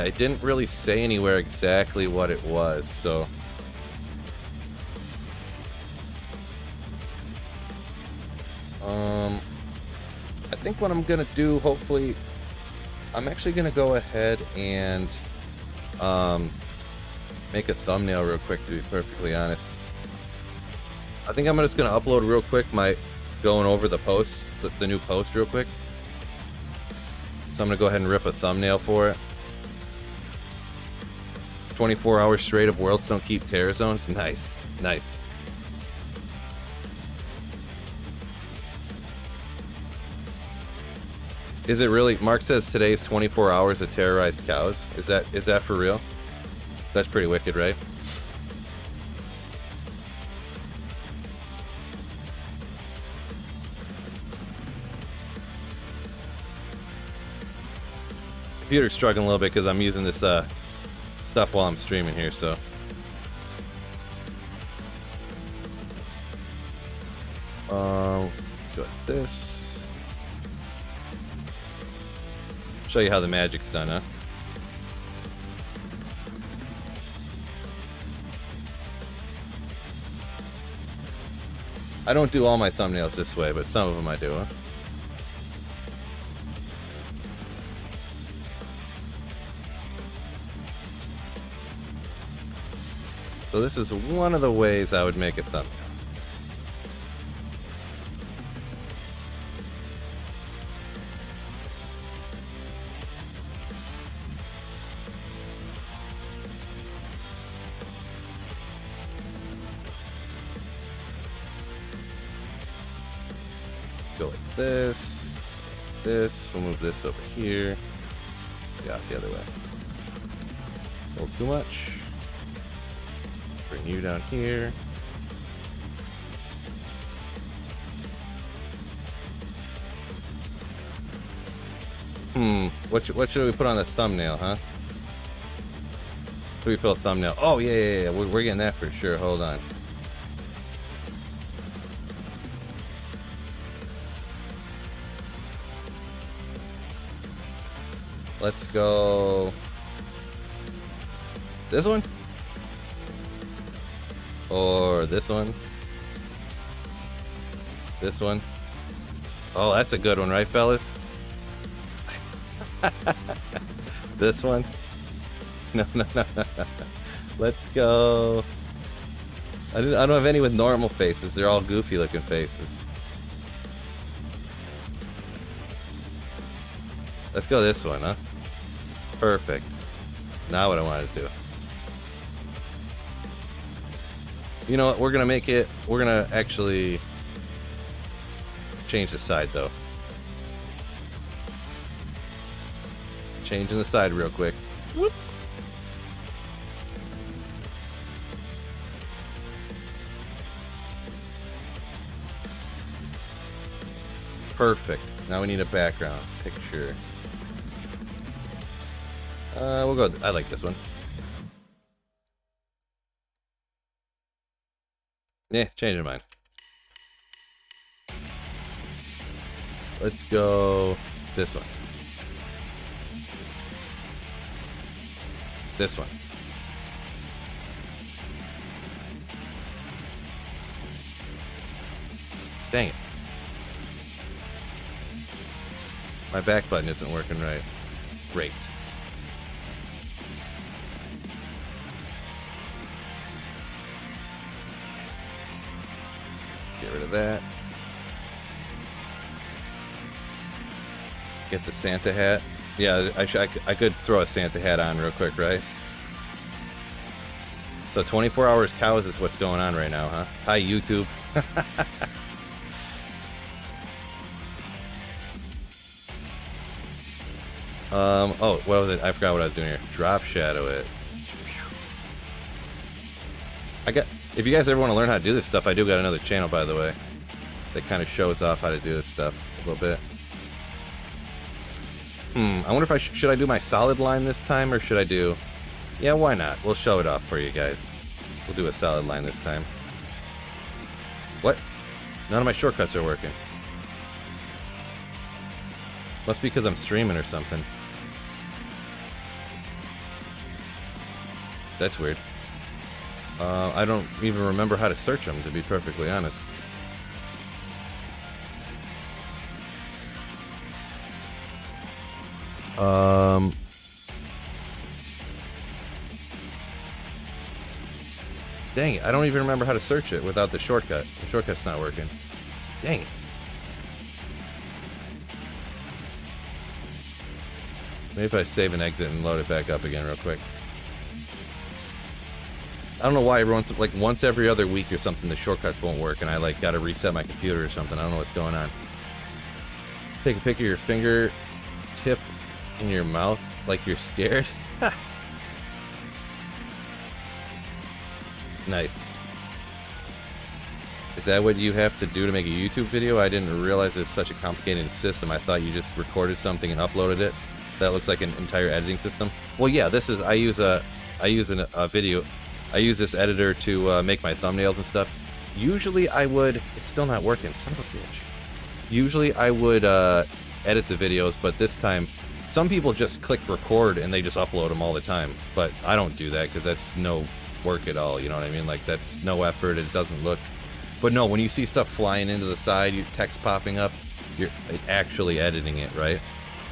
it didn't really say anywhere exactly what it was, so. I think what I'm gonna do, hopefully, I'm actually gonna go ahead and make a thumbnail real quick, to be perfectly honest. I think I'm just gonna upload real quick my going over the post, the new post real quick. So I'm gonna go ahead and rip a thumbnail for it. 24 hours straight of worlds don't keep terror zones. Nice, nice. Is it really? Mark says today's 24 hours of terrorized cows. Is that for real? That's pretty wicked, right? Computer's struggling a little bit because I'm using this stuff while I'm streaming here, so. Let's go with this. Show you how the magic's done, huh? I don't do all my thumbnails this way, but some of them I do, huh? So this is one of the ways I would make a thumbnail. Go like this, we'll move this over here. Yeah, the other way. A little too much. Bring you down here. What should we put on the thumbnail, huh? Should we put a thumbnail? Oh, yeah. We're getting that for sure. Hold on. Let's go. This one? Or this one? This one? Oh, that's a good one, right, fellas? This one? No. Let's go. I don't have any with normal faces. They're all goofy looking faces. Let's go this one, huh? Perfect. Now what I wanted to do. You know what? We're gonna actually change the side though. Changing the side real quick. Whoop. Perfect. Now we need a background picture. We'll go. I like this one. Yeah, change your mind. Let's go this one. This one. Dang it. My back button isn't working right. Great. Get rid of that. Get the Santa hat. Yeah, I could throw a Santa hat on real quick, right? So 24 hours cows is what's going on right now, huh? Hi, YouTube. Oh, what was it? I forgot what I was doing here. Drop shadow it. If you guys ever want to learn how to do this stuff, I do got another channel, by the way, that kind of shows off how to do this stuff a little bit. I wonder if should I do my solid line this time, or should I do... Yeah, why not? We'll show it off for you guys. We'll do a solid line this time. What? None of my shortcuts are working. Must be because I'm streaming or something. That's weird. I don't even remember how to search them, to be perfectly honest. Dang it, I don't even remember how to search it without the shortcut. The shortcut's not working. Dang it. Maybe if I save and exit and load it back up again real quick. I don't know why everyone's like once every other week or something the shortcuts won't work and I like gotta reset my computer or something. I don't know what's going on. Take a pic of your finger tip in your mouth like you're scared. Nice. Is that what you have to do to make a YouTube video? I didn't realize it's such a complicated system. I thought you just recorded something and uploaded it. That looks like an entire editing system. Well, yeah, this is I use a video. I use this editor to make my thumbnails and stuff. Usually I would. It's still not working. Son of a bitch. Usually I would edit the videos, but this time some people just click record and they just upload them all the time. But I don't do that because that's no work at all. You know what I mean? Like that's no effort. It doesn't look. But no, when you see stuff flying into the side, your text popping up, you're actually editing it, right?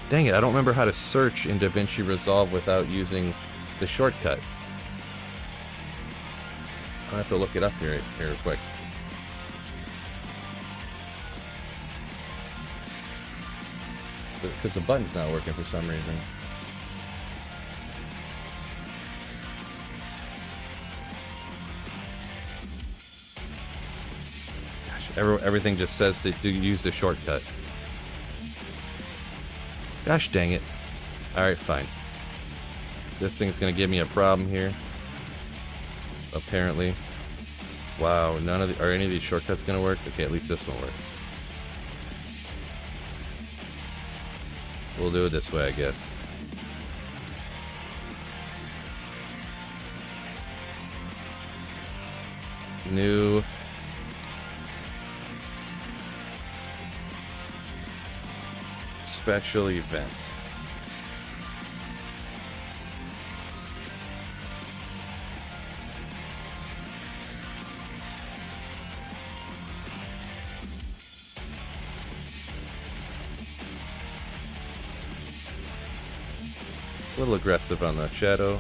Dang it, I don't remember how to search in DaVinci Resolve without using the shortcut. I'll have to look it up here real quick. Because the button's not working for some reason. Gosh, everything just says to use the shortcut. Gosh dang it. Alright, fine. This thing's gonna give me a problem here. Apparently. Wow, are any of these shortcuts gonna work? Okay, at least this one works. We'll do it this way, I guess. New. Special event. A little aggressive on the shadow.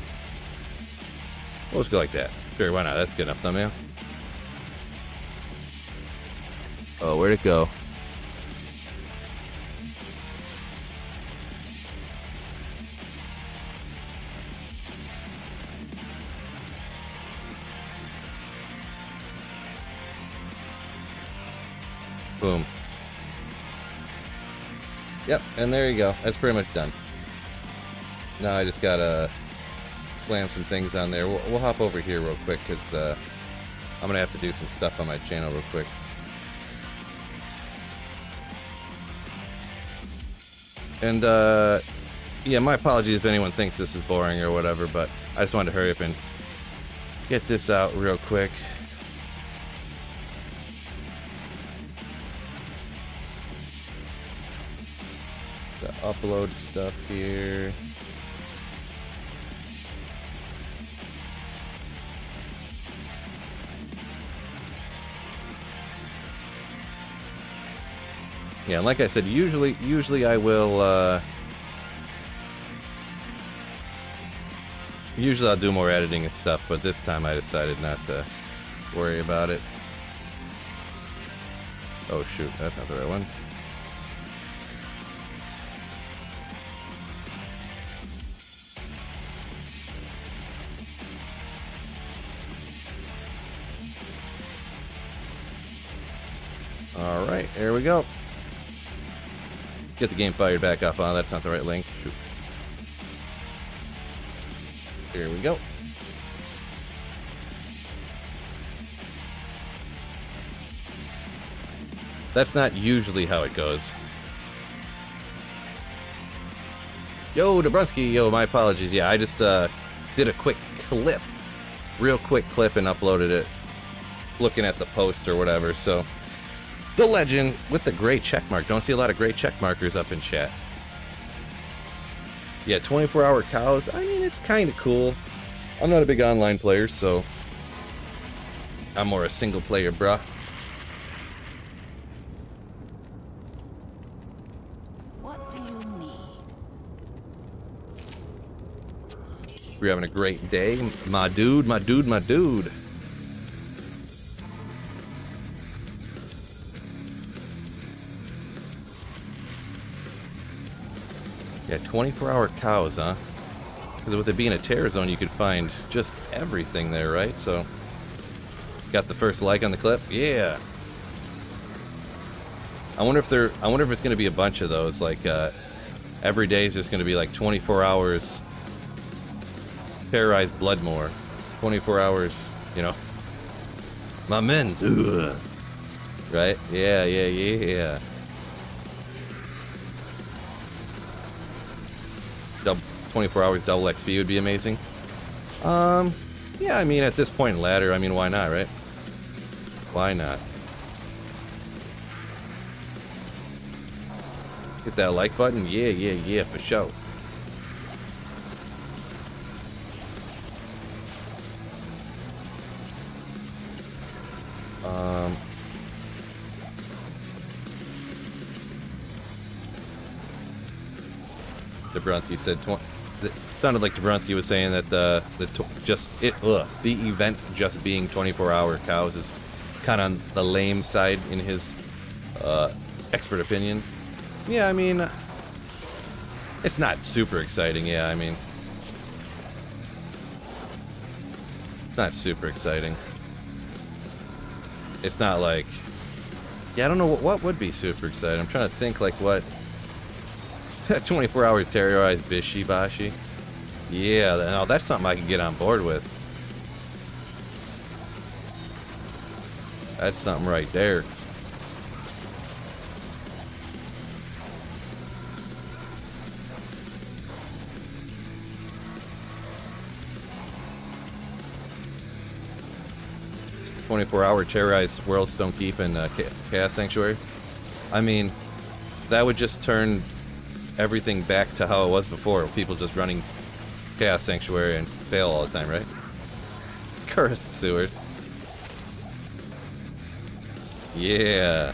We'll just go like that. Sure, why not? That's good enough thumbnail. Oh, where'd it go? Boom. Yep, and there you go. That's pretty much done. Now I just gotta slam some things on there. We'll hop over here real quick because I'm gonna have to do some stuff on my channel real quick. And yeah, my apologies if anyone thinks this is boring or whatever, but I just wanted to hurry up and get this out real quick. The upload stuff here. Yeah, like I said, usually I will, usually I'll do more editing and stuff, but this time I decided not to worry about it. Oh shoot, that's not the right one. Alright, there we go. Get the game fired back up. Oh, that's not the right link. Shoot. Here we go. That's not usually how it goes. Yo, Dabrunski. Yo, my apologies. Yeah, I just did a quick clip. Real quick clip and uploaded it. Looking at the post or whatever, so... The legend with the gray check mark. Don't see a lot of gray check markers up in chat. Yeah, 24-hour cows. I mean, it's kind of cool. I'm not a big online player, so I'm more a single player, bruh. What do you need? We're having a great day, my dude, my dude, my dude. Yeah, 24-hour cows, huh? Because with it being a terror zone, you could find just everything there, right? So, got the first like on the clip. Yeah. I wonder if it's going to be a bunch of those. Like, every day is just going to be like 24 hours. Terrorize Bloodmore. 24 hours, you know. My men's. Ugh. Right? Yeah, yeah, yeah. 24 hours double XP would be amazing. Yeah, I mean, at this point in ladder, I mean, why not, right? Why not? Hit that like button? Yeah, yeah, yeah, for sure. Dabrowski said it sounded like Dabrowski was saying that the event just being 24-hour cows is kind of on the lame side in his expert opinion. Yeah, I mean, it's not super exciting. Yeah, I mean, it's not super exciting. It's not like, yeah, I don't know what would be super exciting. I'm trying to think like what. 24-hour terrorize Bishi Bashi. Yeah, no, that's something I can get on board with. That's something right there. It's 24-hour terrorize World Stone Keep and Chaos Sanctuary. I mean, that would just turn everything back to how it was before. People just running Chaos Sanctuary and fail all the time, right? Cursed sewers. Yeah.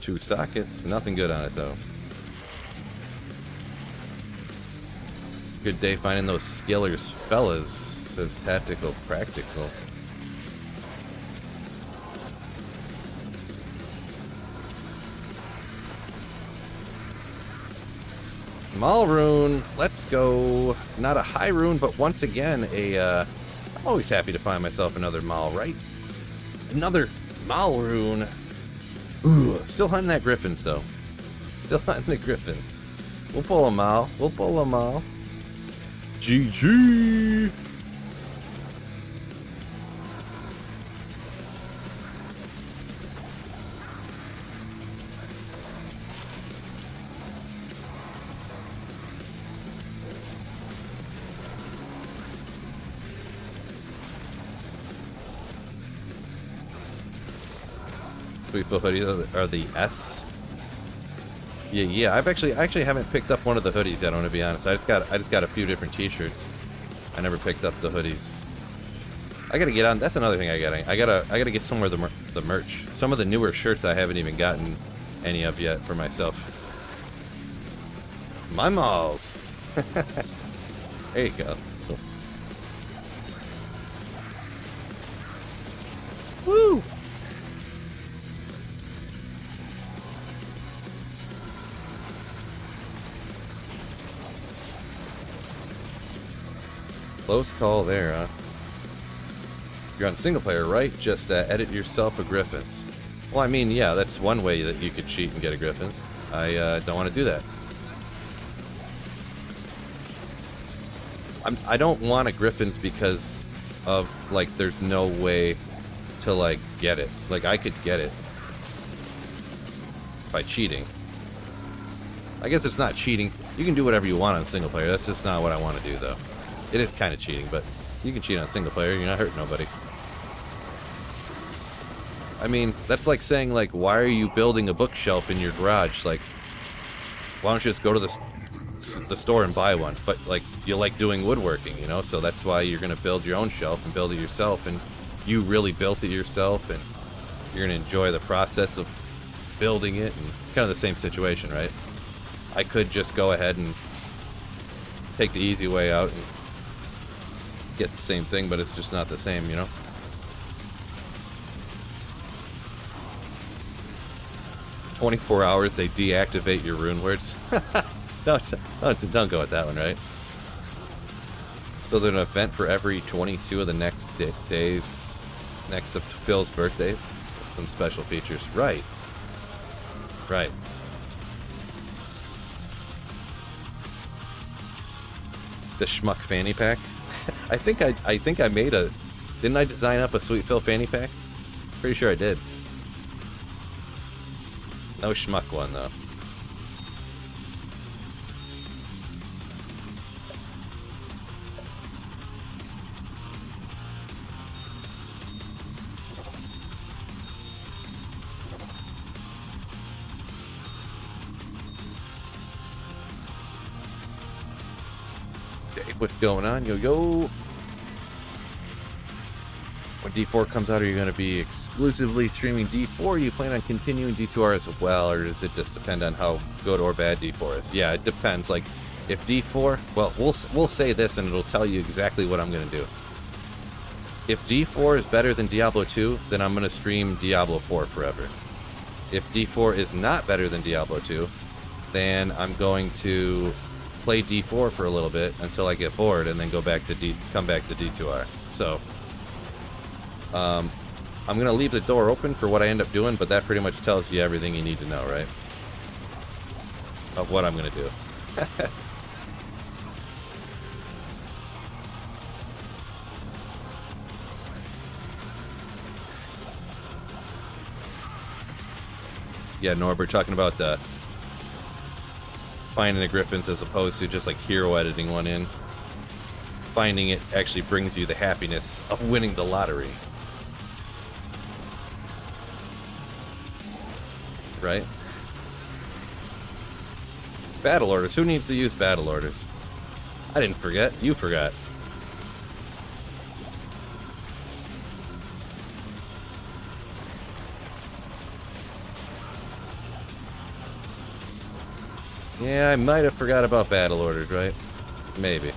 Two sockets. Nothing good on it, though. Good day finding those skillers, fellas, says Tactical Practical. Mall rune, let's go. Not a high rune, but once again, I'm always happy to find myself another mall, right? Another mall rune. Ooh, still hunting that Griffons, though. Still hunting the Griffons. We'll pull them all. We'll pull them all. GG. Sweet Bull hoodies are the S. Yeah. I actually haven't picked up one of the hoodies yet. I want to be honest. I just got a few different T-shirts. I never picked up the hoodies. I gotta get on. That's another thing I gotta get somewhere the merch. Some of the newer shirts I haven't even gotten any of yet for myself. My malls. There you go. Woo! Close call there, huh? You're on single player, right? Just edit yourself a Griffons. Well, I mean, yeah, that's one way that you could cheat and get a Griffons. I don't want to do that. I don't want a Griffons because of, like, there's no way to, like, get it. Like, I could get it by cheating. I guess it's not cheating. You can do whatever you want on single player. That's just not what I want to do, though. It is kind of cheating, but you can cheat on single player. You're not hurting nobody. I mean, that's like saying, like, why are you building a bookshelf in your garage? Like, why don't you just go to the store and buy one? But, like, you like doing woodworking, you know? So that's why you're going to build your own shelf and build it yourself. And you really built it yourself. And you're going to enjoy the process of building it, and kind of the same situation, right? I could just go ahead and take the easy way out and get the same thing, but it's just not the same, you know? "24 hours, they deactivate your rune words." Don't go with that one, right? So there's an event for every 22 of the next days, next to Phil's birthdays. Some special features. Right. Right. The Schmuck fanny pack. I think I made a... Didn't I design up a Sweet Phil fanny pack? Pretty sure I did. No Schmuck one, though. What's going on? Yo. When D4 comes out, are you going to be exclusively streaming D4? Or you plan on continuing D2R as well, or does it just depend on how good or bad D4 is? Yeah, it depends. Like, if D4, well, we'll say this and it'll tell you exactly what I'm going to do. If D4 is better than Diablo 2, then I'm going to stream Diablo 4 forever. If D4 is not better than Diablo 2, then I'm going to play D4 for a little bit until I get bored, and then come back to D2R. So, I'm gonna leave the door open for what I end up doing, but that pretty much tells you everything you need to know, right? Of what I'm gonna do. Yeah, Norbert, talking about the finding the Griffons as opposed to just like hero editing one in. Finding it actually brings you the happiness of winning the lottery. Right? Battle orders. Who needs to use battle orders? I didn't forget. You forgot. Yeah, I might have forgot about battle orders, right? Maybe.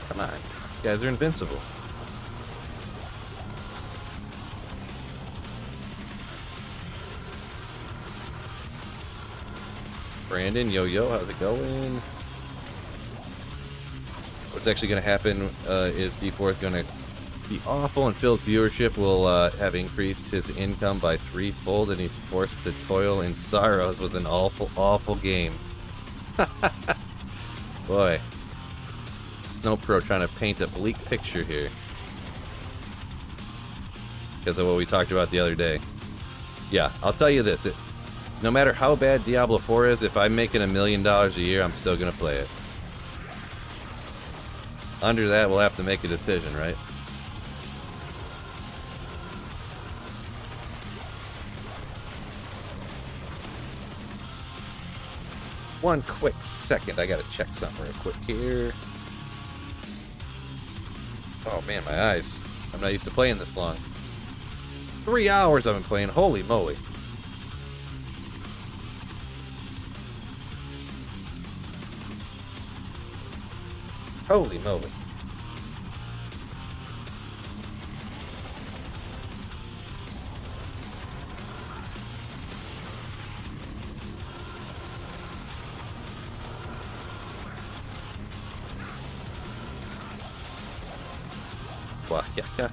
Come on. You guys are invincible. Brandon, yo, how's it going? What's actually going to happen is D4 is going to be awful, and Phil's viewership will have increased his income by threefold, and he's forced to toil in sorrows with an awful game. Boy. Snow Pro trying to paint a bleak picture here. Because of what we talked about the other day. Yeah, I'll tell you this. No matter how bad Diablo 4 is, if I'm making $1 million a year, I'm still going to play it. Under that, we'll have to make a decision, right? One quick second. I gotta check something real quick here. Oh man, my eyes. I'm not used to playing this long. 3 hours I've been playing. Holy moly. Holy moly. Wow, yeah.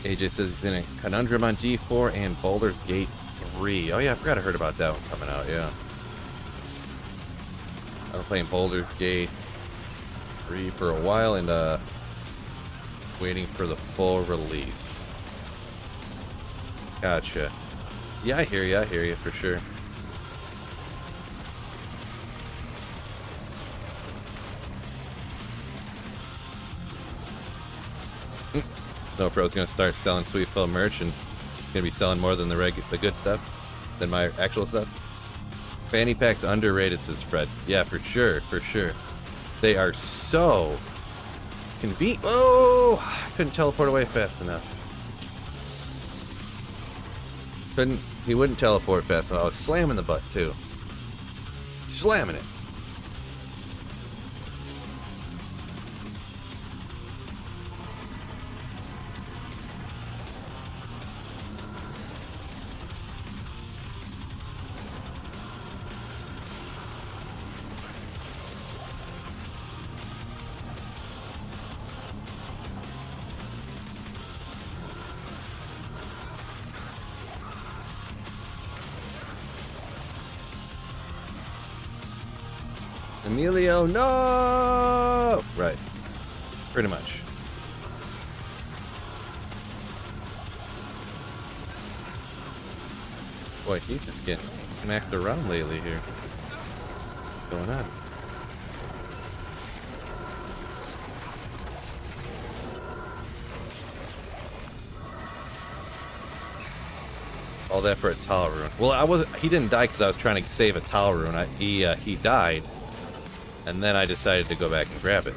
AJ says he's in a conundrum on G4 and Baldur's Gate 3. Oh yeah, I forgot I heard about that one coming out, yeah. I've been playing Baldur's Gate 3 for a while and waiting for the full release. Gotcha. Yeah, I hear you for sure. Snowpro's gonna start selling Sweet Phil merch, and it's gonna be selling more than the good stuff, than my actual stuff. Fanny packs underrated, says Fred. Yeah, for sure, for sure. They are so convenient. Oh, I couldn't teleport away fast enough. He wouldn't teleport fast enough. I was slamming the butt too. Slamming it. Emilio, no! Right. Pretty much. Boy, he's just getting smacked around lately here. What's going on? All that for a Tall Rune. Well, he didn't die because I was trying to save a Tall Rune. He died. And then I decided to go back and grab it.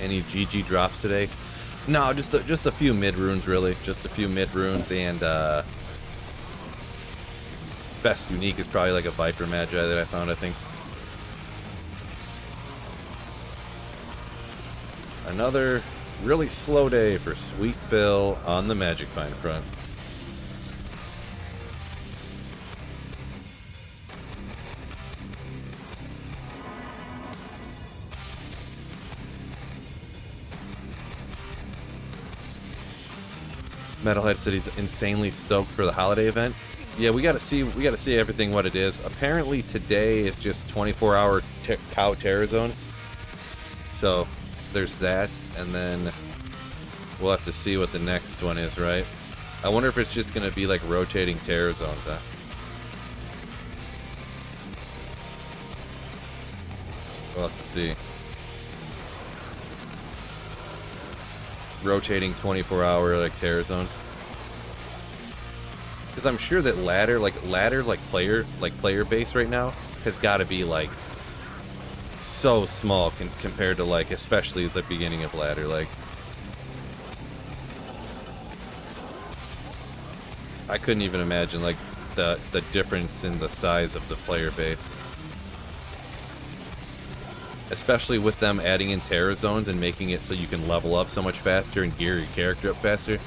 Any GG drops today? No, just a few mid runes, really. Just a few mid runes, and best unique is probably like a Viper Magi that I found, I think. Another really slow day for Sweet Phil on the Magic Find front. Metalhead City's insanely stoked for the holiday event. Yeah, we gotta see everything what it is. Apparently today is just 24-hour cow terror zones. So there's that, and then we'll have to see what the next one is, right? I wonder if it's just gonna be like rotating terror zones, huh? We'll have to see. Rotating 24-hour like terror zones. Because I'm sure that ladder player base right now has got to be like so small compared to like especially the beginning of ladder. Like I couldn't even imagine like the difference in the size of the player base, especially with them adding in terror zones and making it so you can level up so much faster and gear your character up faster.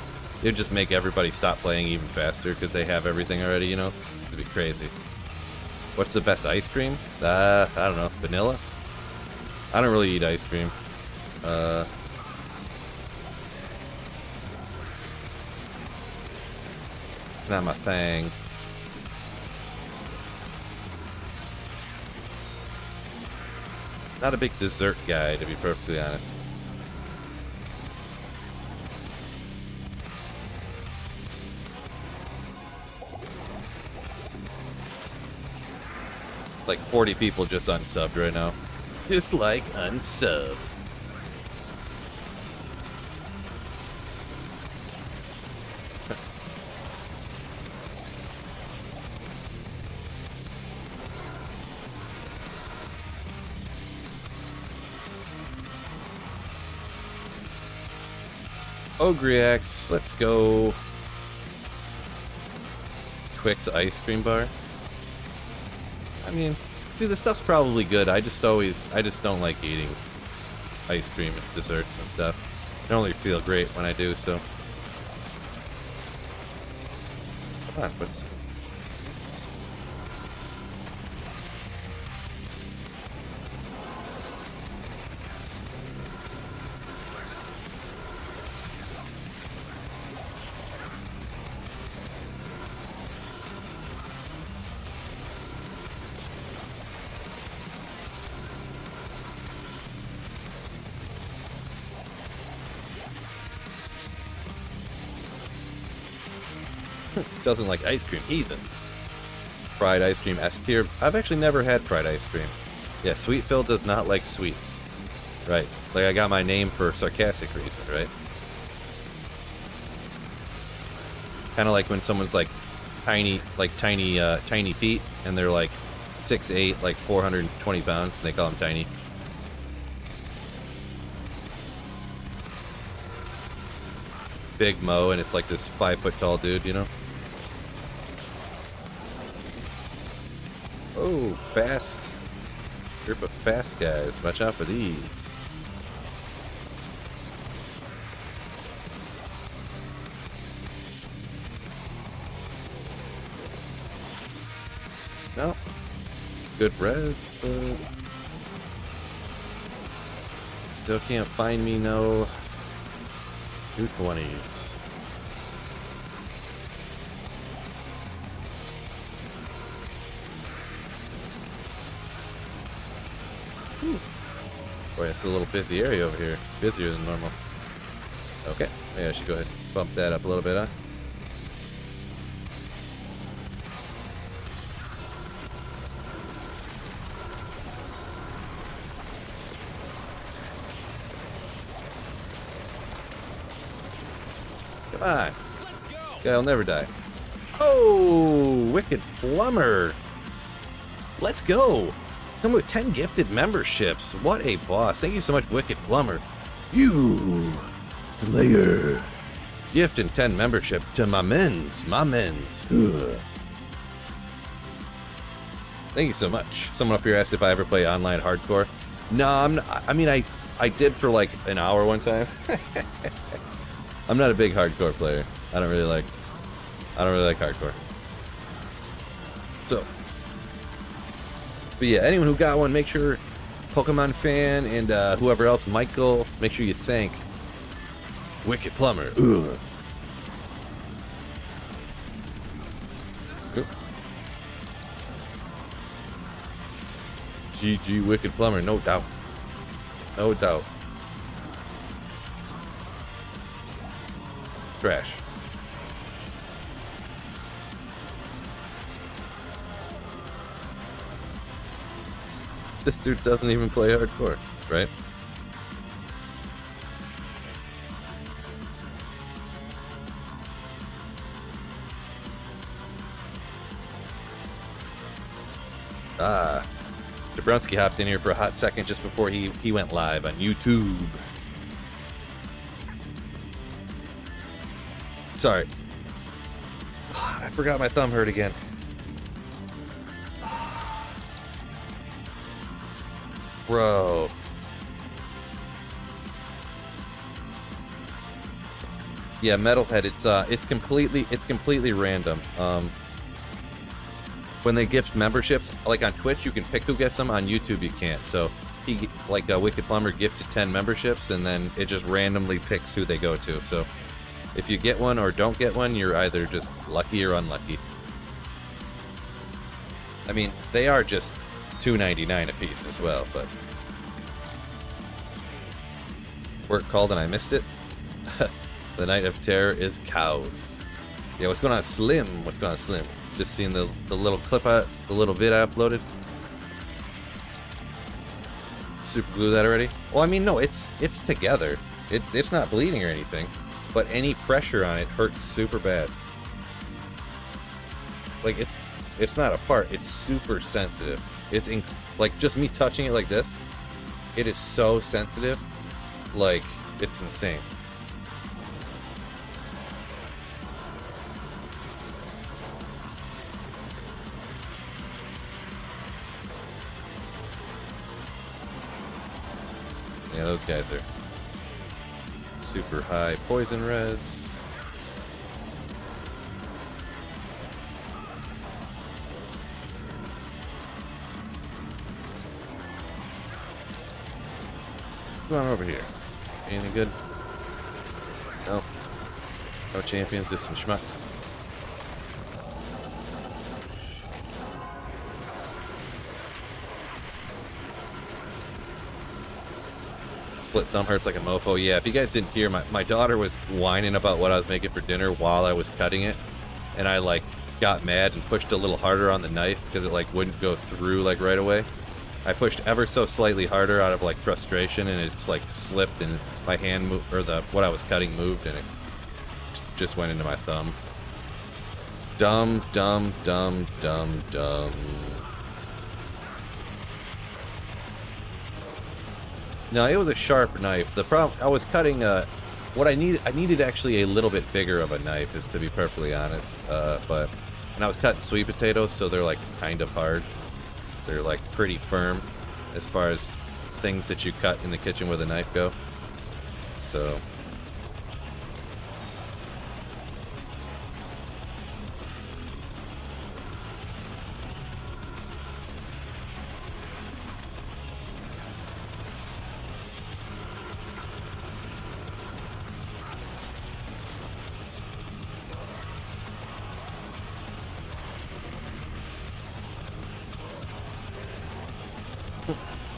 It'd just make everybody stop playing even faster because they have everything already, you know? It's gonna be crazy. What's the best ice cream? I don't know. Vanilla? I don't really eat ice cream. Not my thing. Not a big dessert guy, to be perfectly honest. Like 40 people just unsubbed right now. Just like unsub. Ogriax, let's go. Twix ice cream bar. I mean, see, the stuff's probably good. I just don't like eating ice cream and desserts and stuff. I don't really feel great when I do, so. Come on, but. Doesn't like ice cream, heathen. Fried ice cream S tier. I've actually never had fried ice cream. Yeah, Sweet Phil does not like sweets. Right. Like I got my name for sarcastic reasons, right? Kind of like when someone's like tiny Pete, and they're like 6'8", like 420 pounds, and they call him Tiny. Big Mo, and it's like this 5-foot tall dude, you know? Oh, fast. Group of fast guys. Watch out for these. No. Good res, but still can't find me no 220s. Boy, it's a little busy area over here. Busier than normal. Okay, maybe I should go ahead and bump that up a little bit, huh? Come on. Guy'll never die. Oh, Wicked Plumber. Let's go. Come with 10 gifted memberships. What a boss. Thank you so much, Wicked Plumber. You, Slayer. Gift and 10 membership to my men's. Ugh. Thank you so much. Someone up here asked if I ever play online hardcore. No, I'm not, I mean, I did for like an hour one time. I'm not a big hardcore player. I don't really like hardcore. So, but yeah, anyone who got one, make sure, Pokemon fan and whoever else, Michael, make sure you thank Wicked Plumber. Ugh. GG Wicked Plumber, no doubt. No doubt. Trash. This dude doesn't even play hardcore, right? Ah. Jabrowski hopped in here for a hot second just before he went live on YouTube. Sorry. I forgot my thumb hurt again. Bro. Yeah, Metalhead, it's completely random. When they gift memberships, like on Twitch, you can pick who gets them. On YouTube, you can't. So he, like Wicked Plumber, gifted 10 memberships, and then it just randomly picks who they go to. So if you get one or don't get one, you're either just lucky or unlucky. I mean, they are just $2.99 a piece as well, but work called and I missed it. The Night of Terror is cows. Yeah, what's going on, Slim? What's going on, Slim? Just seeing the little clip out, the little vid I uploaded. Super glue that already? Well, I mean, no, it's together. It's not bleeding or anything, but any pressure on it hurts super bad. Like it's not apart. It's super sensitive. It's like just me touching it like this. It is so sensitive. Like it's insane. Yeah, those guys are super high poison res. What's going on over here? Anything good? No. No champions, just some schmucks. Split thumb hurts like a mofo. Yeah, if you guys didn't hear, my daughter was whining about what I was making for dinner while I was cutting it. and I like got mad and pushed a little harder on the knife because it like wouldn't go through like right away. I pushed ever so slightly harder out of like frustration, and it's like slipped, and my hand moved, or what I was cutting moved, and it just went into my thumb. Dumb, dumb, dumb, dumb, dumb. No, it was a sharp knife. The problem, I was cutting what I needed actually a little bit bigger of a knife, is to be perfectly honest. And I was cutting sweet potatoes, so they're like kind of hard. They're like pretty firm as far as things that you cut in the kitchen with a knife go. So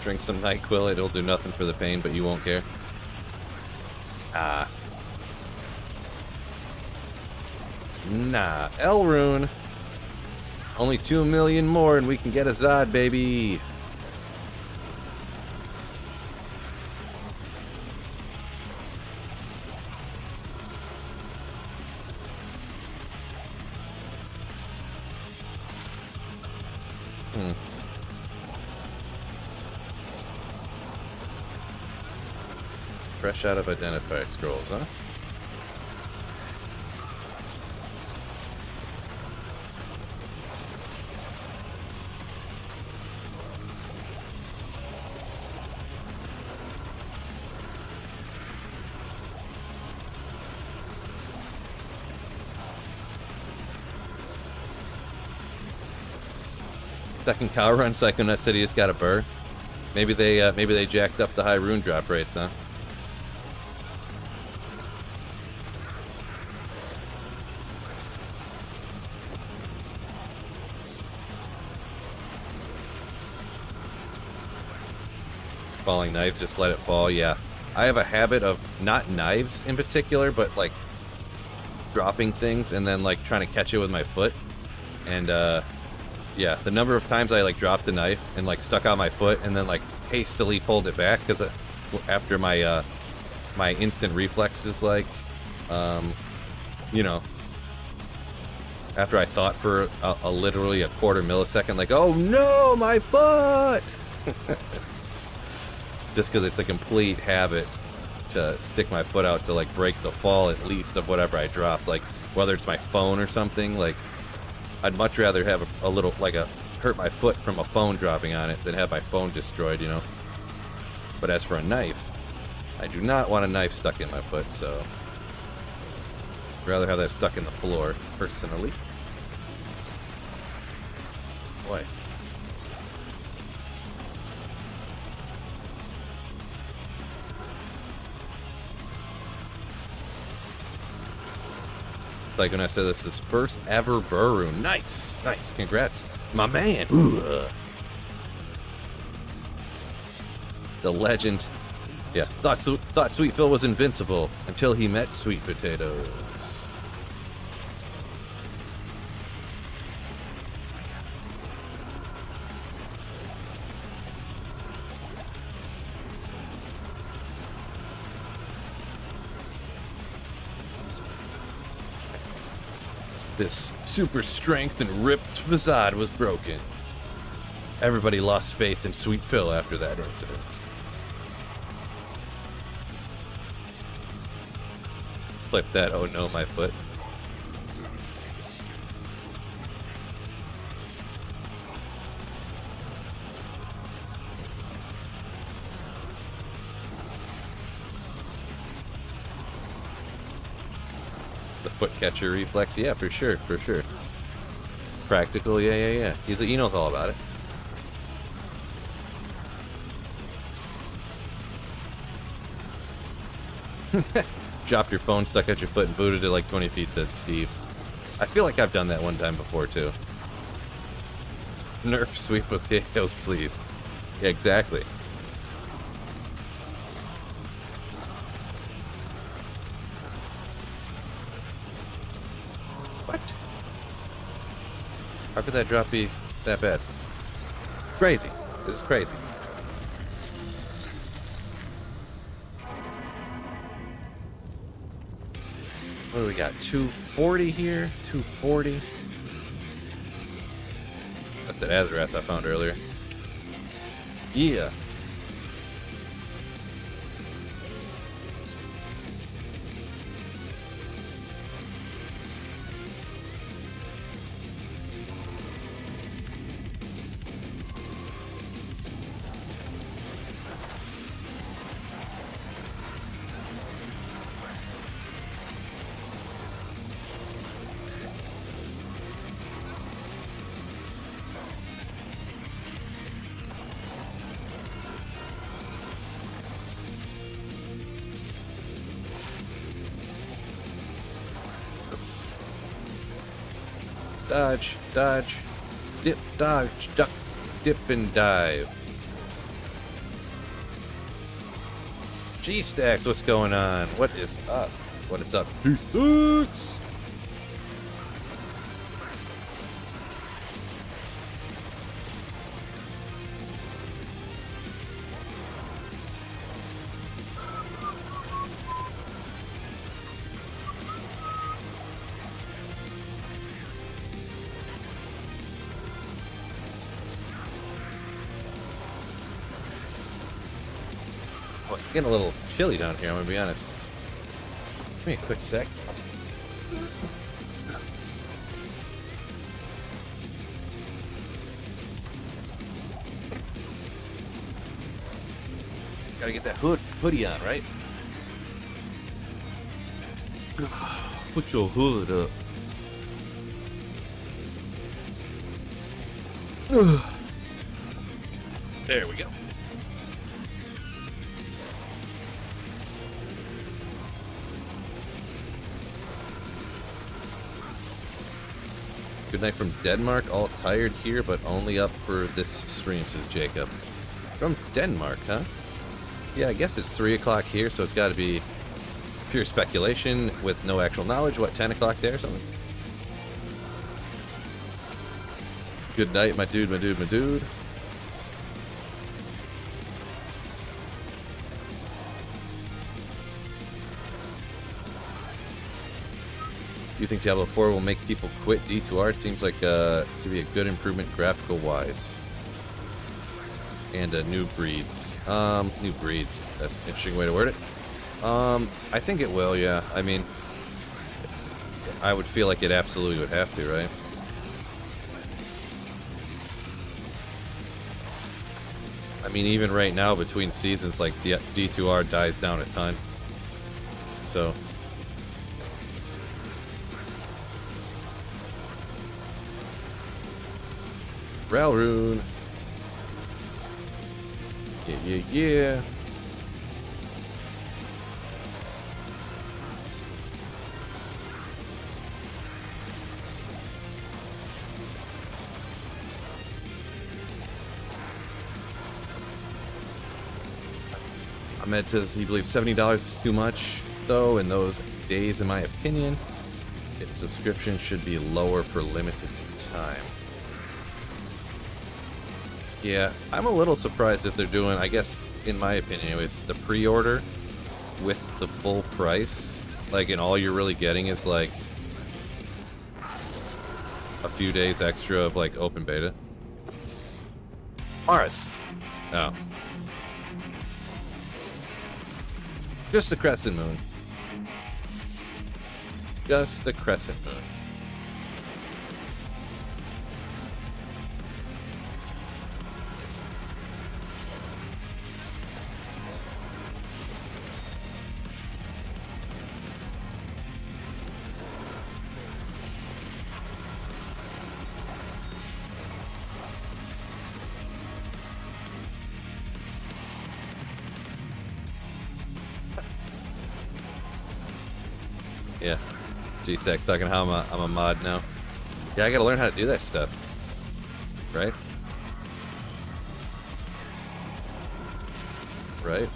drink some NyQuil, it'll do nothing for the pain, but you won't care. Nah, Elrune. Only 2 million more and we can get a Zod, baby. Fresh out of identifier scrolls, huh? Second cow run, Psychonet said he just got a burr. Maybe they jacked up the high rune drop rates, huh? Falling knives, just let it fall. Yeah, I have a habit of not knives in particular, but like dropping things and then like trying to catch it with my foot. And yeah, the number of times I like dropped a knife and like stuck out my foot and then like hastily pulled it back because after my my instant reflexes, like you know, after I thought for a literally a quarter millisecond, like, oh no, my foot. Just because it's a complete habit to stick my foot out to like break the fall at least of whatever I dropped, like whether it's my phone or something. Like I'd much rather have a little like hurt my foot from a phone dropping on it than have my phone destroyed, you know. But as for a knife, I do not want a knife stuck in my foot, so I'd rather have that stuck in the floor personally. Boy. Like when I said this is first ever Burroon. Nice, nice, congrats, my man. The legend. Yeah, thought Sweet Phil was invincible until he met Sweet Potatoes. This super strength and ripped facade was broken. Everybody lost faith in Sweet Phil after that incident. Flip that, oh no, my foot. The foot catcher reflex, yeah, for sure, for sure. Practical, yeah. He knows all about it. Dropped your phone, stuck out your foot, and booted it like 20 feet, says Steve. I feel like I've done that one time before, too. Nerf sweet potatoes, please. Yeah, exactly. What? How could that drop be that bad? Crazy. This is crazy. What do we got? 240 here? 240. That's an Azarath I found earlier. Yeah. Dodge, dodge, dip, dodge, duck, dip, and dive. G-Stacks, what's going on? What is up? What is up? G-Stacks! Well, it's getting a little chilly down here, I'm gonna be honest. Give me a quick sec. Gotta get that hoodie on, right? Put your hood up. There we go. Good night from Denmark. All tired here, but only up for this stream, says Jacob. From Denmark, huh? Yeah, I guess it's 3 o'clock here, so it's got to be pure speculation with no actual knowledge. What, 10 o'clock there or something? Good night, my dude, my dude, my dude. Do you think Diablo 4 will make people quit D2R? It seems like to be a good improvement graphical wise. And new breeds. New breeds. That's an interesting way to word it. I think it will, yeah. I mean, I would feel like it absolutely would have to, right? I mean, even right now between seasons, like D2R dies down a ton. So... Ralrune. Yeah. Ahmed says he believes $70 is too much, though, in those days, in my opinion. Its subscription should be lower for limited time. Yeah, I'm a little surprised that they're doing, I guess, in my opinion anyways, the pre-order with the full price. Like, and all you're really getting is, like, a few days extra of, like, open beta. Mars! Oh. Just the crescent moon. Just the crescent moon. Yeah, G-Sex talking how I'm a mod now. Yeah, I gotta learn how to do that stuff. Right? Right?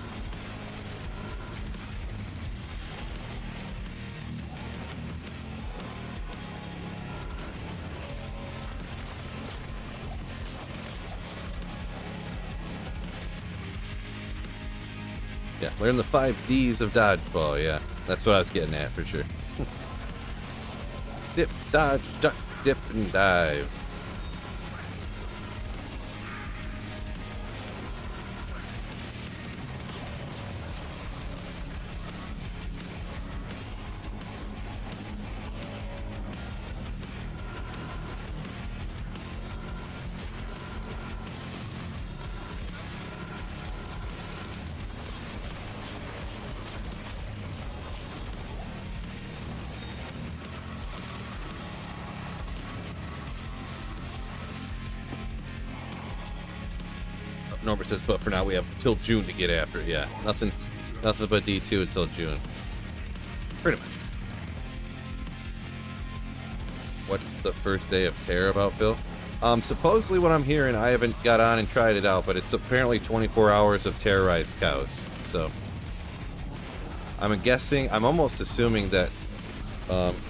Yeah, learn the 5 Ds of dodgeball. Yeah, that's what I was getting at for sure. Dip, dodge, duck, dip, and dive. Norbert says, but for now we have till June to get after it. Yeah, nothing but D2 until June. Pretty much. What's the first day of Terror about, Phil? Supposedly what I'm hearing, I haven't got on and tried it out, but it's apparently 24 hours of terrorized cows. So, I'm guessing, I'm almost assuming that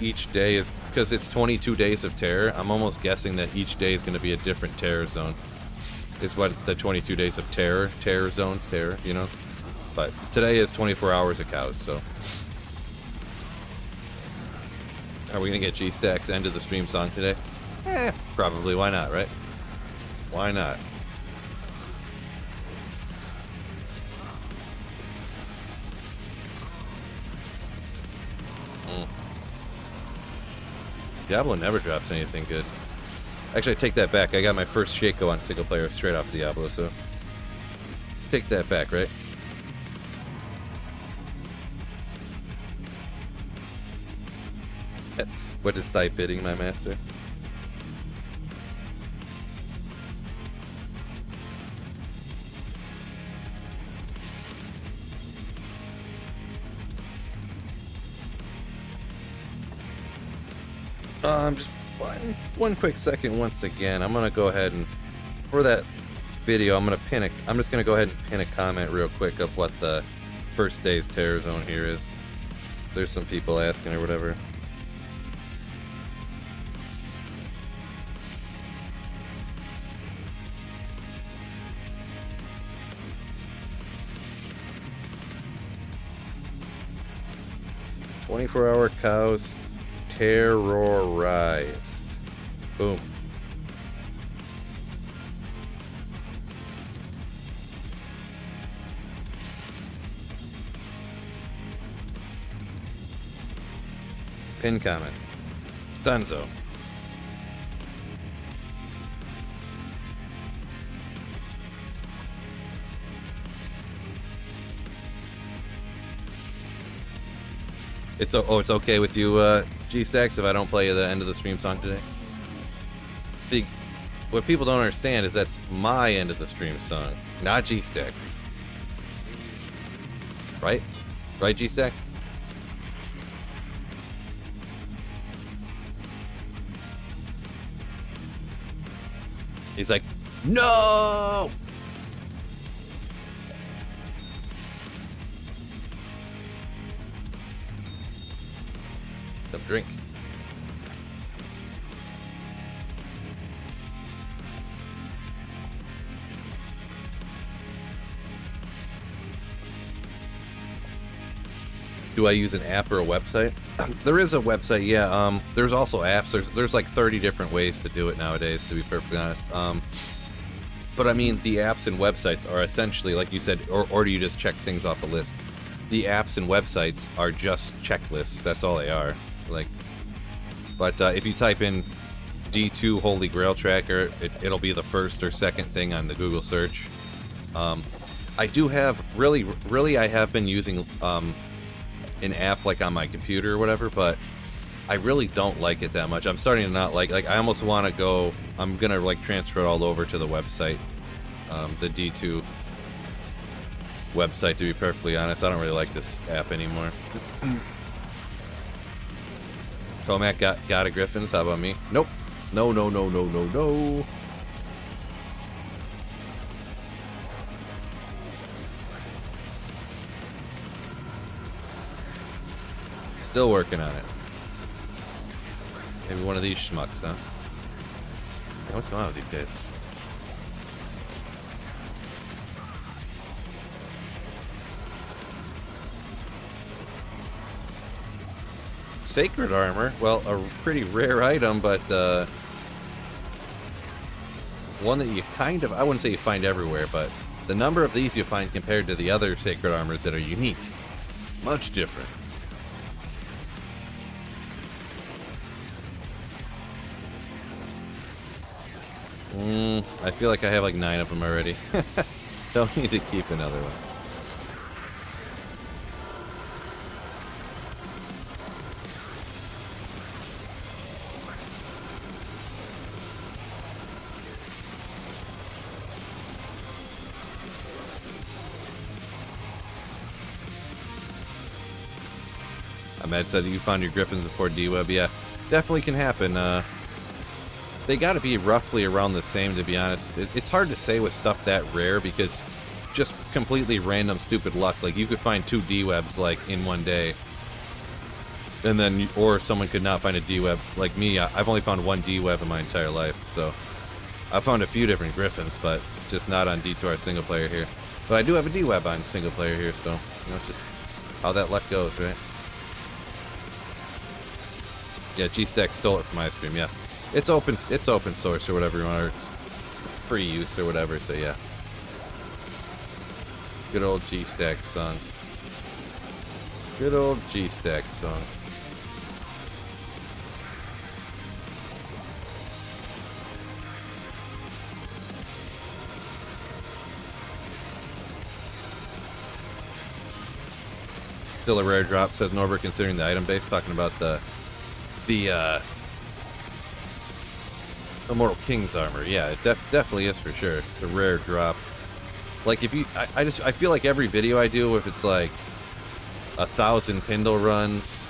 each day is, because it's 22 days of terror, I'm almost guessing that each day is going to be a different terror zone. Is what the 22 days of terror zones, you know? But today is 24 hours of cows, so. Are we going to get G-Stack's end of the stream song today? Probably. Why not, right? Why not? Diablo never drops anything good. Actually, I take that back. I got my first Shaco on single player straight off Diablo, so take that back, right? What is thy bidding, my master? Just one quick second once again. I'm gonna go ahead and for that video I'm just gonna go ahead and pin a comment real quick of what the first day's terror zone here is. There's some people asking or whatever. "24-hour cows terrorized." Boom. Pin comment. Dunzo. It's okay with you, G-Stacks, if I don't play the end of the stream song today? What people don't understand is that's my end of the stream song, not G-Stacks. Right? Right, G-Stacks? He's like, no! Some drink. Do I use an app or a website? There is a website, yeah. There's also apps. There's like 30 different ways to do it nowadays, to be perfectly honest. But I mean, the apps and websites are essentially, like you said, or do you just check things off a list? The apps and websites are just checklists. That's all they are. Like, but if you type in D2 Holy Grail Tracker, it'll be the first or second thing on the Google search. I do have I have been using an app like on my computer or whatever, but I really don't like it that much. I'm starting to not like I almost want to go, I'm gonna like transfer it all over to the website, the D2 website, to be perfectly honest. I don't really like this app anymore. Tomac got a Griffons. How about me? Nope. No. Still working on it. Maybe one of these schmucks, huh? Yeah, what's going on with these guys? Sacred armor. Well, a pretty rare item, but one that you kind of, I wouldn't say you find everywhere, but the number of these you find compared to the other sacred armors that are unique, much different. I feel like I have like 9 of them already. Don't need to keep another one. Ahmed said you found your Griffons before D-Web. Yeah, definitely can happen. They got to be roughly around the same, to be honest. It's hard to say with stuff that rare because just completely random stupid luck. Like, you could find 2 D-Webs, like, in one day. And then, or someone could not find a D-Web. Like me, I've only found 1 D-Web in my entire life, so. I've found a few different Griffons, but just not on Detour single player here. But I do have a D-Web on single player here, so, you know, it's just how that luck goes, right? Yeah, G-Stack stole it from my stream, yeah. It's open source or whatever you want, or it's free use or whatever, so yeah. Good old G-Stack song. Good old G-Stack song. Still a rare drop, says Norbert, considering the item base, talking about the Immortal King's armor. Yeah, it definitely is for sure. It's a rare drop. Like, if you, I feel like every video I do, if it's like 1,000 Pindle runs,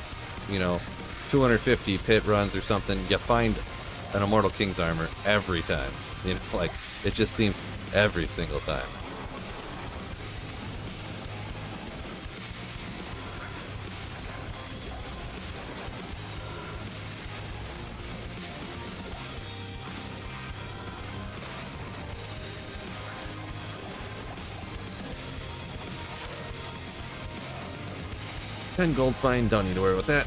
you know, 250 pit runs or something, you find an Immortal King's armor every time. You know, like, it just seems every single time. $10 gold fine, don't need to worry about that.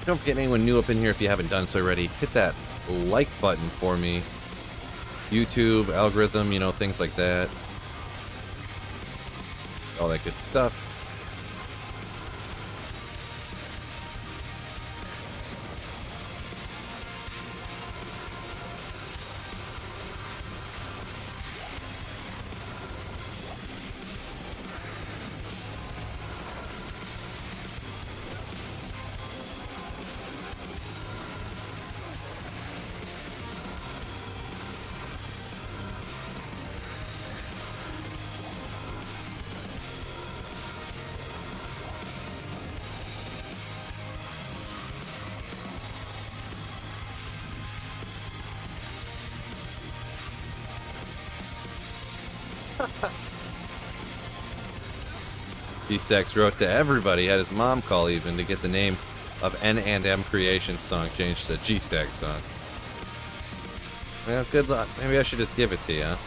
Don't forget anyone new up in here if you haven't done so already. Hit that like button for me. YouTube, algorithm, you know, things like that. All that good stuff. D-Stax wrote to everybody, had his mom call even, to get the name of N&M Creations song changed to G-Stack song. Well, good luck. Maybe I should just give it to you, huh?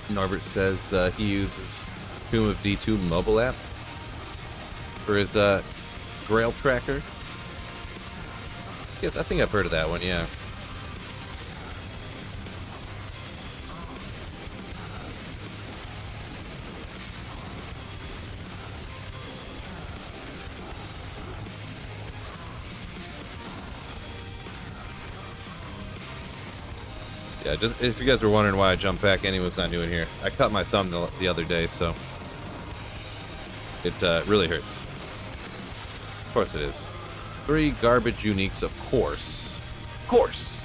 Norbert says he uses Tomb of D2 mobile app for his Grail tracker. Yes, I think I've heard of that one, yeah. Yeah, just, if you guys were wondering why I jumped back, anyone's not new in here. I cut my thumb the other day, so it really hurts. Of course it is. 3 garbage uniques, of course. Of course!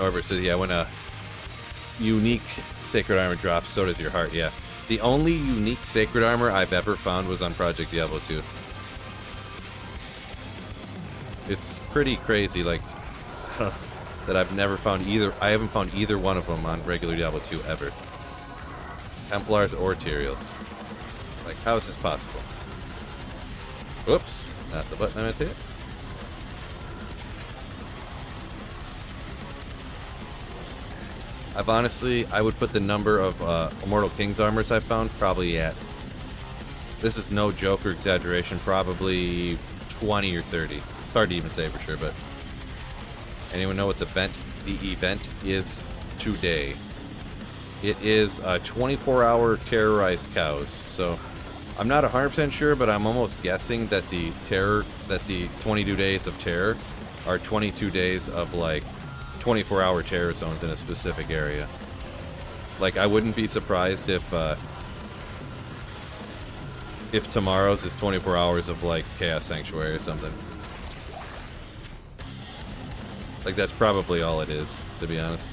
However, so yeah, when a unique sacred armor drops, so does your heart. Yeah, the only unique sacred armor I've ever found was on Project Diablo 2. It's pretty crazy, like that I've never found either. I haven't found either one of them on regular Diablo 2 ever. Templars or Tyraels. Like, how is this possible? Whoops, not the button I meant to hit. I would put the number of Immortal King's armors I've found probably at, this is no joke or exaggeration, probably 20 or 30. It's hard to even say for sure, but anyone know what the event is today? It is 24-hour terrorized cows. So I'm not 100% sure, but I'm almost guessing that the 22 days of terror are 22 days of like 24-hour terror zones in a specific area. Like, I wouldn't be surprised if tomorrow's is 24 hours of like Chaos Sanctuary or something. Like, that's probably all it is, to be honest.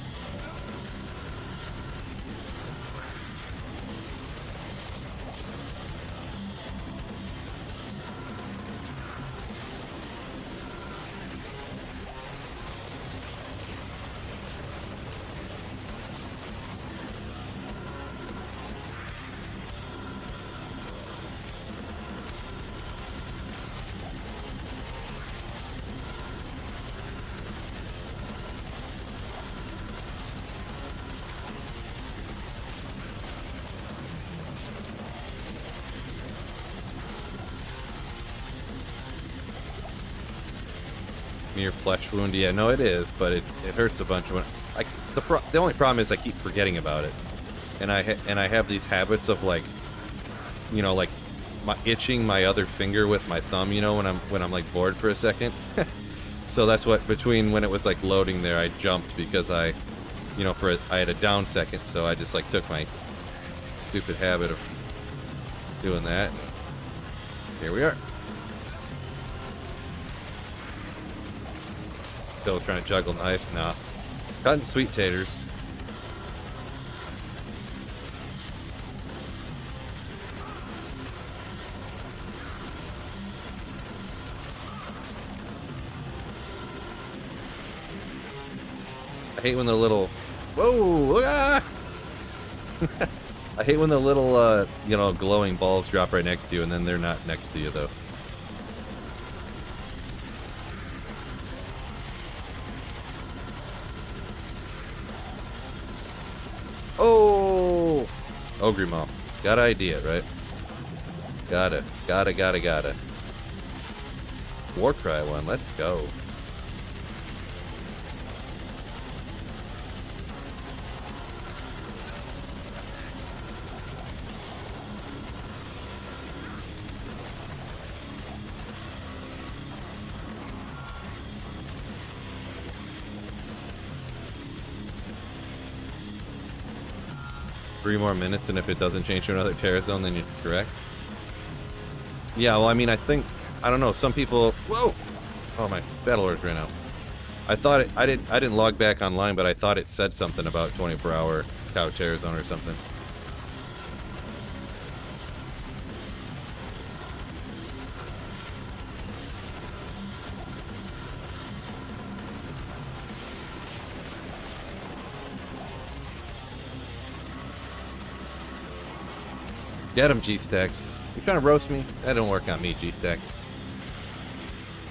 Mere flesh wound, yeah, no, it is, but it hurts a bunch when the only problem is I keep forgetting about it, and I have these habits of like, you know, like itching my other finger with my thumb, you know, when I'm like bored for a second. So that's what, between when it was like loading there, I jumped because I had a down second, so I just like took my stupid habit of doing that. Here we are. Still trying to juggle knives now. Cutting sweet taters. I hate when the little... Whoa! Ah! I hate when the little, glowing balls drop right next to you, and then they're not next to you, though. Oh! Ogre Mom. Got an idea, right? Gotta. Warcry one, let's go. Three more minutes, and if it doesn't change to another terror zone, then it's correct. Yeah, well, I mean, I don't know, some people... Whoa! Oh, my battle orders ran out. I thought I didn't log back online, but I thought it said something about 24-hour cow terror zone or something. Get him, G-Stacks. You trying to roast me? That don't work on me, G-Stacks.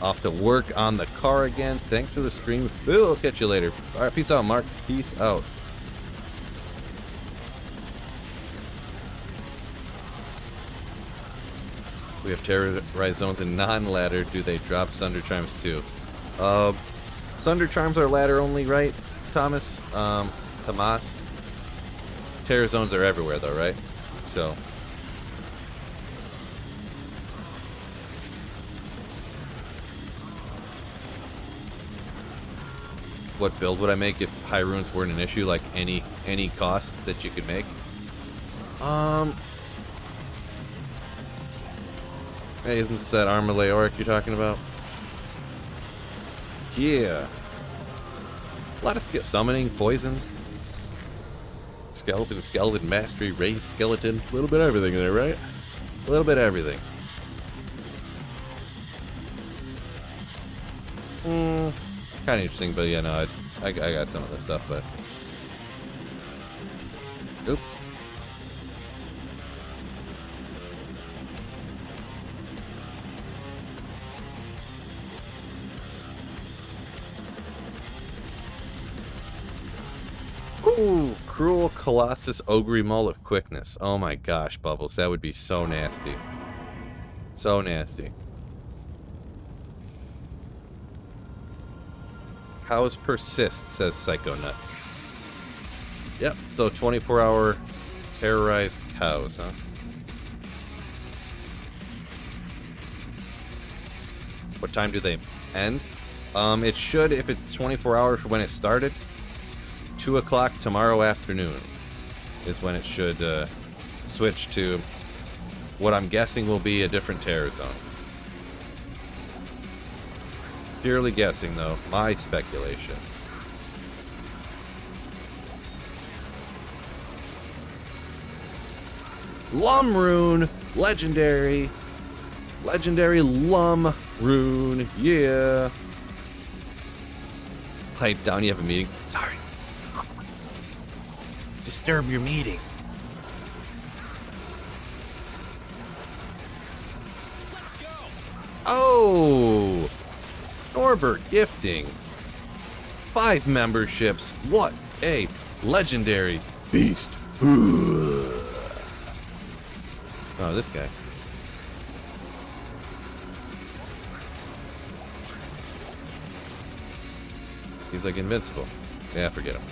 Off to work on the car again. Thanks for the stream. Phil, I'll catch you later. Alright, peace out, Mark. Peace out. We have terrorized zones in non-ladder. Do they drop Sunder Charms too? Sunder Charms are ladder only, right, Thomas? Tomas? Terror zones are everywhere though, right? So... what build would I make if high runes weren't an issue? Like any cost that you could make? Hey, isn't this that Armor Leoric you're talking about? Yeah. A lot of skill. Summoning, poison. Skeleton mastery, raise skeleton. A little bit of everything there, right? A little bit of everything. Kind of interesting, but yeah, no, I got some of this stuff, but... Oops. Ooh, Cruel Colossus Ogre Mull of Quickness. Oh my gosh, Bubbles, that would be so nasty. So nasty. Cows persist, says Psycho Nuts. Yep, so 24-hour terrorized cows, huh? What time do they end? It should, if it's 24 hours from when it started, 2 o'clock tomorrow afternoon is when it should switch to what I'm guessing will be a different terror zone. Purely guessing, though. My speculation. Lum Rune! Legendary! Legendary Lum Rune! Yeah! Pipe down, you have a meeting. Sorry. Disturb your meeting. Let's go. Oh! Norbert gifting 5 memberships. What a legendary beast. Oh, this guy. He's like invincible. Yeah, forget him.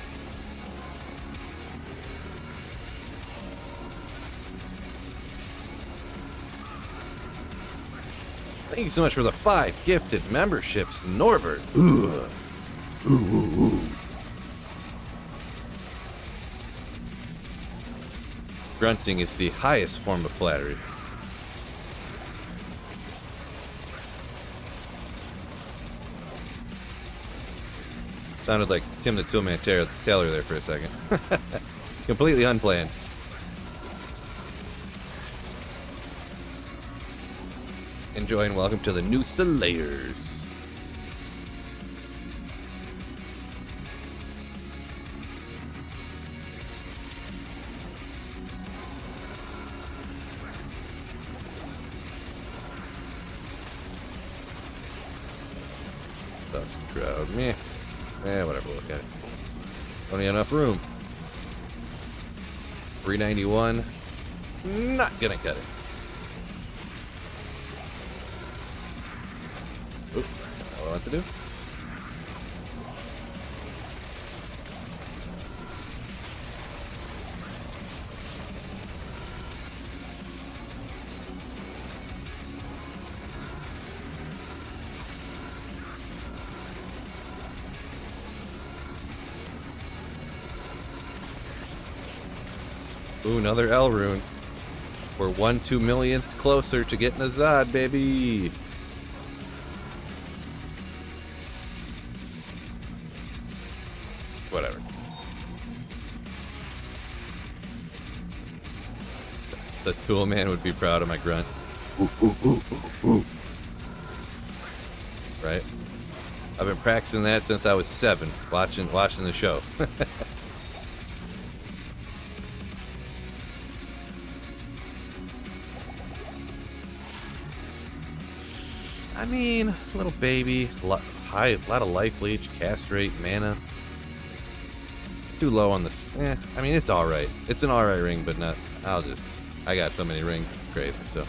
Thank you so much for the 5 gifted memberships, Norbert. Ooh. Ooh, ooh, ooh. Grunting is the highest form of flattery. Sounded like Tim the Toolman Taylor there for a second. Completely unplanned. Enjoy and welcome to the new Slayers. Dust crowd. Meh. Whatever, we'll look at it. Don't have enough room. 391. Not gonna cut it. Oop, what do I want to do? Ooh, another L rune. We're 1/2 millionth closer to getting a Zod, baby. Whatever. The tool man would be proud of my grunt. Ooh, ooh, ooh, ooh, ooh. Right? I've been practicing that since I was 7, watching the show. I mean, little baby, lot of life leech, castrate, mana. Too low on this. I mean, it's all right. It's an all right ring, but not. I got so many rings, it's crazy. So.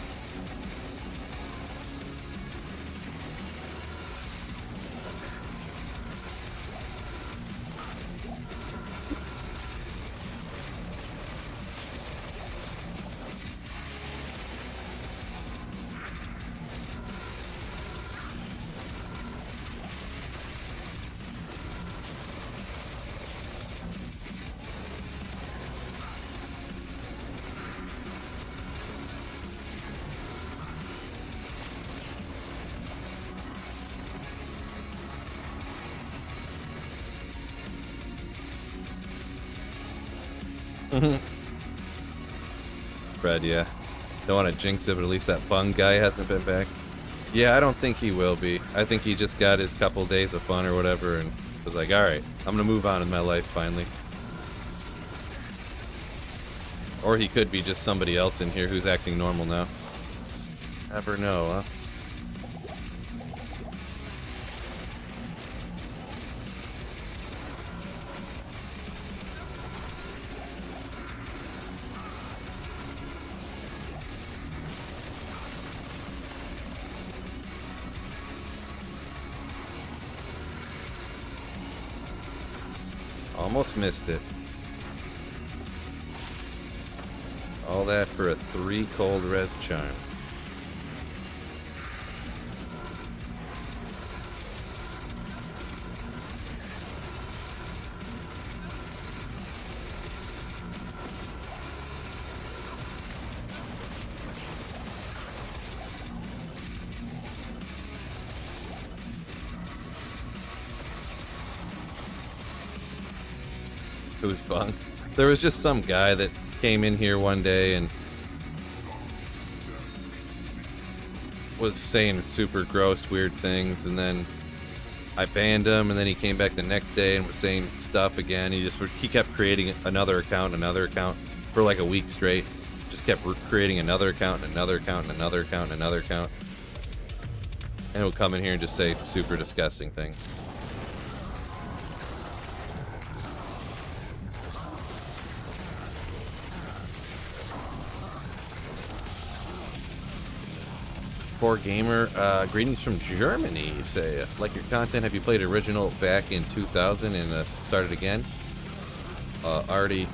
Fred, yeah. Don't want to jinx it, but at least that bung guy hasn't been back. Yeah, I don't think he will be. I think he just got his couple days of fun or whatever and was like, alright, I'm gonna move on in my life finally. Or he could be just somebody else in here who's acting normal now. Never know, huh? Almost missed it. All that for a 3 cold res charm. Who's bunk? There was just some guy that came in here one day and was saying super gross, weird things, and then I banned him, and then he came back the next day and was saying stuff again. He kept creating another account for like a week straight. Just kept creating another account and another account and another account and another account. And he'll come in here and just say super disgusting things. Poor gamer, greetings from Germany. You say, like your content. Have you played original back in 2000 and started again? Already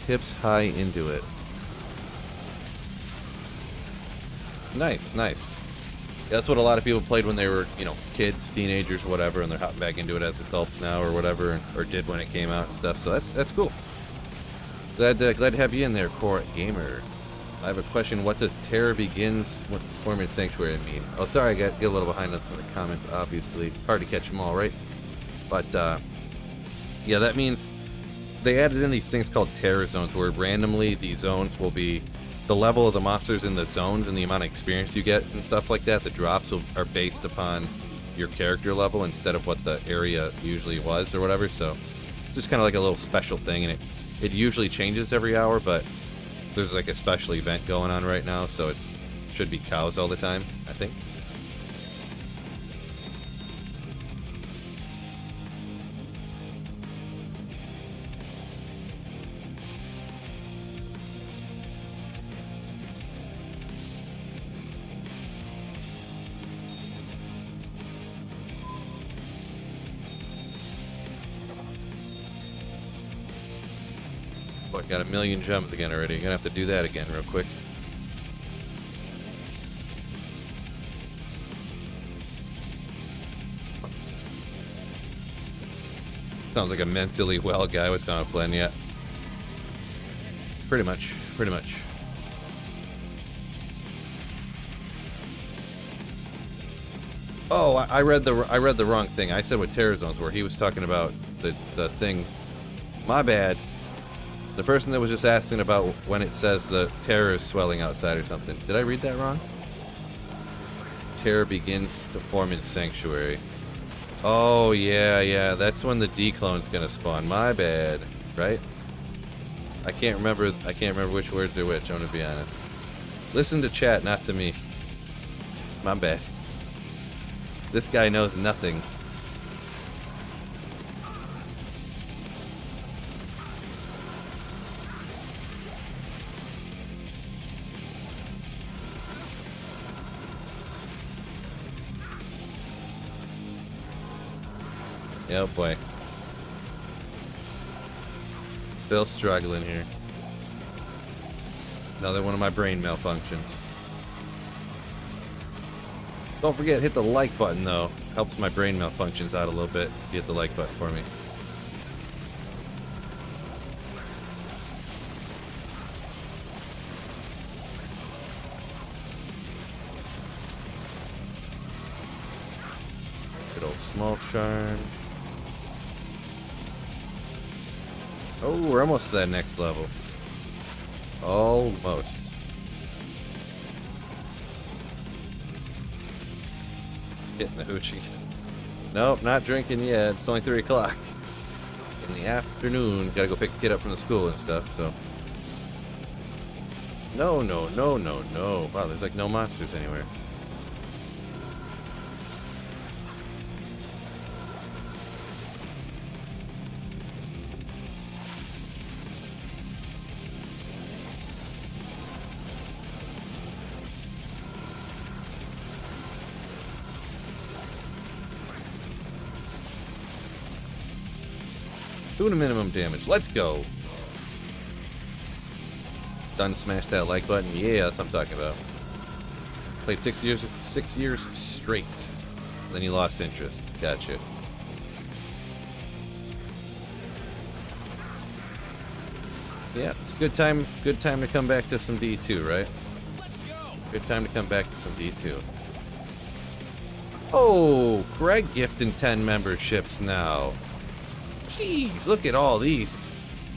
hips high into it. Nice, nice. Yeah, that's what a lot of people played when they were, you know, kids, teenagers, whatever, and they're hopping back into it as adults now or whatever, or did when it came out and stuff. So that's cool. Glad to have you in there, core gamer. I have a question. What does Terror Begins Torment Sanctuary mean? Oh, sorry, I get a little behind on some of the comments, obviously. Hard to catch them all, right? But, yeah, that means they added in these things called terror zones, where randomly these zones will be the level of the monsters in the zones and the amount of experience you get and stuff like that. The drops are based upon your character level instead of what the area usually was or whatever. So it's just kind of like a little special thing, and it usually changes every hour, but there's like a special event going on right now, so it should be cows all the time, I think. Boy, got a million gems again already. You're gonna have to do that again real quick. Sounds like a mentally well guy. What's going on, Flynn? Yeah. Pretty much. Pretty much. Oh, I read the wrong thing. I said what terror zones were. He was talking about the thing. My bad. The person that was just asking about when it says the terror is swelling outside or something. Did I read that wrong? Terror begins to form in Sanctuary. Oh, yeah. That's when the declone's gonna spawn. My bad. Right? I can't remember which words are which, I'm gonna be honest. Listen to chat, not to me. My bad. This guy knows nothing. Oh boy. Still struggling here. Another one of my brain malfunctions. Don't forget, hit the like button though. Helps my brain malfunctions out a little bit if you hit the like button for me. Good old small charm. Oh, we're almost to that next level. Almost. Hitting the hoochie. Nope, not drinking yet. It's only 3 o'clock. In the afternoon, gotta go pick the kid up from the school and stuff, so. No. Wow, there's like no monsters anywhere. Doing a minimum damage. Let's go. Done. Smash that like button. Yeah, that's what I'm talking about. Played 6 years straight. Then you lost interest. Gotcha. Yeah, it's a good time to come back to some D2, right? Let's go. Good time to come back to some D2. Oh, Craig gifting 10 memberships now. Jeez, look at all these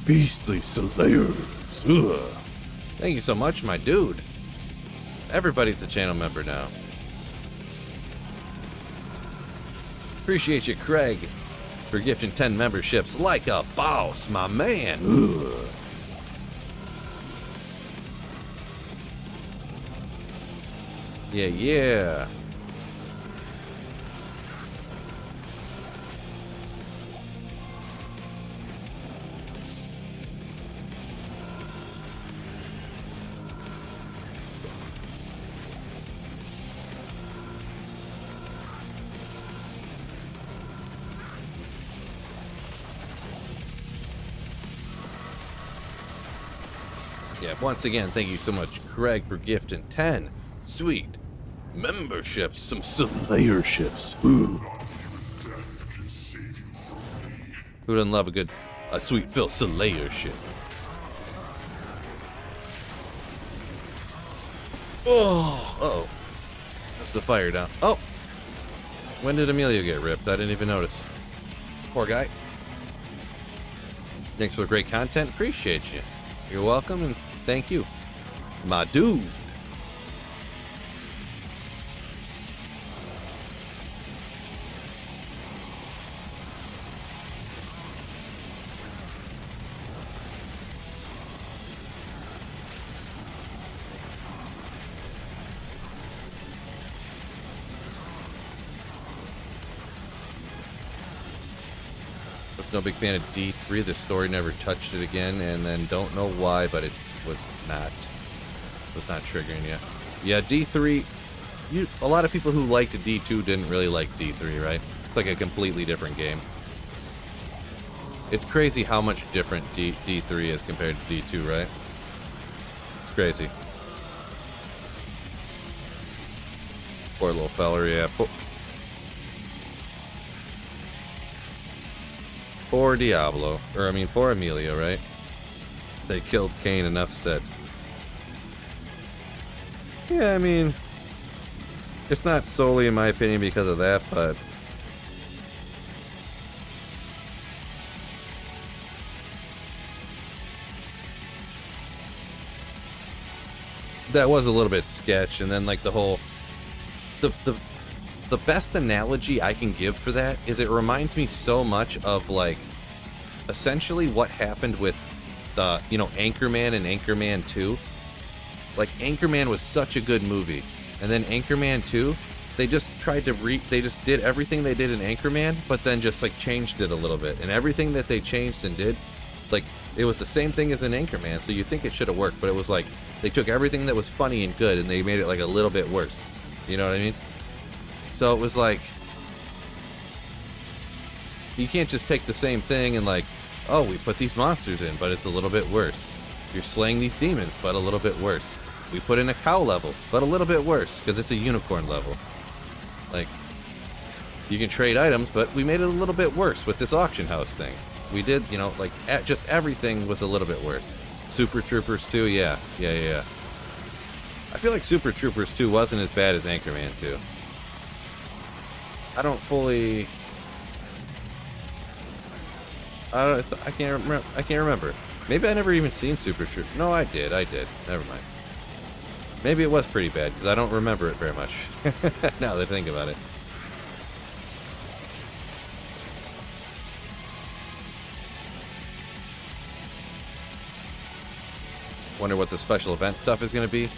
beastly slayers. Ugh. Thank you so much, my dude. Everybody's a channel member now. Appreciate you, Craig, for gifting 10 memberships like a boss, my man. Ugh. Yeah. Yeah, once again, thank you so much, Craig, for gifting 10 sweet memberships, some slayerships. Ooh. Who doesn't love a sweet Phil slayership? Oh, uh-oh. That's the fire down. Oh, when did Emilio get ripped? I didn't even notice. Poor guy. Thanks for the great content. Appreciate you. You're welcome, and thank you, my dude. Was no big fan of D3. The story never touched it again, and then don't know why, but it was not triggering you. Yeah, D3. A lot of people who liked D2 didn't really like D3, right? It's like a completely different game. It's crazy how much different D3 is compared to D2, right? It's crazy. Poor little feller, yeah. Poor Diablo. Or, I mean, poor Emilio, right? They killed Cain, enough said. Yeah, I mean, it's not solely, in my opinion, because of that, but that was a little bit sketch. And then, like, the whole the best analogy I can give for that is it reminds me so much of, like, essentially what happened with the, you know, Anchorman and Anchorman 2. Like, Anchorman was such a good movie, and then Anchorman 2, they just tried to they just did everything they did in Anchorman, but then just, like, changed it a little bit. And everything that they changed and did, like, it was the same thing as in Anchorman, so you think it should have worked, but it was like they took everything that was funny and good and they made it, like, a little bit worse. You know what I mean? So it was like, you can't just take the same thing and, like, oh, we put these monsters in, but it's a little bit worse. You're slaying these demons, but a little bit worse. We put in a cow level, but a little bit worse, because it's a unicorn level. Like, you can trade items, but we made it a little bit worse with this auction house thing. We did, you know, like, just everything was a little bit worse. Super Troopers 2, yeah. I feel like Super Troopers 2 wasn't as bad as Anchorman 2. I don't fully... I can't remember. Maybe I never even seen Super Troop. No, I did. Never mind. Maybe it was pretty bad, because I don't remember it very much. Now that I think about it. Wonder what the special event stuff is going to be.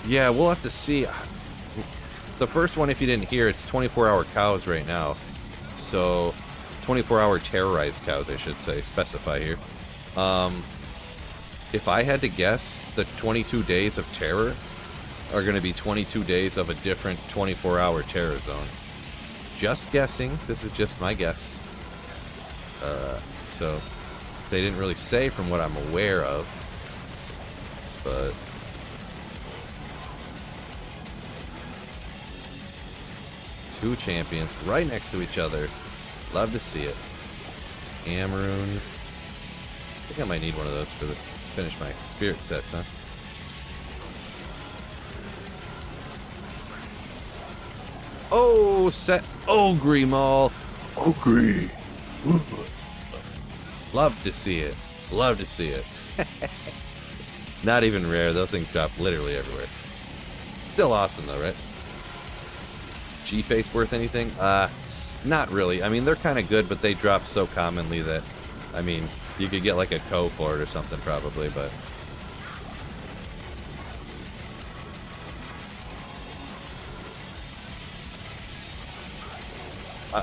Yeah, we'll have to see. The first one, if you didn't hear, it's 24-hour cows right now. So, 24-hour terrorized cows, I should say, specify here. If I had to guess, the 22 days of terror are going to be 22 days of a different 24-hour terror zone. Just guessing. This is just my guess. So, they didn't really say from what I'm aware of. But two champions right next to each other. Love to see it. Cameroon. I think I might need one of those for this. Finish my spirit sets, huh? Oh, set Ogre Maul. Ogre. Love to see it. Love to see it. Not even rare. Those things drop literally everywhere. Still awesome though, right? G-Face worth anything? Not really. I mean, they're kind of good, but they drop so commonly that, I mean, you could get like a co for it or something probably, but...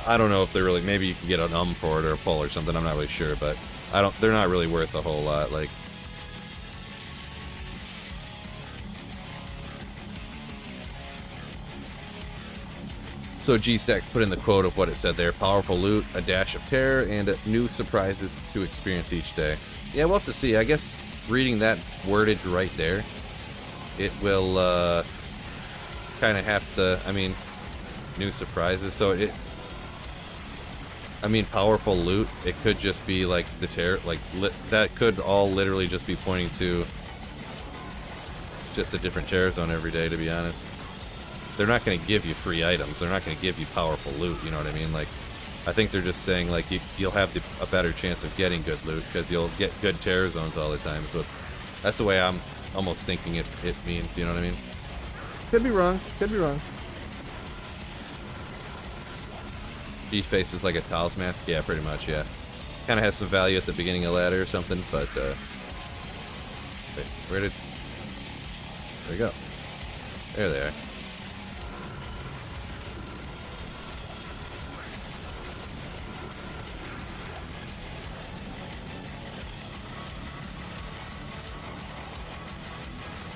I don't know if they're really... Maybe you can get an for it or a pull or something. I'm not really sure, but they're not really worth a whole lot. Like... So G-Stack put in the quote of what it said there. Powerful loot, a dash of terror, and new surprises to experience each day. Yeah, we'll have to see. I guess reading that wordage right there, it will kind of have to... I mean, new surprises. So it... I mean, powerful loot, it could just be like the terror... Like, that could all literally just be pointing to just a different terror zone every day, to be honest. They're not going to give you free items. They're not going to give you powerful loot, you know what I mean? Like, I think they're just saying, like, you'll have a better chance of getting good loot because you'll get good terror zones all the time. So that's the way I'm almost thinking it means, you know what I mean? Could be wrong. Could be wrong. G-Face is like a Taos mask? Yeah, pretty much, yeah. Kind of has some value at the beginning of ladder or something, but, wait, there we go. There they are.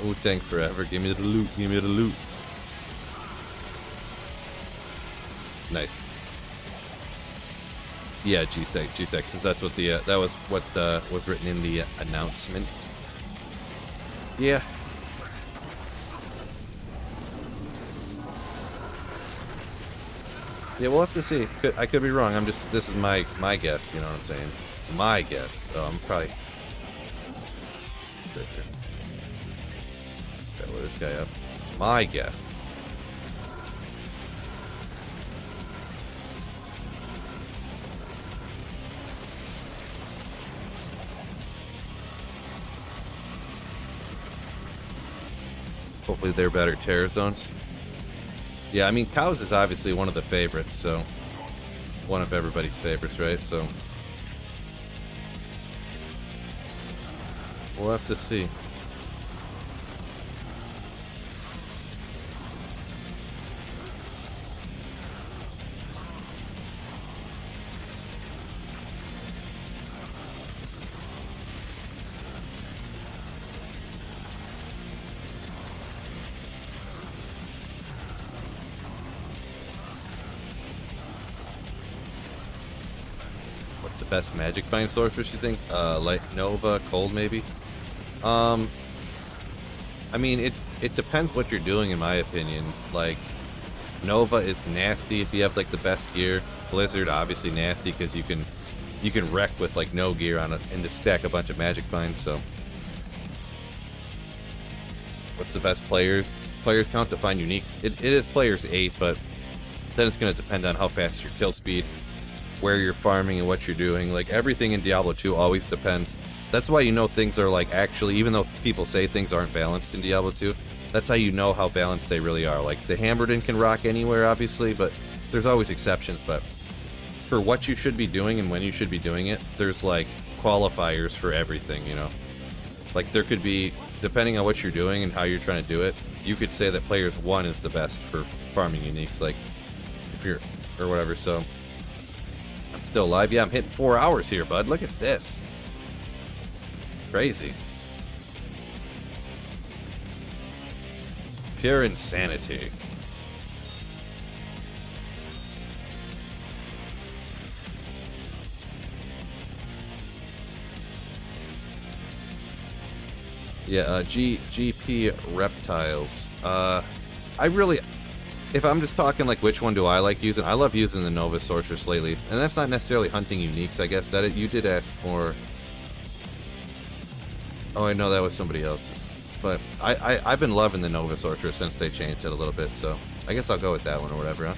Oh, tank forever. Give me the loot. Give me the loot. Nice. Yeah, G6, that's what the that was what was written in the announcement. Yeah. Yeah, we'll have to see. I could be wrong. This is my guess. You know what I'm saying? My guess. Oh, I'm probably. Gotta load this guy up. My guess. Hopefully they're better terror zones. Yeah, I mean, cows is obviously one of the favorites, so... One of everybody's favorites, right? So... We'll have to see. Best magic find sorceress, you think? Like Nova, Cold, maybe? I mean, it depends what you're doing, in my opinion. Like, Nova is nasty if you have, like, the best gear. Blizzard, obviously nasty, because you can wreck with, like, no gear on it and just stack a bunch of magic finds, so... What's the best players count to find uniques? It is players 8, but then it's going to depend on how fast your kill speed, where you're farming and what you're doing. Like, everything in Diablo 2 always depends That's why you know things are like actually, even though people say things aren't balanced in Diablo 2, that's how you know how balanced they really are. Like the Hammerden can rock anywhere, obviously, but there's always exceptions. But for what you should be doing and when you should be doing it, there's like qualifiers for everything, you know? Like there could be, depending on what you're doing and how you're trying to do it, you could say that players 1 is the best for farming uniques, like if you're, or whatever. So I'm still alive. Yeah, I'm hitting 4 hours here, bud. Look at this. Crazy. Pure insanity. Yeah, GP reptiles. I really, if I'm just talking like which one do I like using, I love using the Nova Sorceress lately, and that's not necessarily hunting uniques. I guess that you did ask for. Oh, I know that was somebody else's, but I've been loving the Nova Sorceress since they changed it a little bit, so I guess I'll go with that one or whatever. Huh?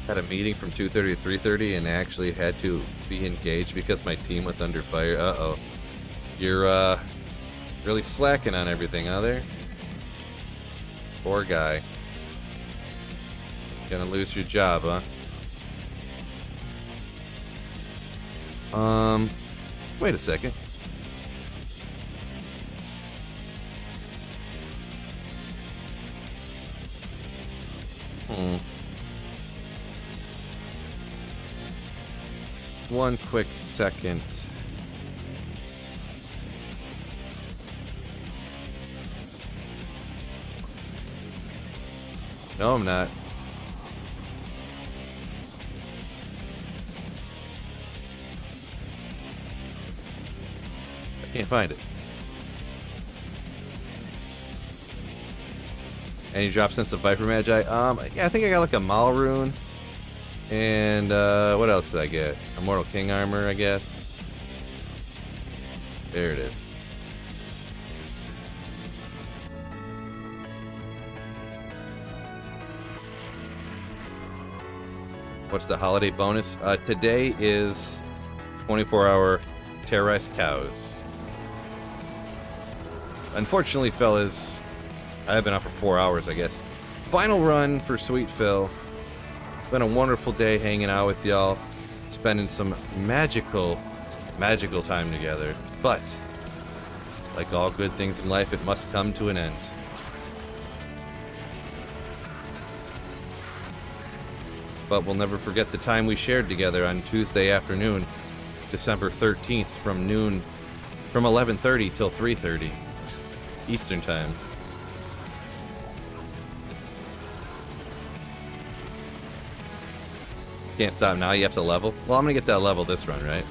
Had a meeting from 2:30 to 3:30 and actually had to be engaged because my team was under fire. Uh-oh. You're, really slacking on everything, huh, there? Poor guy. Gonna lose your job, huh? Wait a second. One quick second. No, I'm not. I can't find it. Any drop sense of Viper Magi? Yeah, I think I got like a Mal rune. And, what else did I get? Immortal King armor, I guess. There it is. What's the holiday bonus? Today is 24-hour terrorized cows. Unfortunately, fellas, I have been up for 4 hours, I guess. Final run for Sweet Phil. It's been a wonderful day hanging out with y'all, spending some magical time together. But, like all good things in life, it must come to an end. But we'll never forget the time we shared together on Tuesday afternoon, December 13th, from 11:30 till 3:30 Eastern Time. Can't stop now, you have to level? Well, I'm gonna get that level this run, right?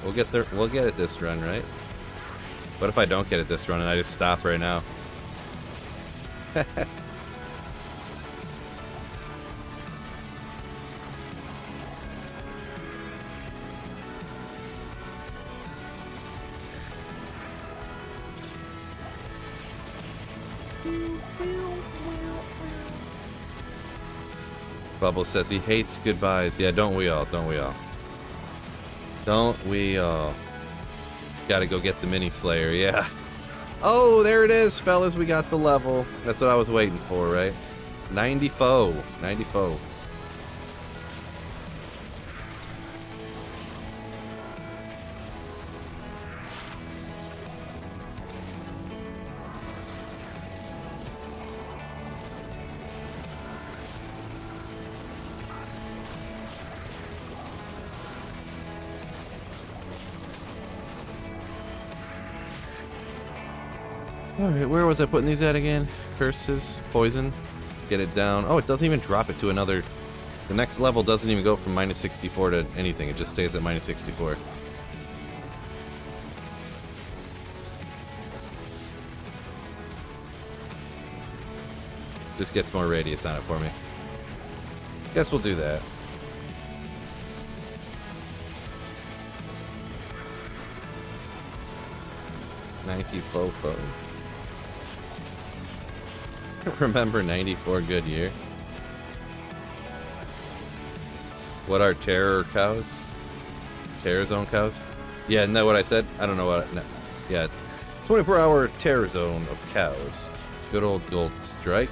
We'll get it this run, right? What if I don't get it this run and I just stop right now? Bubble says he hates goodbyes. Yeah, don't we all? Don't we all? Don't we all? Gotta go get the mini slayer, yeah. Oh, there it is, fellas. We got the level. That's what I was waiting for, right? 94. 94. Alright, where was I putting these at again? Curses, poison, get it down. Oh, it doesn't even drop it to another. The next level doesn't even go from minus 64 to anything. It just stays at minus 64. Just gets more radius on it for me. Guess we'll do that. 90 fofo. Remember 94 good year? What are terror cows? Terror zone cows? Yeah, isn't that what I said? I don't know what. No. Yeah, 24-hour terror zone of cows. Good old gold strike.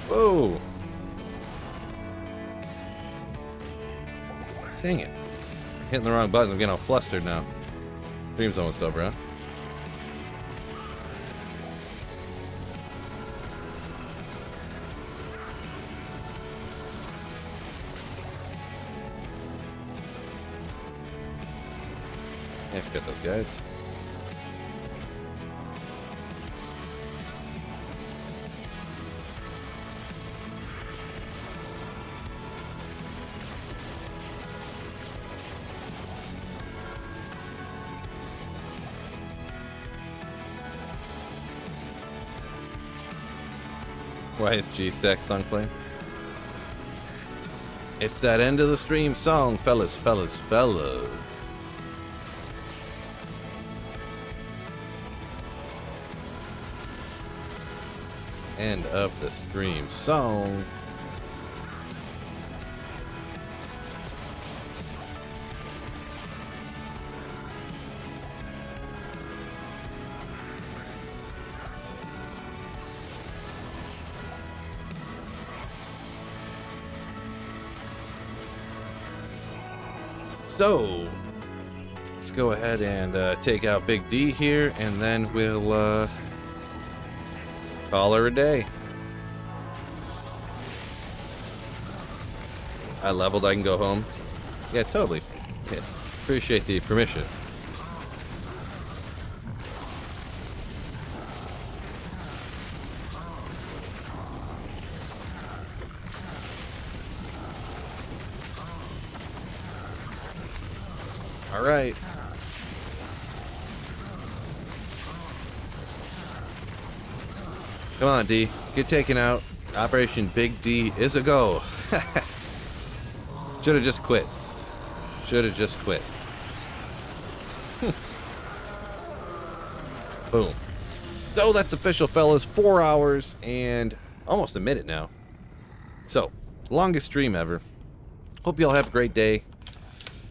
Whoa! Dang it. Hitting the wrong button. I'm getting all flustered now. Stream's almost over, huh? Yeah, forget those guys. Why is G-Stack song playing? It's that end of the stream song, fellas, fellas, fellas. End of the stream song. So, let's go ahead and take out Big D here, and then we'll call her a day. I leveled, I can go home. Yeah, totally. Yeah, appreciate the permission. All right. Come on, D. Get taken out. Operation Big D is a go. Should have just quit. Should have just quit. Boom. So that's official, fellas. 4 hours and almost a minute now. So, longest stream ever. Hope you all have a great day.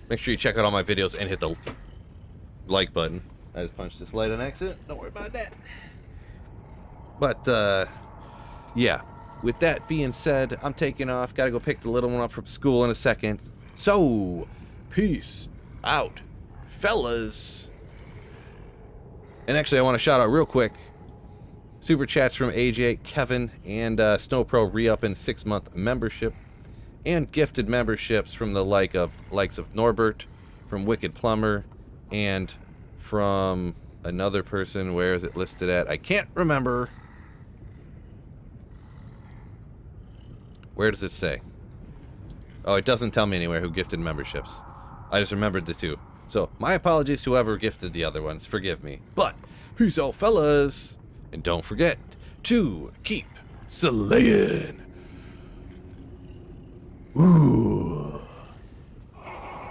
Make sure you check out all my videos and hit the like button. I just punched this light on accident. Don't worry about that. But, yeah. With that being said, I'm taking off. Gotta go pick the little one up from school in a second. So, peace out, fellas. And actually, I want to shout out real quick. Super chats from AJ, Kevin, and Snowpro re-upping 6-month membership. And gifted memberships from the likes of Norbert, from Wicked Plumber, and from another person. Where is it listed at? I can't remember. Where does it say? Oh, it doesn't tell me anywhere who gifted memberships. I just remembered the two. So, my apologies to whoever gifted the other ones. Forgive me. But, peace out, fellas. And don't forget to keep slaying. Ooh.